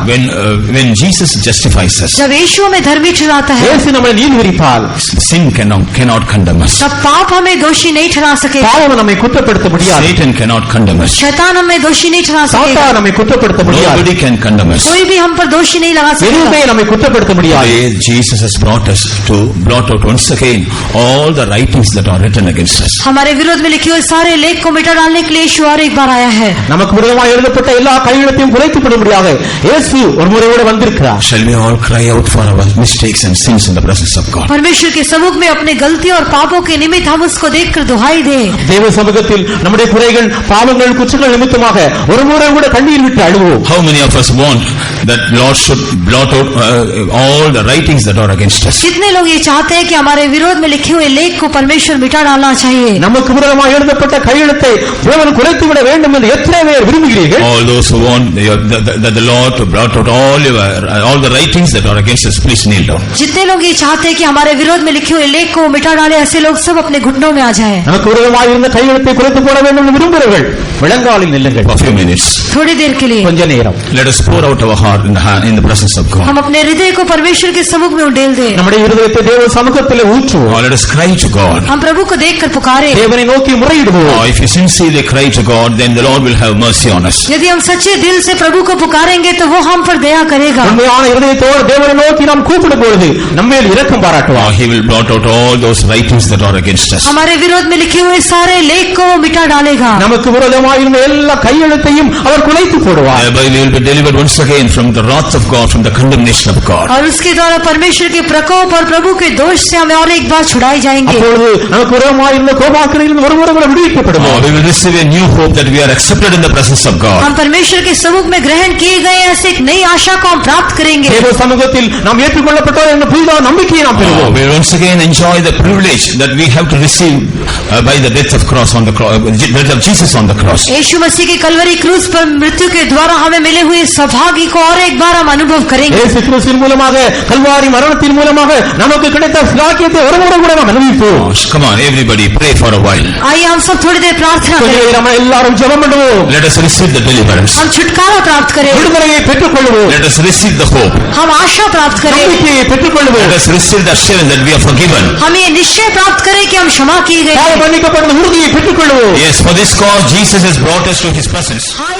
[SPEAKER 1] when Jesus justifies us,
[SPEAKER 2] जब यीशु हमें धर्मी ठहराता है,
[SPEAKER 3] இயேசு நம்மை நீதிபதித்தார்.
[SPEAKER 1] sin cannot condemn us.
[SPEAKER 2] तब पाप हमें दोषी नहीं ठहरा सकेगा.
[SPEAKER 3] பாவம் நம்மை குற்றப்படுத்த முடியாது.
[SPEAKER 1] Satan cannot condemn us.
[SPEAKER 2] शैतान हमें दोषी नहीं ठहरा सकेगा.
[SPEAKER 3] சாத்தான் நம்மை குற்றப்படுத்த முடியாது.
[SPEAKER 1] Nobody can condemn us.
[SPEAKER 2] कोई भी हम पर दोषी नहीं लगा
[SPEAKER 3] எதுவுமே
[SPEAKER 2] सकेगा.
[SPEAKER 3] நம்மை குற்றப்படுத்த முடியாது.
[SPEAKER 1] Today, Jesus has brought us to blot out once again all the writings that are written against us.
[SPEAKER 2] हमारे विरोध में लिखे हुए सारे लेख को मिटा डालने के लिए यीशु और एक बार आया है.
[SPEAKER 3] நமக்கு விரோதமாக எழுதப்பட்ட எல்லா கையெழுத்தையும் குறைத்துப்படும்படியாக இயேசு ஒரு முறையோடு வந்திருக்கிறார்.
[SPEAKER 1] Shall we all cry out for our mistakes and sins in the presence of God?
[SPEAKER 2] परमेश्वर के सम्मुख में अपने गलतियों और पापों के निमित्त हम उसको देखकर दुहाई दें.
[SPEAKER 3] தேவ சமூகத்தில் நம்முடைய குறைகள் பாவங்கள் குற்றங்கள் நிமித்தமாக ஒரு முறை கூட கண்ணீர் விட்டு அழுவோம்.
[SPEAKER 1] How many of us want that Lord should blot out all the writings that are against us?
[SPEAKER 2] कितने लोग ये चाहते हैं कि हमारे विरोध में लिखे हुए लेख को परमेश्वर मिटा डालना चाहिए?
[SPEAKER 3] நமக்கு விரோதமாக எழுதப்பட்ட கையெழுத்தை தேவன் குறைத்து விட வேண்டும் என்று எத்தனை பேர் விரும்புகிறீர்கள்?
[SPEAKER 1] All those who want that the Lord to blot out all the writings that are against us, please kneel down.
[SPEAKER 2] जितने लोग ये चाहते हैं कि हमारे विरोध में लिखे हुए लेख को मिटा डाले, ऐसे लोग सब अपने घुटनों में आ जाएं.
[SPEAKER 3] நமக்கு விரோதமாக இருந்த கையெழுத்தை குறைத்து போட வேண்டும் என்று விரும்புகிறவர்கள் விளங்காலில் நில்லுங்கள்.
[SPEAKER 1] For a few minutes.
[SPEAKER 2] थोड़ी देर के लिए
[SPEAKER 3] கொஞ்ச நேரம்
[SPEAKER 1] Let us pour out our heart in the presence of God.
[SPEAKER 2] हम अपने हृदय को परमेश्वर के सम्मुख में उडेल दें.
[SPEAKER 3] நம்முடைய இருதயத்தை தேவ சமூகத்தில் ஊற்றுவோம்.
[SPEAKER 1] Let us cry to God.
[SPEAKER 2] हम प्रभु को देखकर पुकारें.
[SPEAKER 3] தேவனை நோக்கி முறையிடுவோம்.
[SPEAKER 1] If you sincerely cry to God, then the Lord will have mercy on us.
[SPEAKER 2] यदि हम सच्चे दिल से प्रभु को पुकारेंगे तो वो हम पर दया करेगा.
[SPEAKER 3] உண்மையான இருதயத்தோடு தேவனை நோக்கி நாம் கூப்பிடும் பொழுது நம்மேல் இரக்கம் பாராட்டுவார்.
[SPEAKER 1] He will blot out all those writings that are against us.
[SPEAKER 2] हमारे विरोध में लिखे हुए सारे लेख को वो मिटा डालेगा.
[SPEAKER 3] நமக்கு விரோதமாக இருந்த எல்லா கையெழுத்தையும் அவர் குலைத்து போடுவார்.
[SPEAKER 1] Thereby we will be delivered once again from the wrath of God, from the condemnation of God.
[SPEAKER 2] और उसके द्वारा परमेश्वर के प्रकोप और प्रभु के दोष से हमें और एक बार छुड़ाए जाएंगे.
[SPEAKER 3] அப்பொழுது நமக்கு விரோதமாக இருந்த கோபாக்கினையில் ஒரு முறை கூட விடுவிக்கப்படுவோம்.
[SPEAKER 1] We will receive a new hope that we are accepted in the presence of God.
[SPEAKER 2] हम परमेश्वर के सम्मुख में ग्रहण किए गए ऐसे एक नई आशा को हम प्राप्त करेंगे.
[SPEAKER 3] தேவ சமூகத்தில் நாம் ஏற்றுக்கொள்ளப்பட்டோம் என்ற புதிதான நம்பிக்கையை நாம் பெறுவோம்.
[SPEAKER 1] We will once again enjoy the privilege that we have to receive by the death of Jesus on the cross.
[SPEAKER 2] यीशु मसीह के कलवरी क्रूस पर मृत्यु के द्वारा हमें मिले हुए सौभाग्य को और एक बार हम अनुभव करेंगे.
[SPEAKER 3] இயேசு கிறிஸ்துவின் மூலமாக கல்வாரி மரணத்தின் மூலமாக நமக்கு கிடைத்த ஸ்லாக்கியத்தை ஒரு முறை கூட நாம் அனுபவிப்போம்.
[SPEAKER 1] Come on, everybody, pray for a while.
[SPEAKER 2] आइए हम सब थोड़ी देर प्रार्थना
[SPEAKER 3] கொஞ்ச
[SPEAKER 2] करें.
[SPEAKER 3] நேரம் எல்லாரும் ஜெபம் பண்ணுவோம்.
[SPEAKER 1] Let us receive the deliverance.
[SPEAKER 2] हम छुटकारा प्राप्त करें.
[SPEAKER 3] விடுதலையை பெற்றுக்கொள்வோம்.
[SPEAKER 1] Let us receive the hope.
[SPEAKER 2] हम आशा प्राप्त करें.
[SPEAKER 3] நம்பிக்கையை பெற்றுக்கொள்வோம்.
[SPEAKER 1] Let us receive the assurance that we are forgiven.
[SPEAKER 2] हम ये निश्चय प्राप्त करें कि हम क्षमा किए गए
[SPEAKER 3] பாவ
[SPEAKER 2] हैं.
[SPEAKER 3] மன்னிக்கப்பட்ட உறுதியை பெற்றுக்கொள்வோம்.
[SPEAKER 1] Yes, for this cause Jesus has brought us to His presence.
[SPEAKER 2] हाँ,